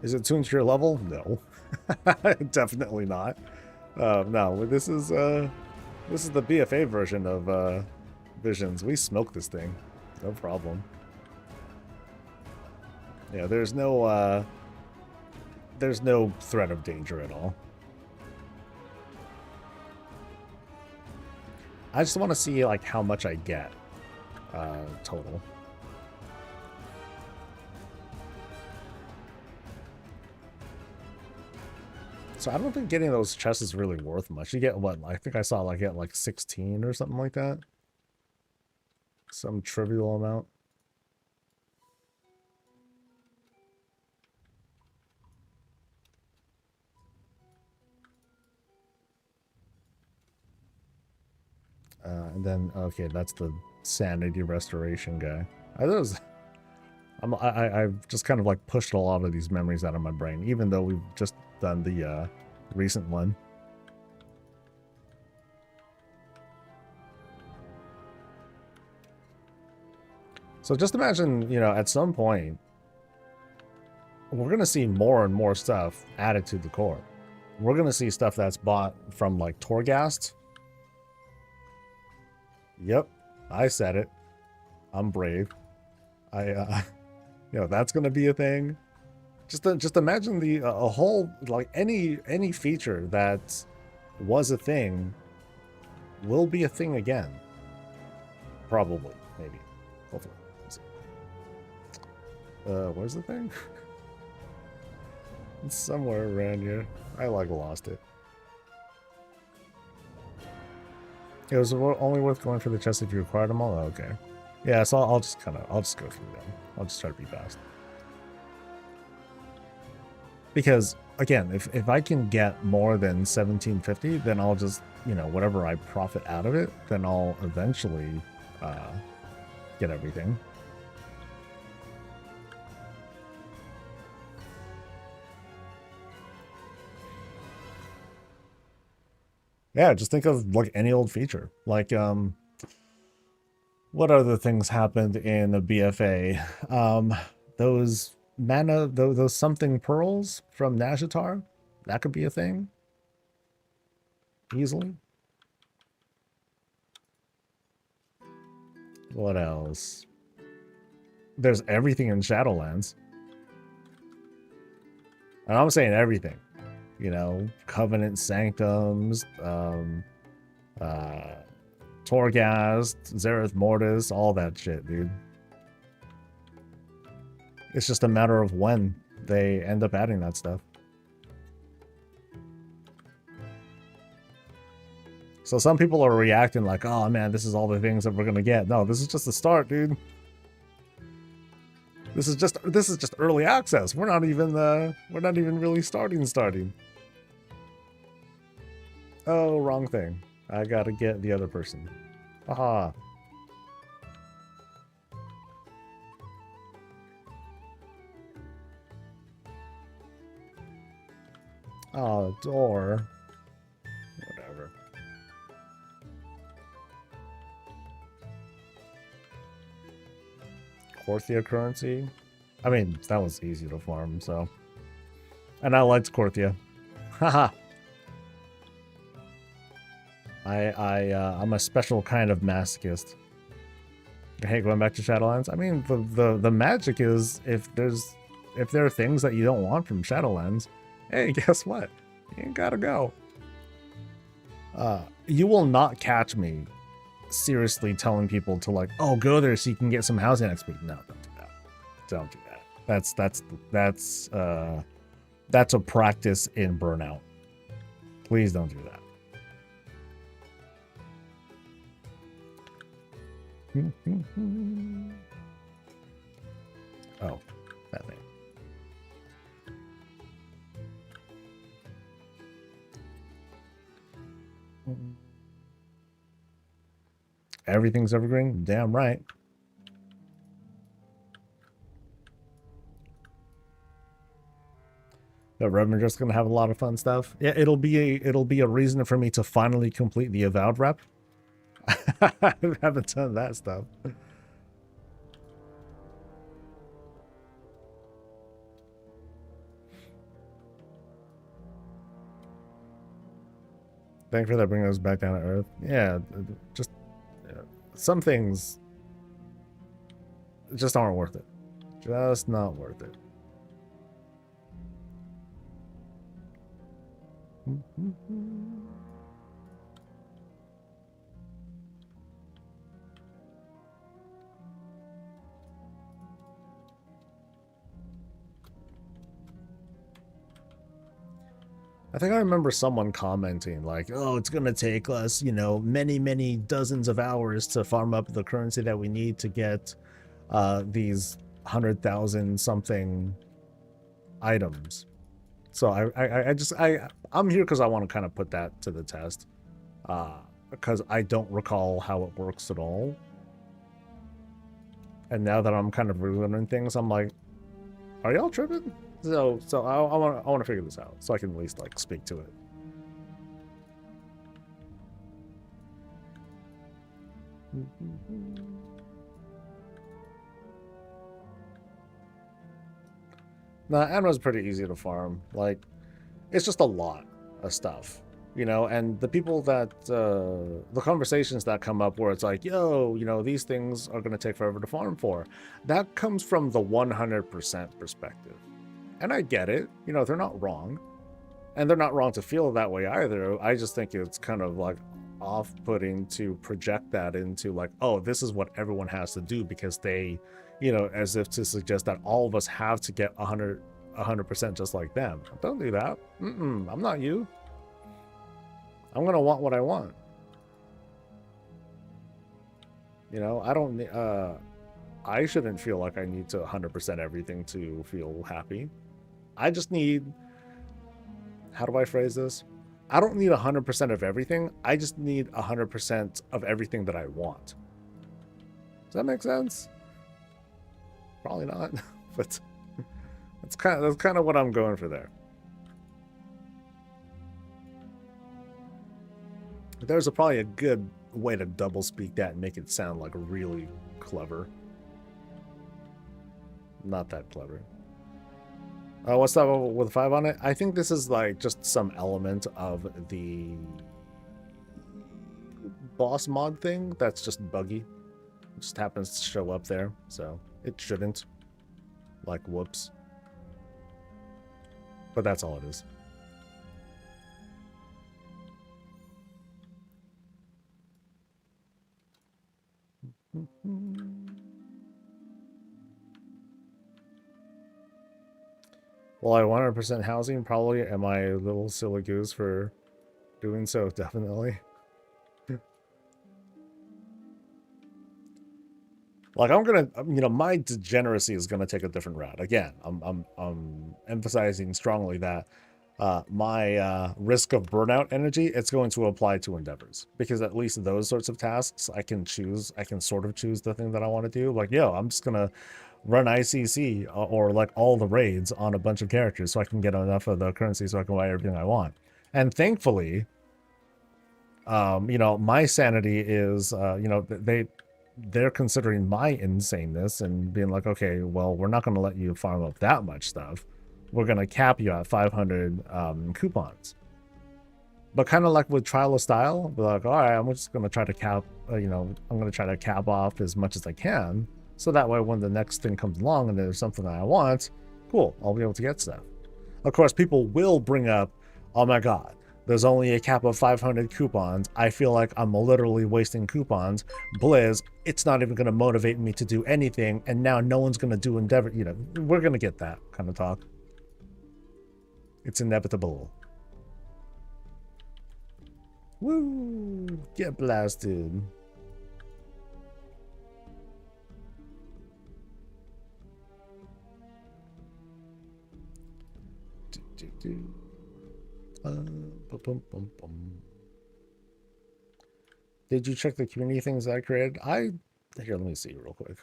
Is it tuned to your level? No. Definitely not. No, this is the BFA version of Visions, we smoke this thing. No problem. Yeah, there's no threat of danger at all. I just want to see like how much I get total. So I don't think getting those chests is really worth much. You get what? I think I saw like get like 16 or something like that. Some trivial amount. And then okay, that's the sanity restoration guy. I've just kind of like pushed a lot of these memories out of my brain, even though we've just done the recent one. So just imagine, you know, at some point, we're going to see more and more stuff added to the core. We're going to see stuff that's bought from like Torghast. Yep, I said it. I'm brave. You know, that's going to be a thing. Just imagine the a whole like any feature that was a thing will be a thing again. Probably, maybe, hopefully. Where's the thing? It's somewhere around here. I like lost it. It was only worth going for the chest if you acquired them all. Oh, okay. Yeah, so I'll just go through them. I'll just try to be fast. Because again, if I can get more than 1750, then I'll just, you know, whatever I profit out of it, then I'll eventually get everything. Yeah, just think of like any old feature. Like what other things happened in a BFA? Those mana, those something pearls from Nashatar, that could be a thing easily. What else? There's everything in Shadowlands. And I'm saying everything. You know, Covenant Sanctums, Torghast, Zereth Mortis, all that shit, dude. It's just a matter of when they end up adding that stuff. So some people are reacting like, oh man, this is all the things that we're gonna get. No, this is just the start, dude. This is just early access. We're not even really starting. Oh, wrong thing. I gotta get the other person. Haha. Oh, door. Whatever. Korthia currency. I mean, that was easy to farm, so. And I liked Korthia. Haha. I'm a special kind of masochist. Hey, going back to Shadowlands. I mean, the magic is if there are things that you don't want from Shadowlands, hey, guess what? You ain't gotta go. You will not catch me seriously telling people to like, oh, go there so you can get some housing XP. No, don't do that. Don't do that. That's a practice in burnout. Please don't do that. Oh, that thing. Everything's evergreen? Damn right. But Revenant just gonna have a lot of fun stuff. Yeah, it'll be a reason for me to finally complete the Avowed rep. I haven't done that stuff. Thank you for that, bringing us back down to earth. Yeah, just some things just aren't worth it. Just not worth it. I think I remember someone commenting like, oh, it's going to take us, you know, many, many dozens of hours to farm up the currency that we need to get these 100,000 something items. So I'm here because I want to kind of put that to the test, because I don't recall how it works at all. And now that I'm kind of relearning things, I'm like, are y'all tripping? So I want to figure this out so I can at least like speak to it. Nah, Amra's pretty easy to farm. Like, it's just a lot of stuff, you know. And the people that the conversations that come up where it's like, yo, you know, these things are going to take forever to farm for, that comes from the 100% perspective. And I get it, you know, they're not wrong. And they're not wrong to feel that way either. I just think it's kind of like off-putting to project that into like, oh, this is what everyone has to do because they, you know, as if to suggest that all of us have to get 100% just like them. Don't do that. I'm not you. I'm gonna want what I want. You know, I don't. I shouldn't feel like I need to 100% everything to feel happy. I just need. How do I phrase this? I don't need 100% of everything. I just need 100% of everything that I want. Does that make sense? Probably not, but that's kind of what I'm going for there. There's probably a good way to double speak that and make it sound like really clever. Not that clever. What's that with 5 on it? I think this is like just some element of the boss mod thing that's just buggy. It just happens to show up there, so it shouldn't. Like, whoops. But that's all it is. Well, I 100% housing, probably. Am I a little silly goose for doing so? Definitely. Like, I'm gonna, you know, my degeneracy is gonna take a different route. Again, I'm emphasizing strongly that my risk of burnout energy, it's going to apply to endeavors, because at least those sorts of tasks I can sort of choose the thing that I want to do. Like, yo, I'm just gonna run ICC or like all the raids on a bunch of characters so I can get enough of the currency so I can buy everything I want. And thankfully, you know, my sanity is, you know, they're considering my insaneness and being like, okay, well, we're not going to let you farm up that much stuff. We're going to cap you at 500 coupons. But kind of like with Trial of Style, we're like, all right, I'm just going to try to cap, you know, I'm going to try to cap off as much as I can. So that way, when the next thing comes along and there's something that I want, cool, I'll be able to get stuff. Of course, people will bring up, oh my God, there's only a cap of 500 coupons. I feel like I'm literally wasting coupons. Blizz, it's not even going to motivate me to do anything. And now no one's going to do Endeavor. You know, we're going to get that kind of talk. It's inevitable. Woo! Get blasted. Did you check the community things I created? Here, let me see real quick.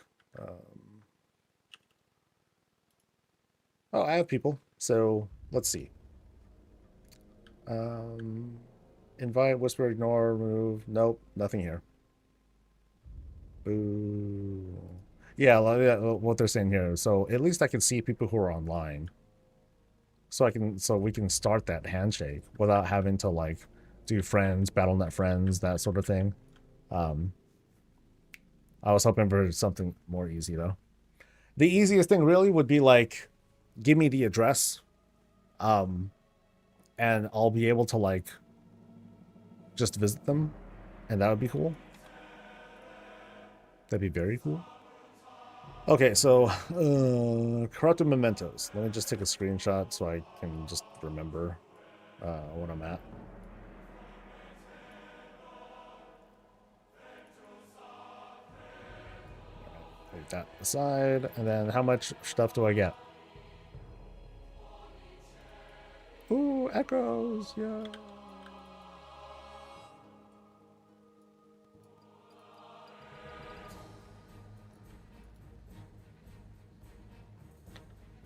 Oh, I have people. So let's see. Invite, whisper, ignore, remove. Nope, nothing here. Boo. Yeah, what they're saying here. So at least I can see people who are online. So we can start that handshake without having to like do friends, BattleNet friends, that sort of thing. I was hoping for something more easy, though. The easiest thing really would be like, give me the address, and I'll be able to like just visit them, and that would be cool. That'd be very cool. Okay, so corrupted mementos. Let me just take a screenshot so I can just remember what I'm at. Put that aside, and then how much stuff do I get? Ooh, echoes, yeah.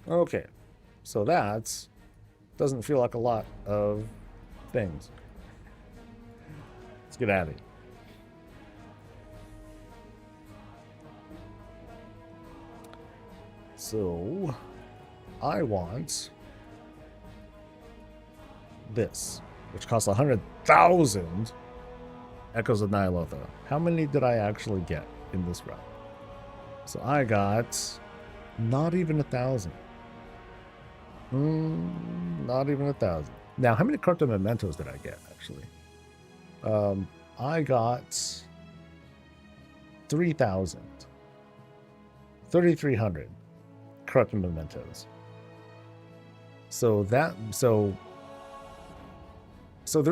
Okay, so that doesn't feel like a lot of things. Let's get out of here. So, I want this, which costs 100,000 Echoes of Ny'alotha. How many did I actually get in this run? So I got not even 1,000. Not even 1,000. Now, how many corrupted mementos did I get, actually? I got 3,000. 3,300 corrupted mementos. So there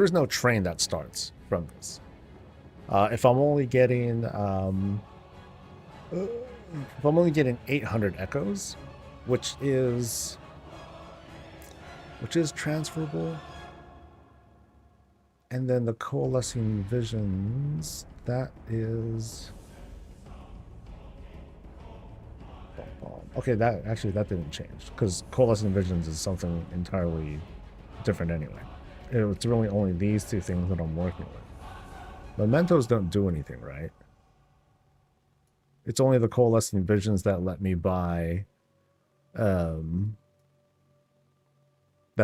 is no train that starts from this. If I'm only getting 800 echoes, which is transferable, and then the coalescing visions, that is okay. That didn't change because coalescing visions is something entirely different anyway. It's really only these two things that I'm working with. Mementos don't do anything, right? It's only the coalescing visions that let me buy that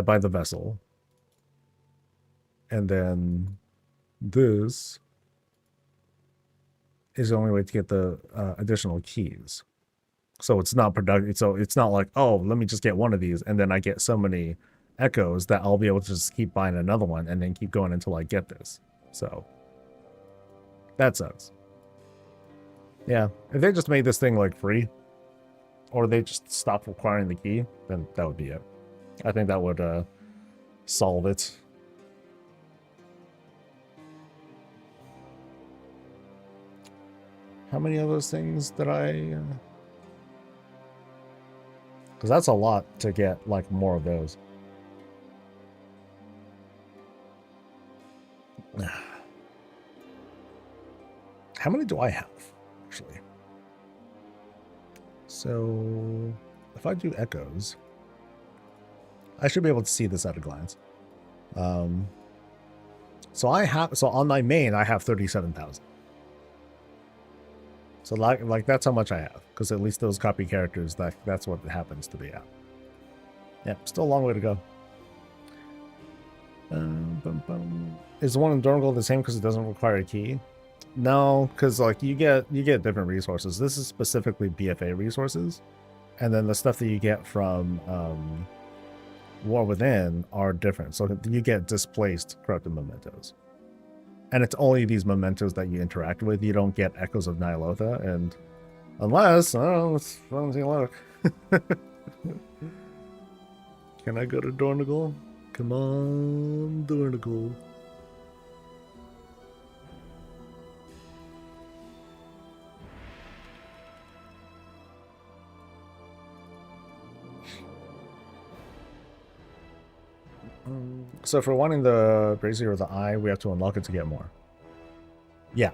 buy the vessel. And then this is the only way to get the additional keys. So it's not productive. So it's not like, oh, let me just get one of these and then I get so many echoes that I'll be able to just keep buying another one and then keep going until I get this. So that sucks. Yeah, if they just made this thing like free, or they just stopped requiring the key, then that would be it. I think that would solve it. How many of those things did I... Because that's a lot to get, like, more of those. How many do I have, actually? So, if I do echoes, I should be able to see this at a glance. So on my main, I have 37,000. So like that's how much I have, because at least those copy characters, that's what it happens to be at. Yeah, still a long way to go. Is the one in Dorngold the same because it doesn't require a key? No, because like you get different resources. This is specifically BFA resources, and then the stuff that you get from War Within are different. So you get displaced corrupted mementos. And it's only these mementos that you interact with. You don't get Echoes of Ny'alotha, and unless, let's take a look. Can I go to Dorngold? Come on, Dorngold. So if we're wanting the Brazier or the Eye, we have to unlock it to get more. Yeah.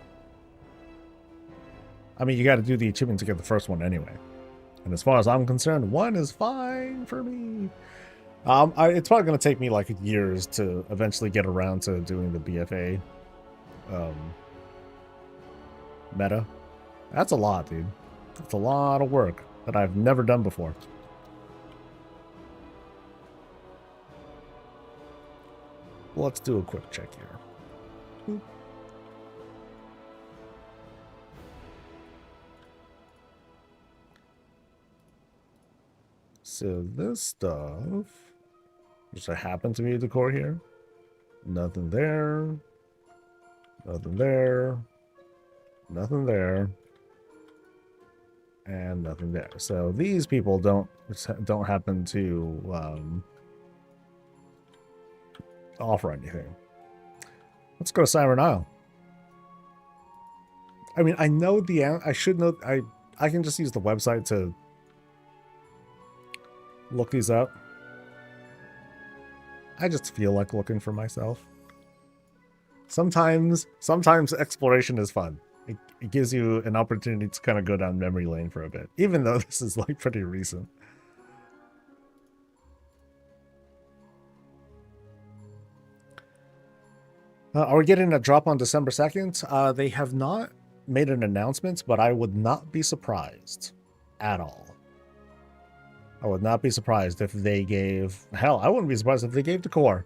I mean, you got to do the achievement to get the first one anyway. And as far as I'm concerned, one is fine for me. It's probably going to take me like years to eventually get around to doing the BFA meta. That's a lot, dude. That's a lot of work that I've never done before. Let's do a quick check here. So this stuff, just happen to be the core here. Nothing there. Nothing there. Nothing there. And nothing there. So these people don't happen to offer anything. Let's go to Siren Isle. I mean, I know I should know. I can just use the website to look these up. I just feel like looking for myself. Sometimes exploration is fun. It gives you an opportunity to kind of go down memory lane for a bit, even though this is like pretty recent. Are we getting a drop on December 2nd? They have not made an announcement, but I would not be surprised at all. I would not be surprised if they gave... Hell, I wouldn't be surprised if they gave the core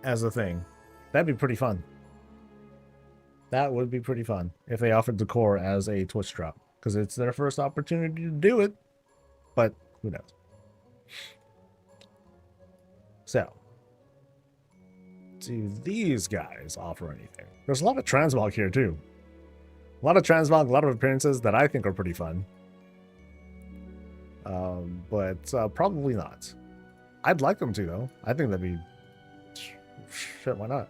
as a thing. That'd be pretty fun. That would be pretty fun if they offered the core as a Twitch drop, because it's their first opportunity to do it, but who knows. So, do these guys offer anything? There's a lot of transmog here too. A lot of transmog, a lot of appearances that I think are pretty fun. But probably not. I'd like them to, though. I think that'd be... Shit, why not?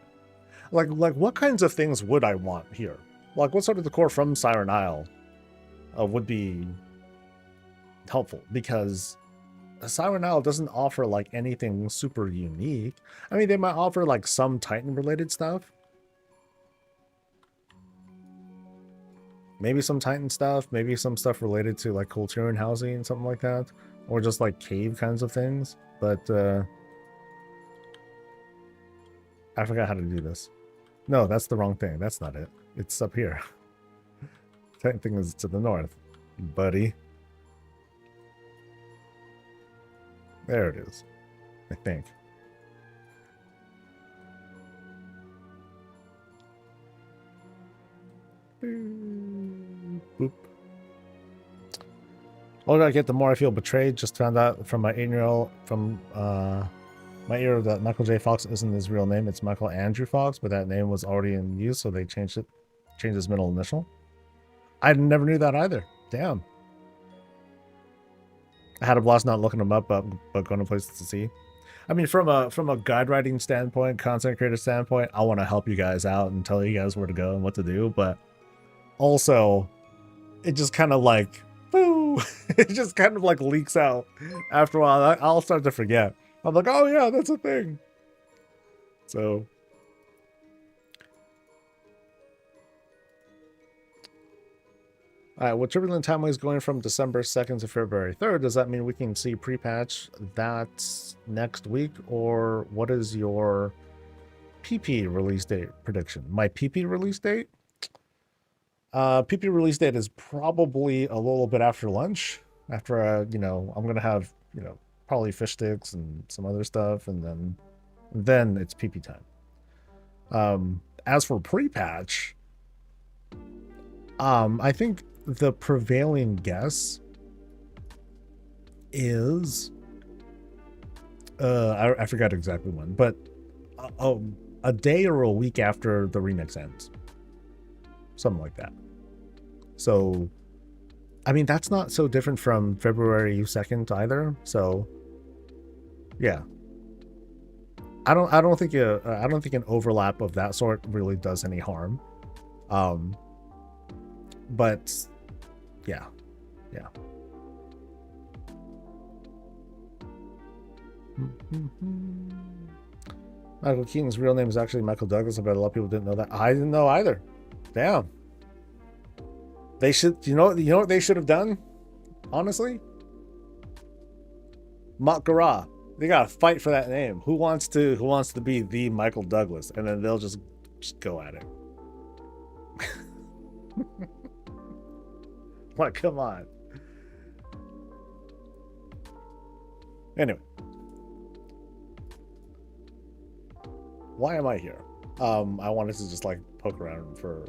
Like what kinds of things would I want here? Like, what sort of decor from Siren Isle would be helpful? Because Siren Isle doesn't offer, like, anything super unique. I mean, they might offer, like, some Titan-related stuff. Maybe some Titan stuff. Maybe some stuff related to, like, Kulturan housing and something like that. Or just, like, cave kinds of things. But, I forgot how to do this. No, that's the wrong thing. That's not it. It's up here. Titan thing is to the north, buddy. There it is. I think. Boop. The older I get, the more I feel betrayed. Just found out from my 8-year-old from my ear that Michael J. Fox isn't his real name. It's Michael Andrew Fox, but that name was already in use, so they changed his middle initial. I never knew that either. Damn. I had a blast not looking him up, but going to places to see. I mean, from a guide writing standpoint, content creator standpoint, I want to help you guys out and tell you guys where to go and what to do, but also, it just kind of like, boo! It just kind of like leaks out. After a while, I'll start to forget. I'm like, oh yeah, that's a thing. So, all right, well, Turbulent Timeline is going from December 2nd to February 3rd. Does that mean we can see pre-patch that next week, or what is your PP release date prediction? My PP release date? PP release date is probably a little bit after lunch. After, you know, I'm going to have, you know, probably fish sticks and some other stuff, and then it's PP time. As for pre-patch, I think the prevailing guess is I forgot exactly when, but a day or a week after the remix ends, something like that. So, I mean, that's not so different from February 2nd either. So, yeah, I don't think an overlap of that sort really does any harm. But yeah. Michael Keaton's real name is actually Michael Douglas. I bet a lot of people didn't know that. I didn't know either. Damn. They should, you know what they should have done? Honestly, Makara. They gotta fight for that name. Who wants to be the Michael Douglas? And then they'll just go at it. Like, come on. Anyway, why am I here? I wanted to just like poke around for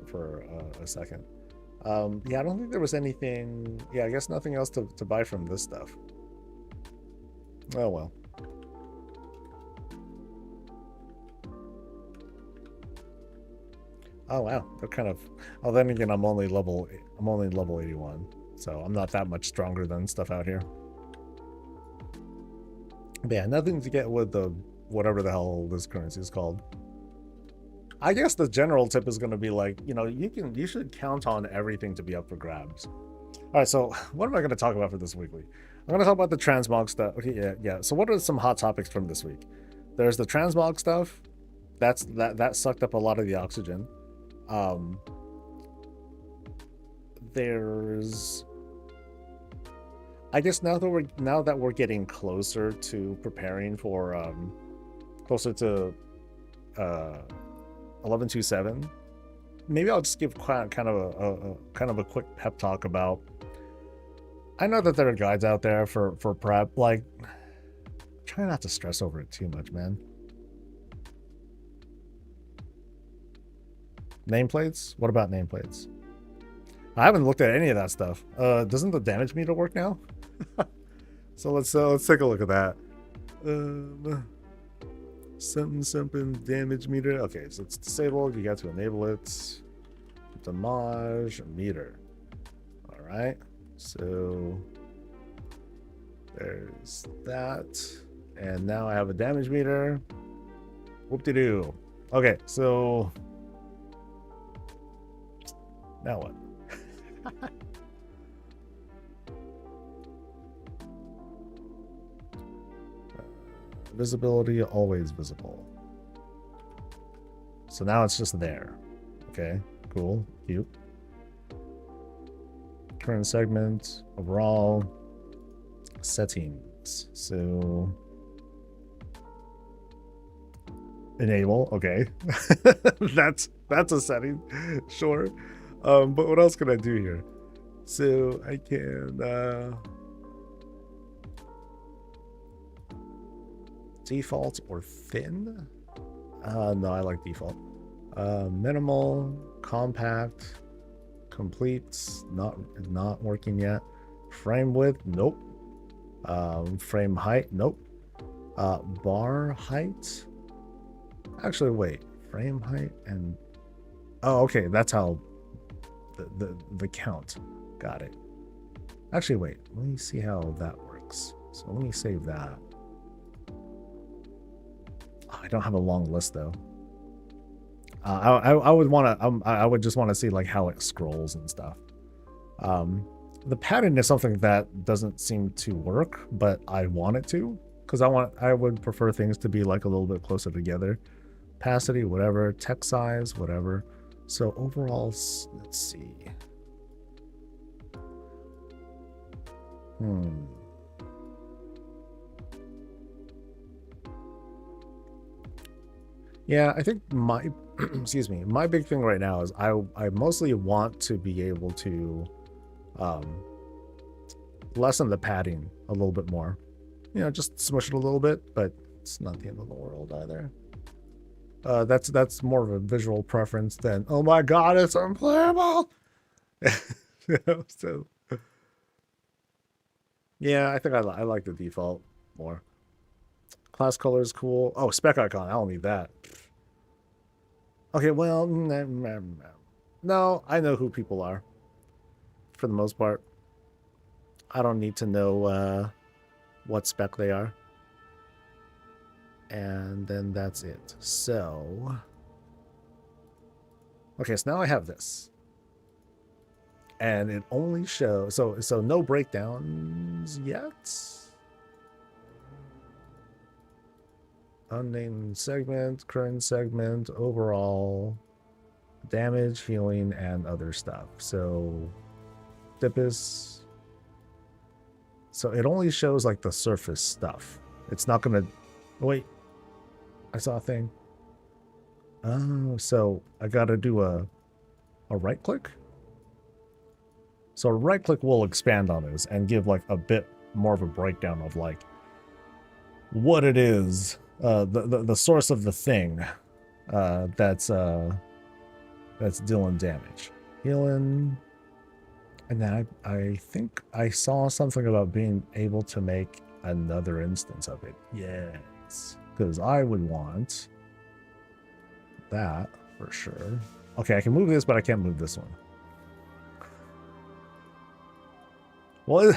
a second. Yeah, I don't think there was anything. Yeah, I guess nothing else to buy from this stuff. Oh well. Oh wow, they're kind of. Oh, then again, I'm only level 81, so I'm not that much stronger than stuff out here. But yeah, nothing to get with the whatever the hell this currency is called. I guess the general tip is going to be like, you should count on everything to be up for grabs. All right, so what am I going to talk about for this weekly? I'm going to talk about the transmog stuff. Okay, yeah. So what are some hot topics from this week? There's the transmog stuff. That sucked up a lot of the oxygen. There's, I guess now that we're getting closer to preparing for closer to 11.27, maybe I'll just give kind of a quick pep talk about. I know that there are guides out there for prep. Like, try not to stress over it too much, man. Nameplates? What about nameplates? I haven't looked at any of that stuff. Doesn't the damage meter work now? So let's take a look at that. Something damage meter. Okay, so it's disabled. You got to enable it. Damage meter. All right. So there's that. And now I have a damage meter. Whoop-de-doo. Okay, so now what? Visibility, always visible. So now it's just there. Okay, cool, cute. Current segment, overall settings. So enable, okay. that's a setting, sure. But what else can I do here? So I can default or thin. No, I like default. Minimal, compact, complete, not working yet. Frame width, nope. Frame height, nope. Bar height, actually wait, frame height and okay, that's how the count. Got it. Actually wait, let me see how that works. So let me save that. I don't have a long list though. I would want to. I would just want to see like how it scrolls and stuff. The pattern is something that doesn't seem to work, but I want it to, because I would prefer things to be like a little bit closer together. Opacity, whatever. Text size, whatever. So overall, let's see. Yeah, I think my excuse me, my big thing right now is I mostly want to be able to lessen the padding a little bit more. Just smush it a little bit, but it's not the end of the world either. That's more of a visual preference than, oh my god, it's unplayable. So yeah, I think I like the default more. Class color is cool. Oh, spec icon, I don't need that. Okay, well, no, I know who people are for the most part. I don't need to know what spec they are. And then that's it. So, okay, so now I have this. And it only shows, so no breakdowns yet. Unnamed segment, current segment, overall damage, healing, and other stuff. So Dipus. So it only shows like the surface stuff. It's not gonna wait. I saw a thing. Oh, so I gotta do a right click. So a right click will expand on this and give like a bit more of a breakdown of like what it is. The source of the thing that's dealing damage. And then I think I saw something about being able to make another instance of it. Yes. Because I would want that for sure. Okay, I can move this, but I can't move this one. Well,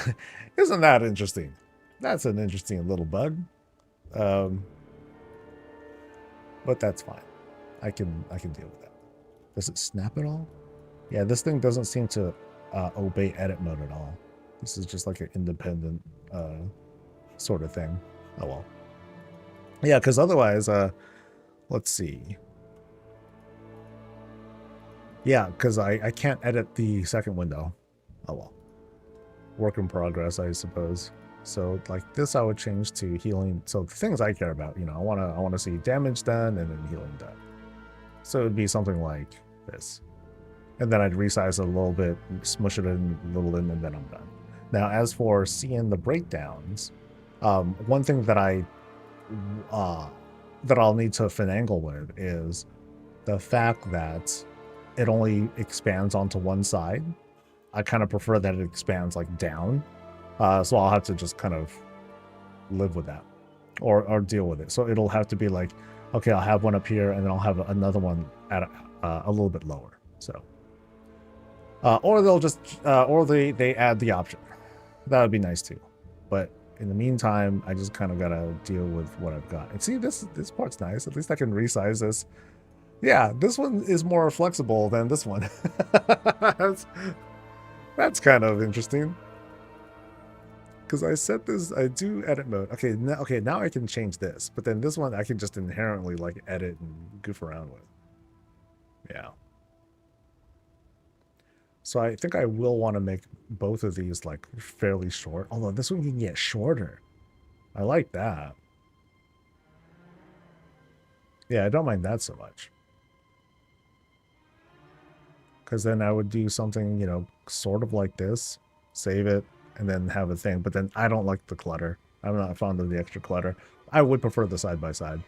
isn't that interesting? That's an interesting little bug. But that's fine. I can deal with that. Does it snap at all? Yeah, this thing doesn't seem to obey edit mode at all. This is just like an independent sort of thing. Oh well. Yeah, because otherwise, let's see. Yeah, because I can't edit the second window. Oh well. Work in progress, I suppose. So like this, I would change to healing. So the things I care about, you know, I wanna see damage done and then healing done. So it'd be something like this, and then I'd resize it a little bit, smush it in a little in, and then I'm done. Now, as for seeing the breakdowns, one thing that I'll need to finagle with is the fact that it only expands onto one side. I kind of prefer that it expands like down. So I'll have to just kind of live with that or deal with it. So it'll have to be like, okay, I'll have one up here and then I'll have another one at a little bit lower. So, or they'll just, or they add the option. That would be nice too. But in the meantime, I just kind of gotta deal with what I've got. And see, this part's nice. At least I can resize this. Yeah, this one is more flexible than this one. That's kind of interesting. Because I set this, I do edit mode. Okay, now I can change this. But then this one I can just inherently like edit and goof around with. Yeah. So I think I will want to make both of these like fairly short. Although this one can get shorter. I like that. Yeah, I don't mind that so much. Because then I would do something, you know, sort of like this. Save it. And then have a thing, but then I don't like the clutter. I'm not fond of the extra clutter. I would prefer the side-by-side.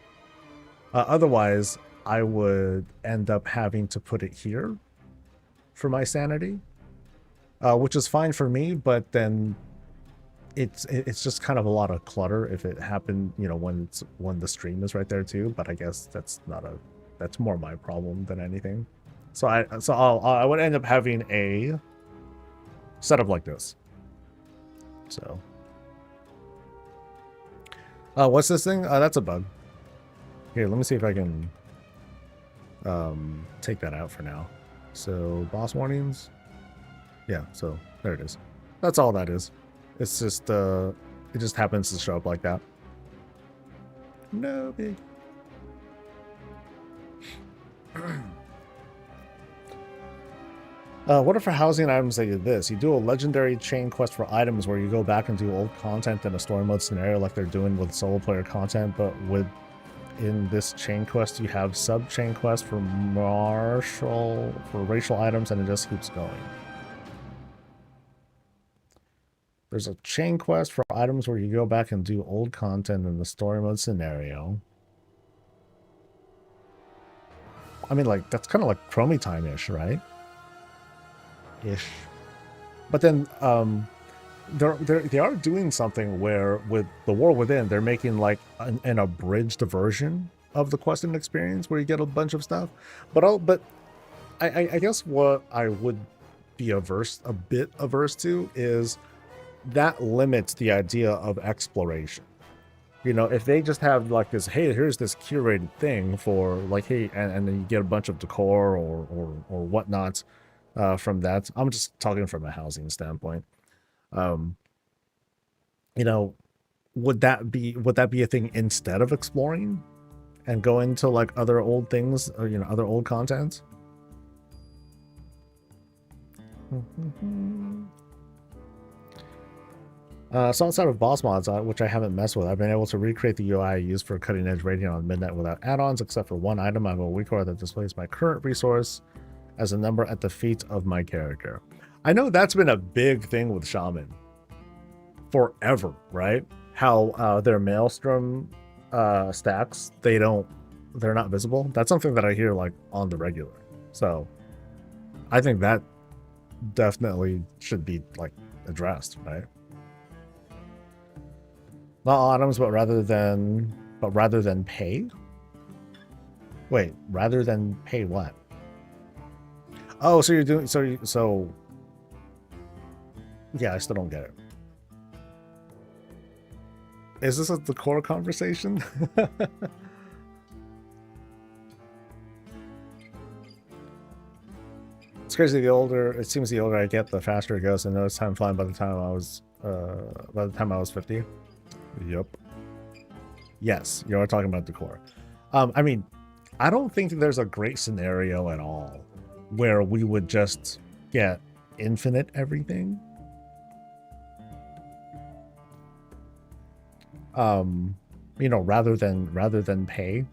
Otherwise, I would end up having to put it here for my sanity, which is fine for me, but then it's just kind of a lot of clutter if it happened, you know, when the stream is right there too. But I guess that's more my problem than anything. So I would end up having a setup like this. So, what's this thing? That's a bug. Here, let me see if I can take that out for now. So, boss warnings. Yeah, so there it is. That's all that is. It's just it just happens to show up like that. No big. What if for housing items they do this? You do a legendary chain quest for items where you go back and do old content in a story mode scenario like they're doing with solo player content, but in this chain quest you have sub chain quests for racial items, and it just keeps going. There's a chain quest for items where you go back and do old content in the story mode scenario. I mean, like, that's kind of like Chromie time-ish, right? Ish. But then they are doing something where with the War Within, they're making like an abridged version of the questing experience where you get a bunch of stuff. But I guess what I would be a bit averse to is that limits the idea of exploration. You know, if they just have like this, hey, here's this curated thing for like, hey, and then you get a bunch of decor or whatnot. From that, I'm just talking from a housing standpoint. You know, would that be a thing instead of exploring and going to like other old things or, you know, other old content? So outside of boss mods, which I haven't messed with, I've been able to recreate the UI I used for Cutting Edge Radiant on Midnight without add-ons, except for one item. I have a weak core that displays my current resource as a number at the feet of my character. I know that's been a big thing with Shaman forever, right? How their Maelstrom stacks, they're not visible. That's something that I hear like on the regular. So I think that definitely should be like addressed, right? Not all items, but rather than pay. Wait, rather than pay what? Oh, so you're doing so. Yeah, I still don't get it. Is this the core conversation? It's crazy. It seems the older I get, the faster it goes. I noticed time flying by the time I was 50. Yep. Yes, you're talking about the core. I mean, I don't think there's a great scenario at all where we would just get infinite everything. You know, rather than pay.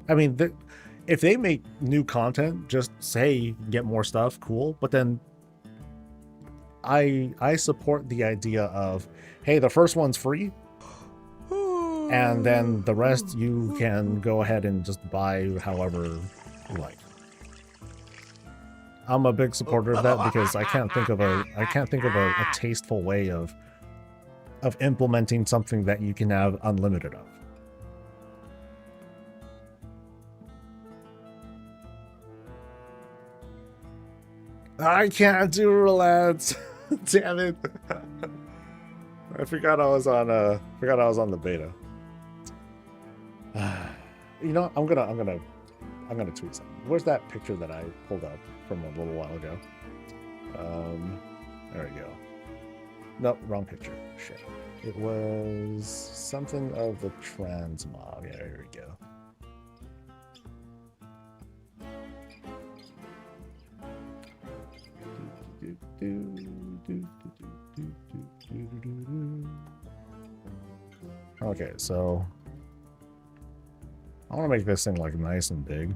I mean, if they make new content, just say get more stuff, cool. But then I support the idea of, hey, the first one's free, and then the rest you can go ahead and just buy however you like. I'm a big supporter of that because I can't think of a tasteful way of implementing something that you can have unlimited of. I can't do roulette. Damn it. I forgot I was on the beta. You know, I'm gonna tweet something. Where's that picture that I pulled up from a little while ago? There we go. Nope, wrong picture. Shit. It was something of the trans mob. Yeah, here we go. Okay, so I want to make this thing like nice and big.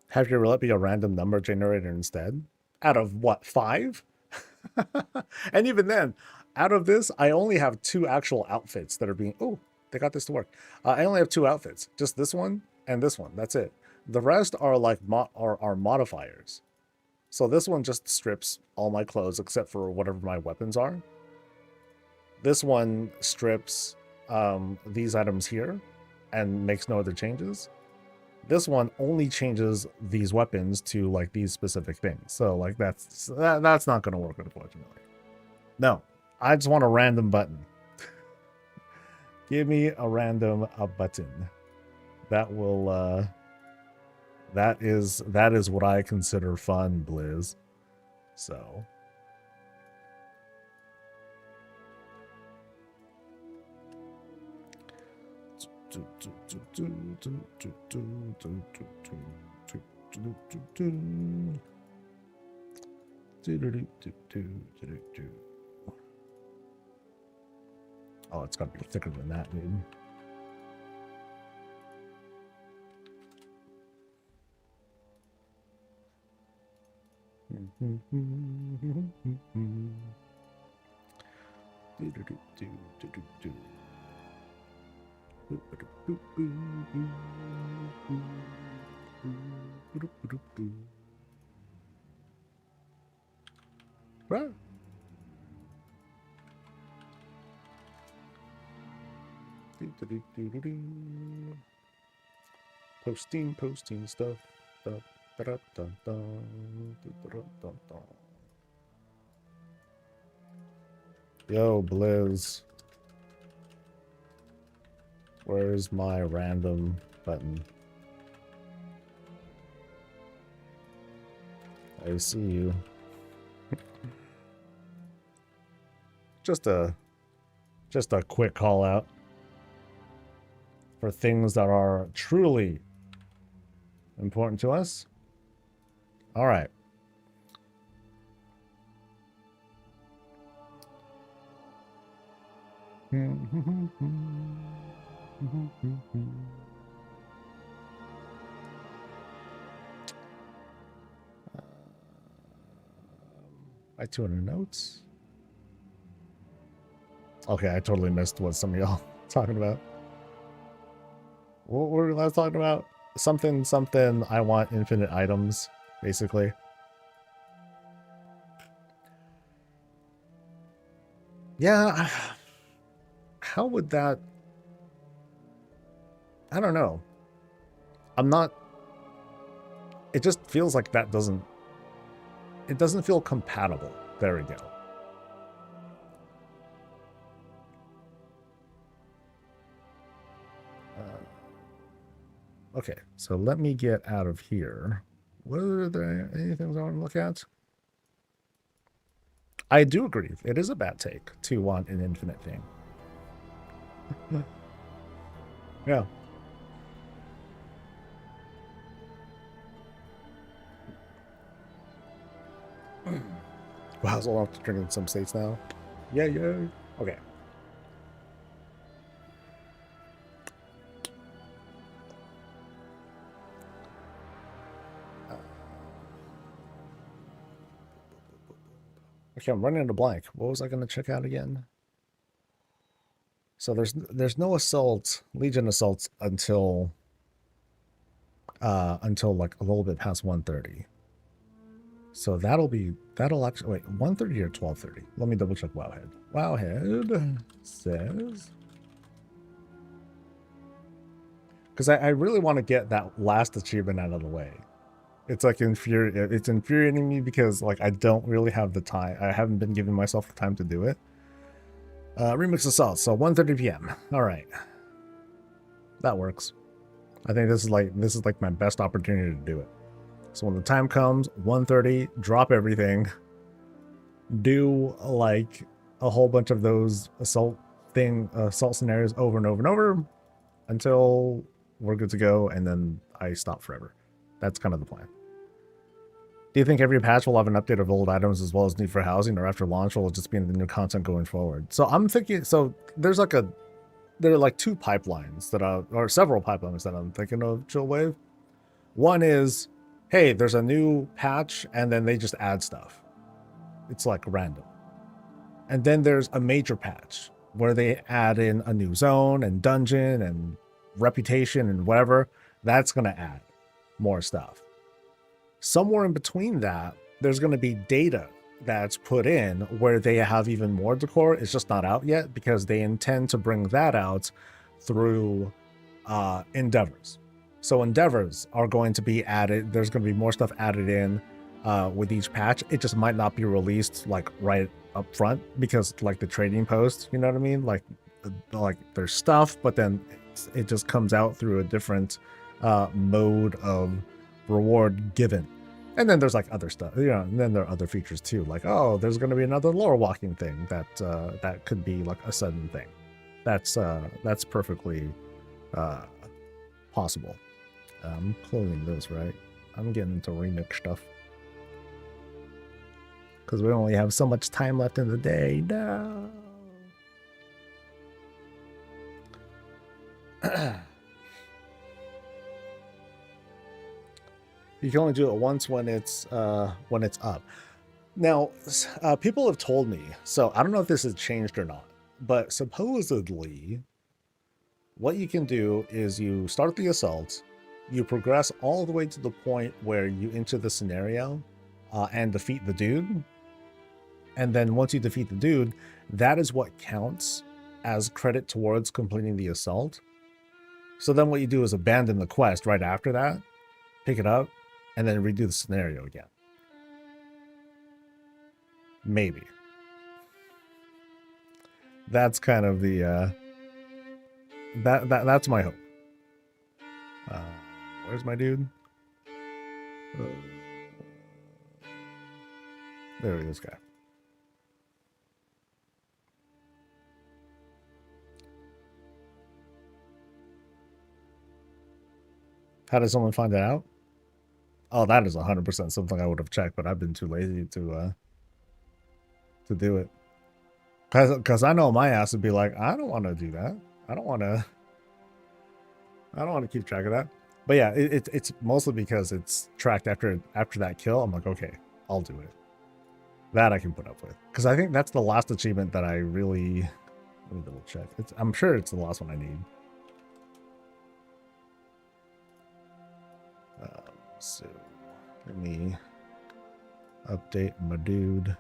Have your roulette be a random number generator instead? Out of what, 5? And even then, out of this, I only have 2 actual outfits that are being... Oh, they got this to work. I only have 2 outfits. Just this one and this one. That's it. The rest are like are modifiers. So this one just strips all my clothes except for whatever my weapons are. This one strips these items here and makes no other changes. This one only changes these weapons to like these specific things. So like that's not going to work, unfortunately. No, I just want a random button. Give me a random button. That will that is what I consider fun, Blizz. So oh, it's got to be thicker than that, dude. Right. Posting stuff. Yo, Blizz. Where's my random button? I see you. Just a quick call out for things that are truly important to us. All right. My 200 notes. Okay, I totally missed what some of y'all talking about. What were we last talking about? Something, I want infinite items, basically. Yeah, how would that... I don't know. I'm not... It just feels like that doesn't... It doesn't feel compatible. There we go. Okay, so let me get out of here. What are there any things I want to look at? I do agree. It is a bad take to want an infinite thing. Yeah. Wow, so I'll have to drink in some states now. Yeah, yeah. Okay. Okay, I'm running into blank. What was I going to check out again? So there's no assault, Legion assaults until like a little bit past 1:30. So that'll actually wait, 1:30 or 12:30. Let me double check Wowhead. Wowhead says, because I really want to get that last achievement out of the way. It's like it's infuriating me because like I don't really have the time. I haven't been giving myself the time to do it. Remix assault, so 1:30 p.m. All right, that works. I think this is like my best opportunity to do it. So when the time comes, 1:30, drop everything, do like a whole bunch of those assault scenarios over and over and over until we're good to go, and then I stop forever. That's kind of the plan. Do you think every patch will have an update of old items as well as need for housing, or after launch will it just be in the new content going forward? So I'm thinking, so there are like two pipelines or several pipelines that I'm thinking of, Chillwave. One is, hey, there's a new patch, and then they just add stuff. It's like random. And then there's a major patch where they add in a new zone and dungeon and reputation and whatever. That's going to add more stuff. Somewhere in between that, there's going to be data that's put in where they have even more decor. It's just not out yet because they intend to bring that out through endeavors. So endeavors are going to be added. There's going to be more stuff added in with each patch. It just might not be released like right up front because like the trading post, you know what I mean? Like there's stuff, but then it just comes out through a different mode of reward given. And then there's like other stuff, you know, and then there are other features too, like, oh, there's going to be another lore walking thing that could be like a sudden thing. That's perfectly possible. I'm closing this, right? I'm getting into remix stuff because we only have so much time left in the day. No. You can only do it once when it's up. Now, people have told me, so I don't know if this has changed or not, but supposedly what you can do is you start the assault, you progress all the way to the point where you enter the scenario and defeat the dude. And then once you defeat the dude, that is what counts as credit towards completing the assault. So then what you do is abandon the quest right after that, pick it up, and then redo the scenario again. Maybe. That's kind of the that's my hope. Where's my dude? There he is, guy. How does someone find that out? Oh, that is 100% something I would have checked, but I've been too lazy to do it. Because I know my ass would be like, I don't want to do that. I don't want to. I don't want to keep track of that. But yeah, it's mostly because it's tracked after that kill. I'm like, okay, I'll do it. That I can put up with. Because I think that's the last achievement that I really... Let me double check. I'm sure it's the last one I need. So, let me update my dude.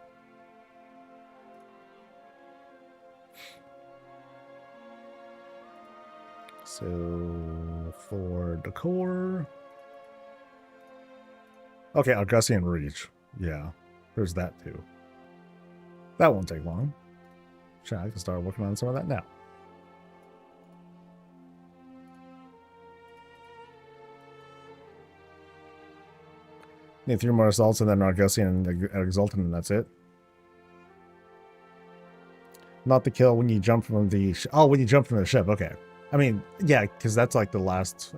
So, for decor... Okay, Augustian Reach. Yeah, there's that too. That won't take long. Sure, I can start working on some of that now. Need 3 more assaults and then Augustian and Exultant, and that's it. Not the kill when you jump from the... Oh, when you jump from the ship. Okay. I mean, yeah, because that's like the last...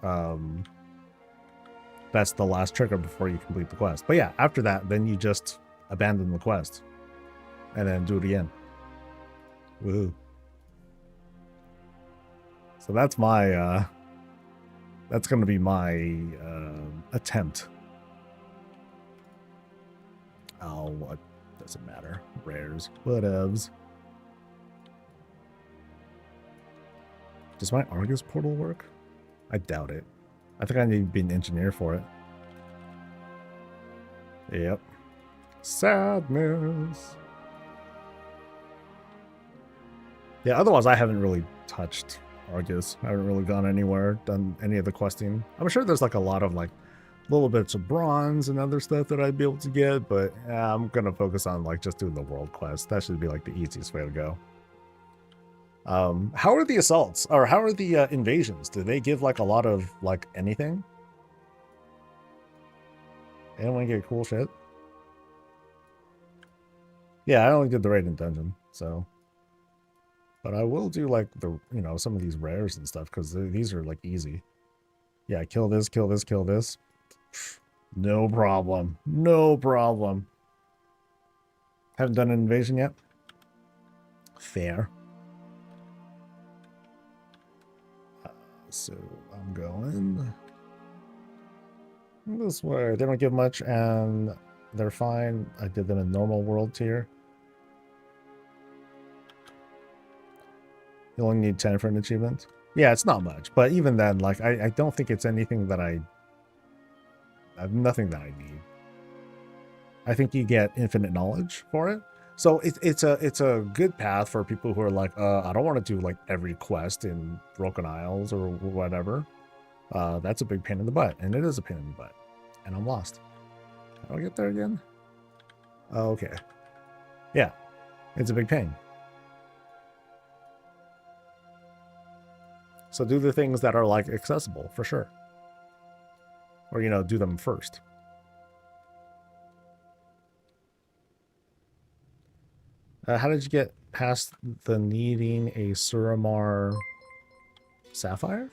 that's the last trigger before you complete the quest. But yeah, after that, then you just abandon the quest. And then do it again. Woohoo. So that's my... that's going to be my attempt. Oh, what? Doesn't matter. Rares. Whatevs. Does my Argus portal work? I doubt it. I think I need to be an engineer for it. Yep. Sadness. Yeah, otherwise I haven't really touched Argus. I haven't really gone anywhere, done any of the questing. I'm sure there's like a lot of like little bits of bronze and other stuff that I'd be able to get, but I'm gonna focus on like just doing the world quest. That should be like the easiest way to go. How are the assaults, or how are the invasions? Do they give like a lot of like anything? Anyone get cool shit? Yeah, I only did the raid dungeon, so. But I will do like the, you know, some of these rares and stuff, because these are like easy. Yeah, kill this, kill this, kill this. No problem. No problem. Haven't done an invasion yet? Fair. So I'm going this way. They don't give much and they're fine. I did them in normal world tier. You only need 10 for an achievement. Yeah, it's not much, but even then, like, I don't think it's anything that I have, nothing that I need. I think you get infinite knowledge for it. So it's a good path for people who are like, I don't want to do like every quest in Broken Isles or whatever. That's a big pain in the butt, and it is a pain in the butt. And I'm lost. How do I get there again? Oh, okay. Yeah, it's a big pain. So do the things that are like accessible for sure. Or, you know, do them first. How did you get past the needing a Suramar Sapphire?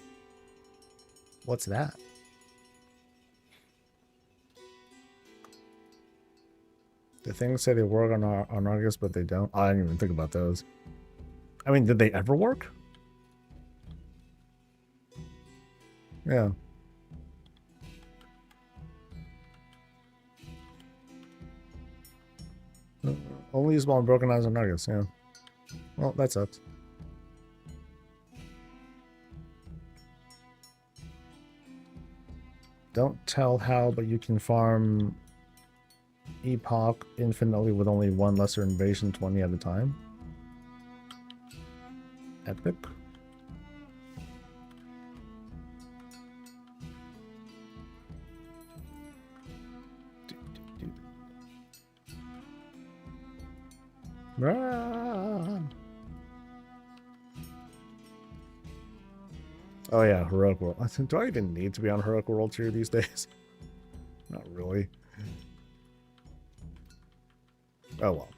What's that? The things say they work on Argus, but they don't. I didn't even think about those. I mean, did they ever work? Yeah. Only usable on Broken Eyes and Nuggets, yeah. Well, that sucks. Don't tell how, but you can farm Epoch infinitely with only one lesser invasion 20 at a time. Epic. Oh yeah, Heroic World. Do I even need to be on Heroic World tier these days? Not really. Oh well.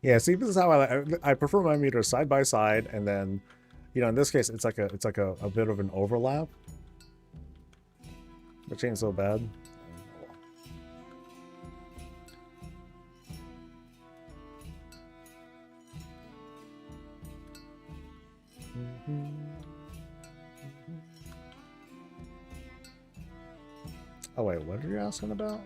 Yeah, see, this is how I prefer my meters side by side, and then, you know, in this case, it's like a bit of an overlap. Which ain't so bad. Oh wait, what are you asking about?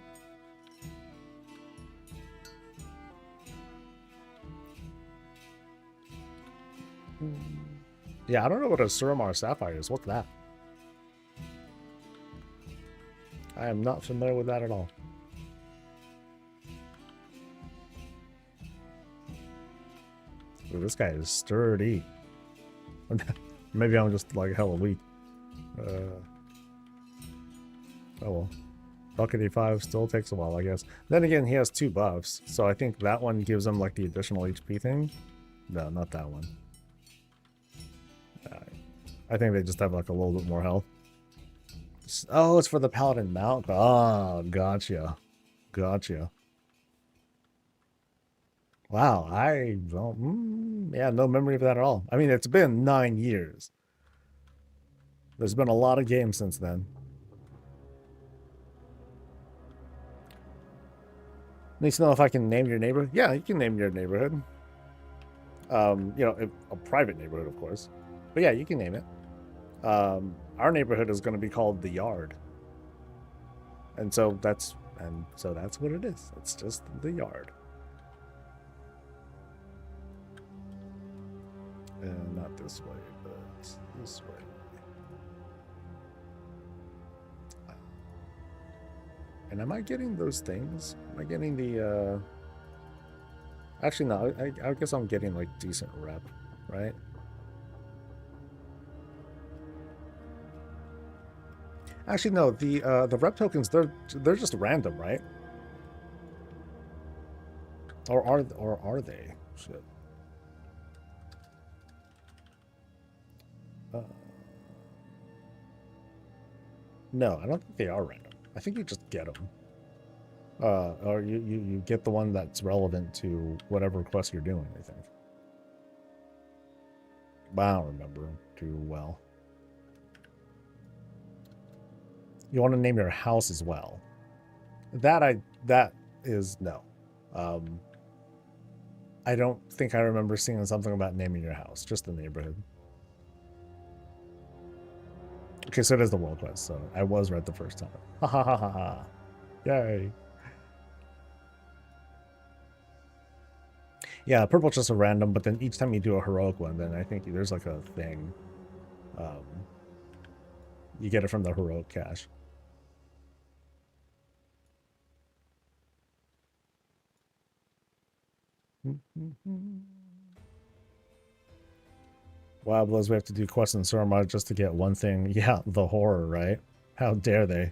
Yeah, I don't know what a Suramar Sapphire is. What's that? I am not familiar with that at all. Ooh, this guy is sturdy. Maybe I'm just like hella weak. Oh well. Bucket 5 still takes a while, I guess. Then again, he has 2 buffs, so I think that one gives him like the additional HP thing. No, not that one. I think they just have like a little bit more health. Oh, it's for the Paladin mount. Oh, gotcha. Gotcha. Wow, I don't... yeah, no memory of that at all. I mean, it's been 9 years. There's been a lot of games since then. Needs to know if I can name your neighborhood. Yeah, you can name your neighborhood. You know, a private neighborhood, of course. But yeah, you can name it. Our neighborhood is going to be called the Yard. And so that's what it is. It's just the Yard. And not this way, but this way. And am I getting those things? Am I getting the, actually, no, I guess I'm getting, like, decent rep, right? Actually, no, the rep tokens, they're just random, right? Or are they? Shit. No, I don't think they are random. I think you just get them. Or you get the one that's relevant to whatever quest you're doing, I think. But I don't remember too well. You want to name your house as well. That is no. I don't think I remember seeing something about naming your house, just the neighborhood. Okay, so it is the world quest, so I was right the first time. Ha ha ha ha ha. Yay. Yeah, purple's just a random, but then each time you do a heroic one, then I think there's like a thing. You get it from the heroic cache. Wow, Blows, we have to do quests in Suramar just to get one thing. Yeah, the horror, right? How dare they?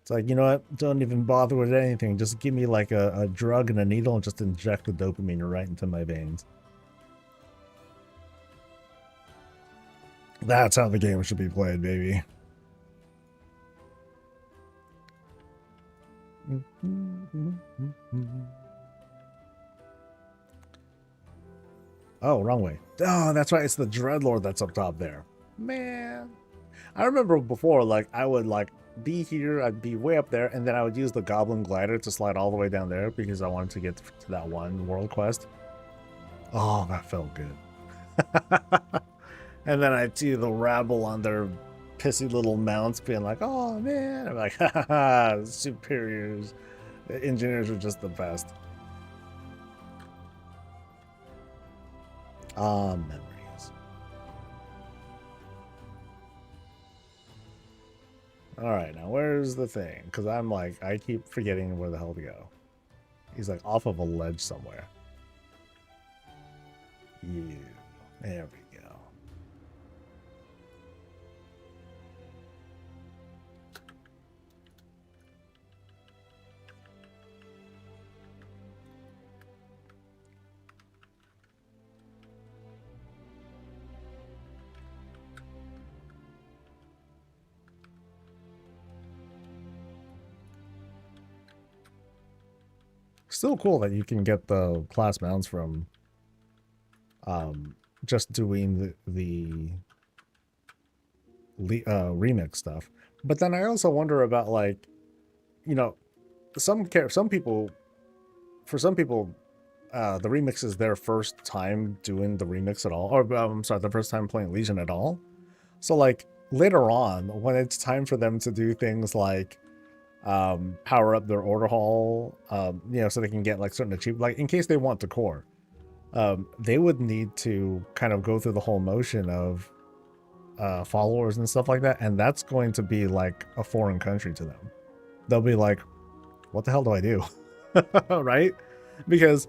It's like, you know what? Don't even bother with anything. Just give me like a drug and a needle and just inject the dopamine right into my veins. That's how the game should be played, baby. Oh, wrong way. Oh, that's right. It's the Dreadlord that's up top there. Man. I remember before, like, I would, like, be here, I'd be way up there, and then I would use the Goblin Glider to slide all the way down there because I wanted to get to that one world quest. Oh, that felt good. And then I'd see the rabble on their pissy little mounts being like, oh, man. I'm like, ha ha ha, superiors. The engineers are just the best. Ah, memories. Alright, now where's the thing? Because I'm like, I keep forgetting where the hell to go. He's like off of a ledge somewhere. You. There we go. Still cool that you can get the class mounts from just doing the remix stuff. But then I also wonder about, like, you know, for some people the remix is their first time doing the remix at all, or I'm sorry, the first time playing Legion at all. So like later on, when it's time for them to do things like power up their order hall, you know, so they can get like certain achievements, like in case they want to core, they would need to kind of go through the whole motion of followers and stuff like that, and that's going to be like a foreign country to them. They'll be like, what the hell do I do? Right? Because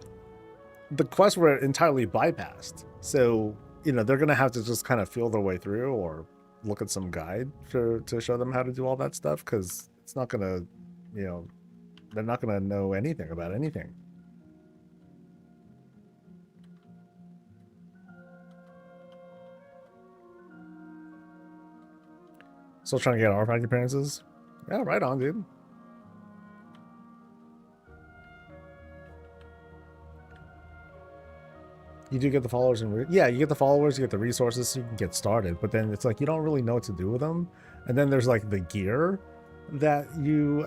the quests were entirely bypassed. So, you know, they're going to have to just kind of feel their way through or look at some guide to show them how to do all that stuff, because it's not going to, you know, they're not going to know anything about anything. Still trying to get artifact appearances? Yeah, right on, dude. You do get the followers, and yeah, you get the followers, you get the resources, so you can get started. But then it's like you don't really know what to do with them. And then there's like the gear that you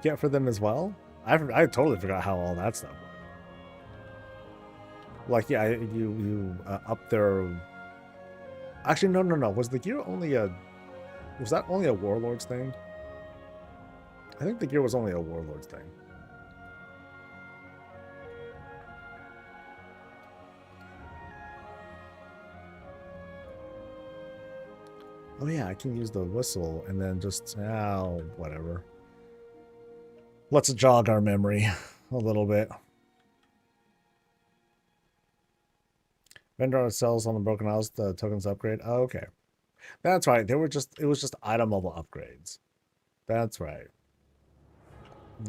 get for them as well. I totally forgot how all that stuff worked. Like, yeah, you up their. Actually, no. Was the gear only a? Was that only a Warlords thing? I think the gear was only a Warlords thing. Oh yeah, I can use the whistle and then just, oh, whatever. Let's jog our memory a little bit. Vendor sells on the Broken House the tokens upgrade. Oh, okay. That's right. It was just item level upgrades. That's right.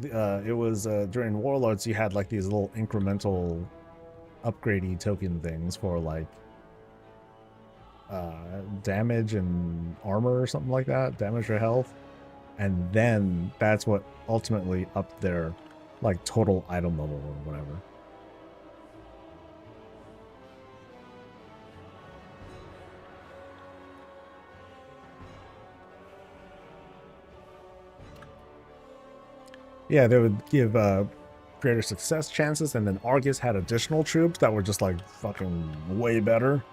It was during Warlords you had like these little incremental upgradey token things for like damage and armor or something like that, damage or health, and then that's what ultimately upped their like total item level or whatever. Yeah, they would give greater success chances, and then Argus had additional troops that were just like fucking way better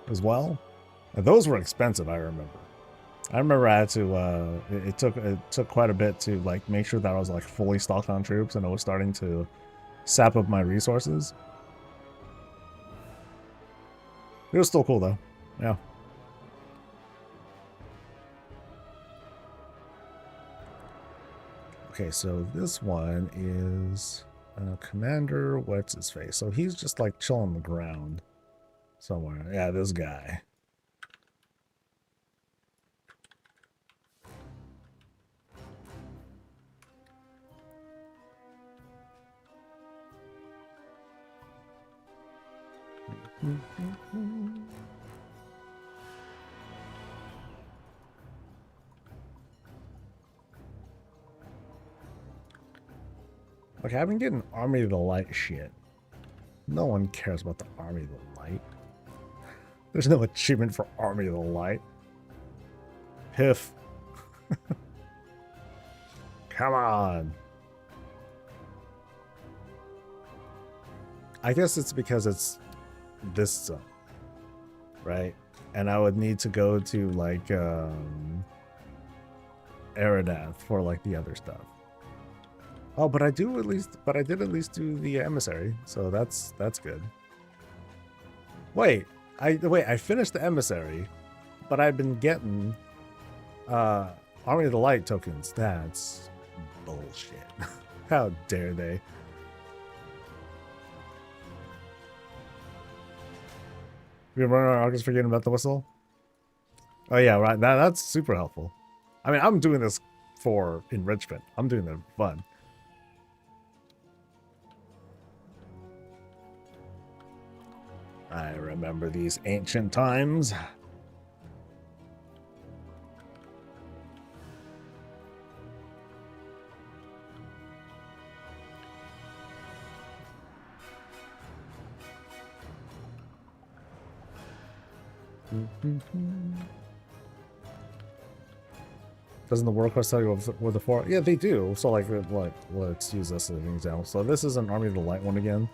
as well. And those were expensive, I remember. I had to it took quite a bit to like make sure that I was like fully stocked on troops and I was starting to sap up my resources. It was still cool though. Yeah. Okay, so this one is Commander what's his face. So he's just like chilling on the ground somewhere. Yeah, this guy. Okay, I've been getting Army of the Light shit. No one cares about the Army of the Light. There's no achievement for Army of the Light. Piff. Come on. I guess it's because it's this zone, right? And I would need to go to like Eridath for like the other stuff. Oh, but I did at least do the emissary, so that's good. Wait, I finished the emissary, but I've been getting Army of the Light tokens. That's bullshit. How dare they? We run our Argus forgetting about the whistle? Oh yeah, right. That's super helpful. I mean, I'm doing this for enrichment. I'm doing it for fun. I remember these ancient times. Doesn't the Warcraft tell you what the four? Yeah, they do. So like, let's use this as an example. So this is an Army of the Light one again.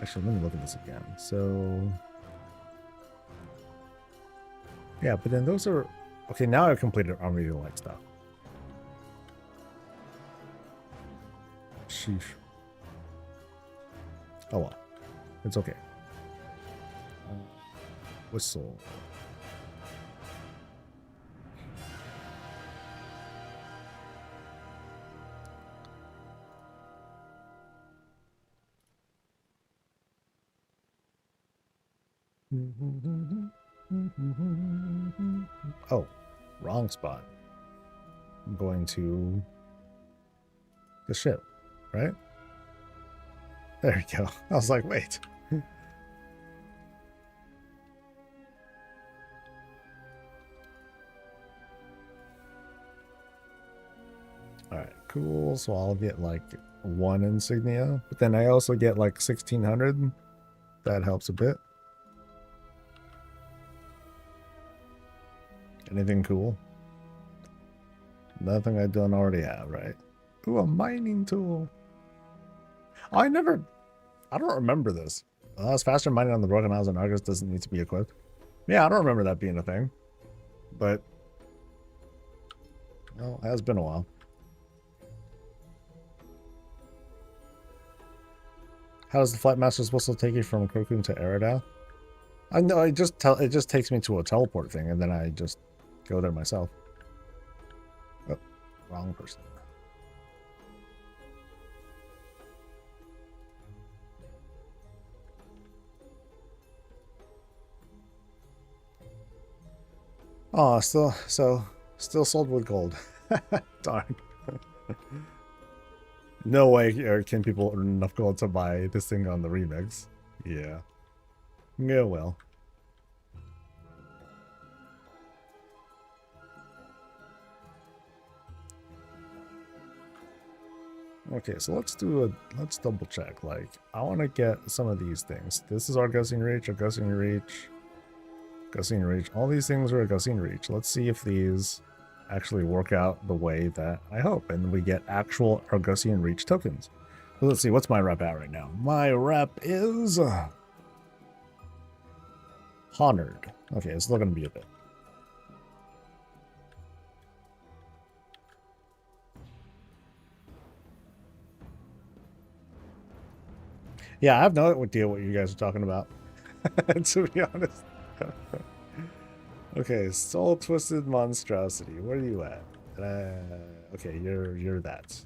Actually, let me look at this again. So, yeah, but then those are... Okay, now I've completed Army of the Light stuff. Sheesh. Oh well. It's okay. Whistle. Oh, wrong spot. I'm going to the ship, right? There you go. I was like, wait. Alright, cool. So I'll get like 1 insignia, but then I also get like 1600. That helps a bit. Anything cool? Nothing I don't already have, right? Ooh, a mining tool. I don't remember this. It's faster mining on the Broken Isles and Argus doesn't need to be equipped. Yeah, I don't remember that being a thing. But, well, it has been a while. How does the Flight Master's whistle take you from Krokun to Eridal? I know, it just takes me to a teleport thing, and then I just go there myself. Oh, wrong person. Oh, still sold with gold. Darn. No way can people earn enough gold to buy this thing on the remix. Yeah. Yeah, well. Okay, so let's double check. Like, I want to get some of these things. This is our Gussing Reach, Gussing Reach. All these things are a Gussing Reach. Let's see if these actually work out the way that I hope, and we get actual Argusian Reach tokens. So let's see, what's my rep at right now? My rep is Honored. Okay, it's still gonna be a bit. Yeah, I have no idea what you guys are talking about, to be honest. Okay, Soul Twisted Monstrosity. Where are you at? Okay, you're that.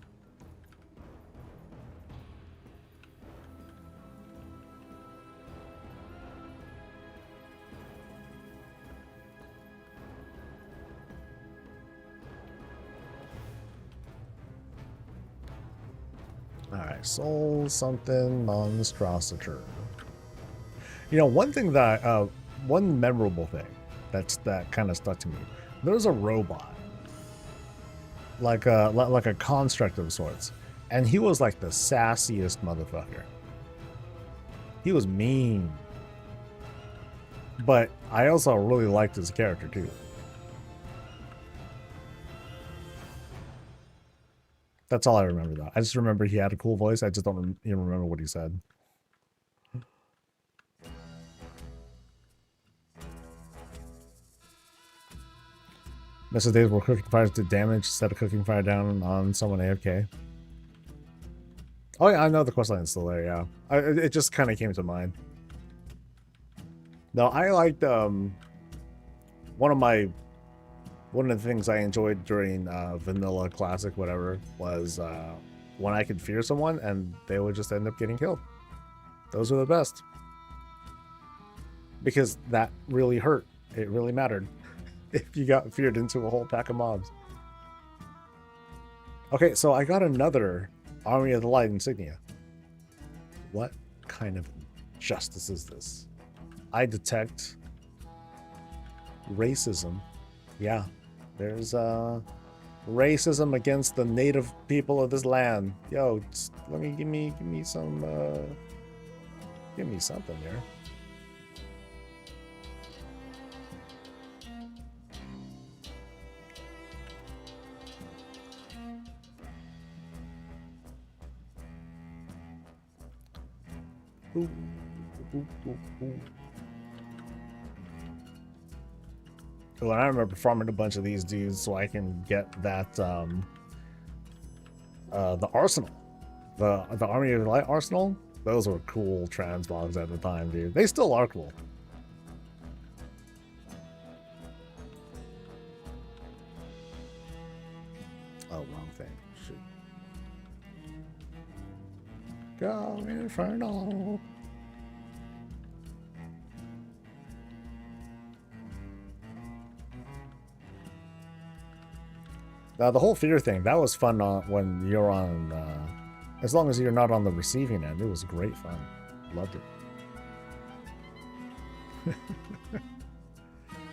Alright, Soul something Monstrosity. You know, one thing that one memorable thing that kind of stuck to me. There's a robot, like a construct of sorts, and he was like the sassiest motherfucker. He was mean, but I also really liked his character too. That's all I remember though. I just remember he had a cool voice. I just don't even remember what he said. Missile days where cooking fires did damage instead of cooking fire down on someone AFK. Oh yeah, I know the questline is still there, yeah. It just kind of came to mind. No, I liked one of the things I enjoyed during vanilla classic whatever was when I could fear someone and they would just end up getting killed. Those were the best. Because that really hurt. It really mattered. If you got feared into a whole pack of mobs. Okay, so I got another Army of the Light insignia. What kind of justice is this? I detect racism. Yeah, there's racism against the native people of this land. Yo, let me give me some give me something here. Ooh, ooh, ooh, ooh. Oh, and I remember farming a bunch of these dudes so I can get that the arsenal, the Army of Light arsenal. Those were cool transmogs at the time, dude. They still are cool. Oh, wrong thing. Shoot. Go Inferno. Now, the whole fear thing, that was fun when you're on, as long as you're not on the receiving end, it was great fun. Loved it.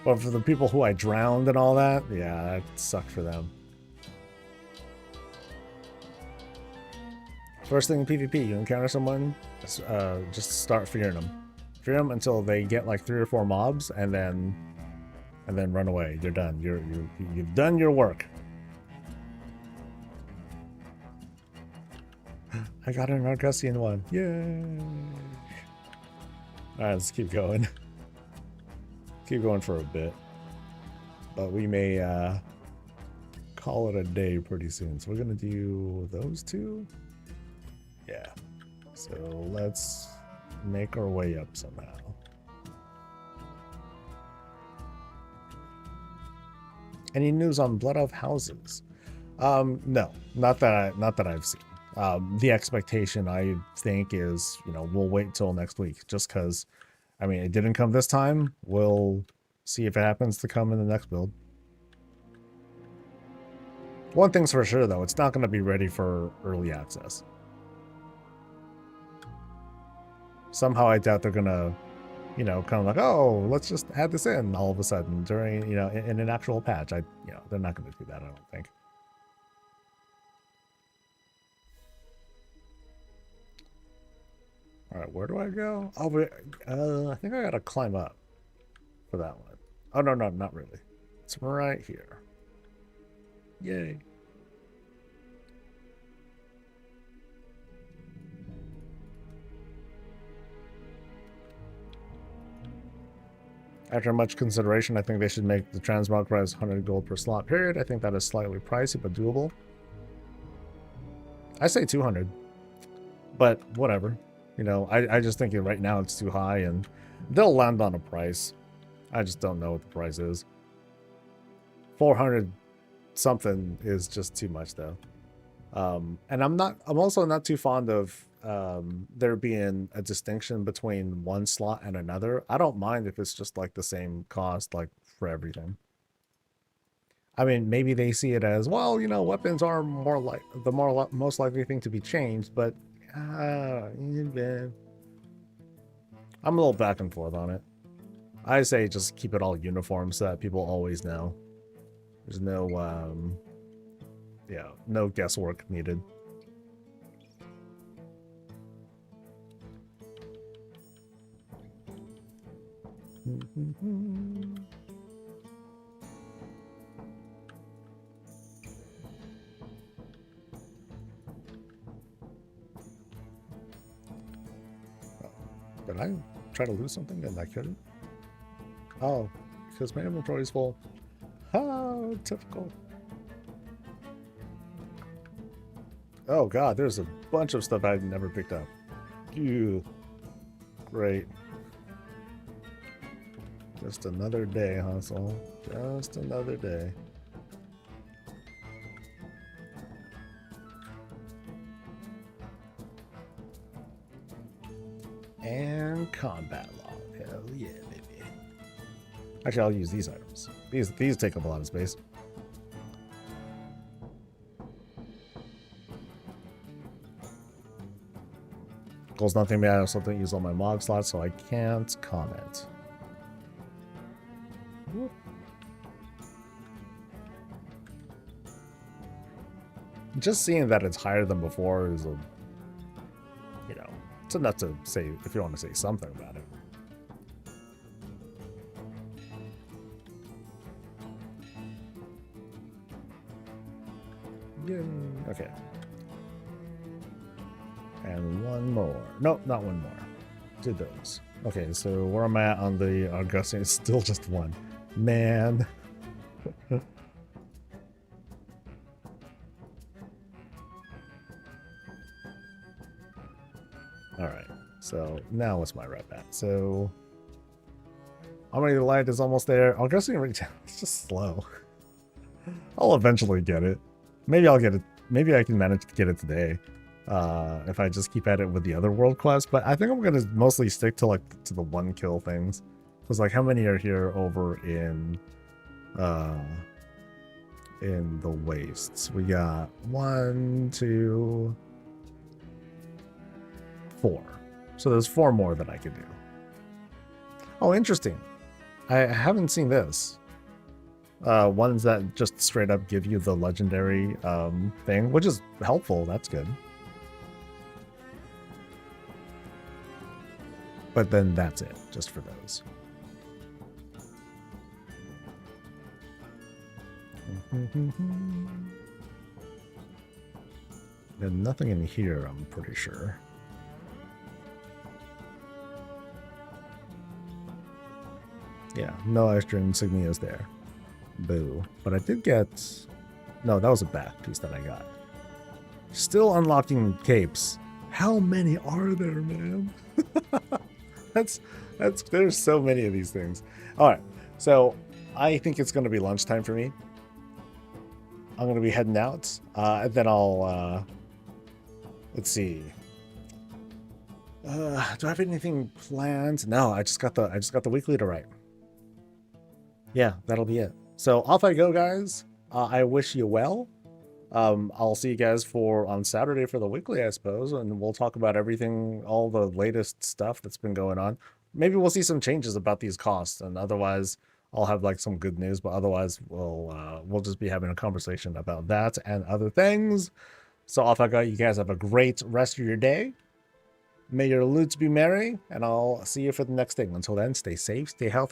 But for the people who I drowned and all that, yeah, that sucked for them. First thing in PvP, you encounter someone, just start fearing them. Fear them until they get like 3 or 4 mobs, and then run away. You're done. You've done your work. I got an Argosian one. Yay! Alright, let's keep going. Keep going for a bit. But we may call it a day pretty soon. So we're going to do those 2. Yeah. So let's make our way up somehow. Any news on Blood Elf houses? No, not that I've seen. The expectation, I think, is, we'll wait till next week, just because, I mean, it didn't come this time. We'll see if it happens to come in the next build. One thing's for sure, though, it's not going to be ready for early access. Somehow I doubt they're going to, kind of like, oh, let's just add this in all of a sudden during, in an actual patch. They're not going to do that, I don't think. All right, where do I go? Oh, but, I think I gotta climb up for that one. Oh, no, not really. It's right here. Yay. After much consideration, I think they should make the transmog price 100 gold per slot period. I think that is slightly pricey, but doable. I say 200, but whatever. I just think right now it's too high, and they'll land on a price. I just don't know what the price is. 400 something is just too much, though. And I'm also not too fond of there being a distinction between one slot and another. I don't mind if it's just like the same cost, like for everything. I mean, maybe they see it as, well, weapons are more like the most likely thing to be changed, but I'm a little back and forth on it. I say just keep it all uniform so that people always know. There's no, no guesswork needed. Did I try to lose something and I couldn't? Oh, because my inventory is full. How typical. Oh god, there's a bunch of stuff I've never picked up. Ew. Great. Just another day, huh, Soul? Just another day. And combat log. Hell yeah, baby. Actually, I'll use these items. These take up a lot of space. Goal's nothing, but I also don't use all my mog slots, so I can't comment. Whoop. Just seeing that it's higher than before is it's enough to say, if you want to say something about it. Yeah. Okay. And one more. Nope, not one more. did those. Okay, so where am I at on the Augustine? It's still just one. Man. Alright, so now what's my rep at? So Harmony of the Light is almost there. Augustine Retail, it's just slow. I'll eventually get it. Maybe I'll get it. Maybe I can manage to get it today. If I just keep at it with the other world quest. But I think I'm gonna mostly stick to like to the one kill things. Because like how many are here over in the wastes? We got 1, 2, 4. So there's 4 more that I could do. Oh, interesting. I haven't seen this. Ones that just straight up give you the legendary thing, which is helpful. That's good. But then that's it, just for those. There's nothing in here, I'm pretty sure. Yeah, no extra insignias there. Boo. But I did get... No, that was a bath piece that I got. Still unlocking capes. How many are there, man? There's so many of these things. Alright, so I think it's going to be lunchtime for me. I'm going to be heading out. And then I'll... let's see. Do I have anything planned? No, I just got the weekly to write. Yeah, that'll be it. So off I go, guys. I wish you well. I'll see you guys on Saturday for the weekly, I suppose, and we'll talk about everything, all the latest stuff that's been going on. Maybe we'll see some changes about these costs, and otherwise I'll have like some good news, but otherwise we'll just be having a conversation about that and other things. So off I go. You guys have a great rest of your day. May your loots be merry, and I'll see you for the next thing. Until then, stay safe, stay healthy.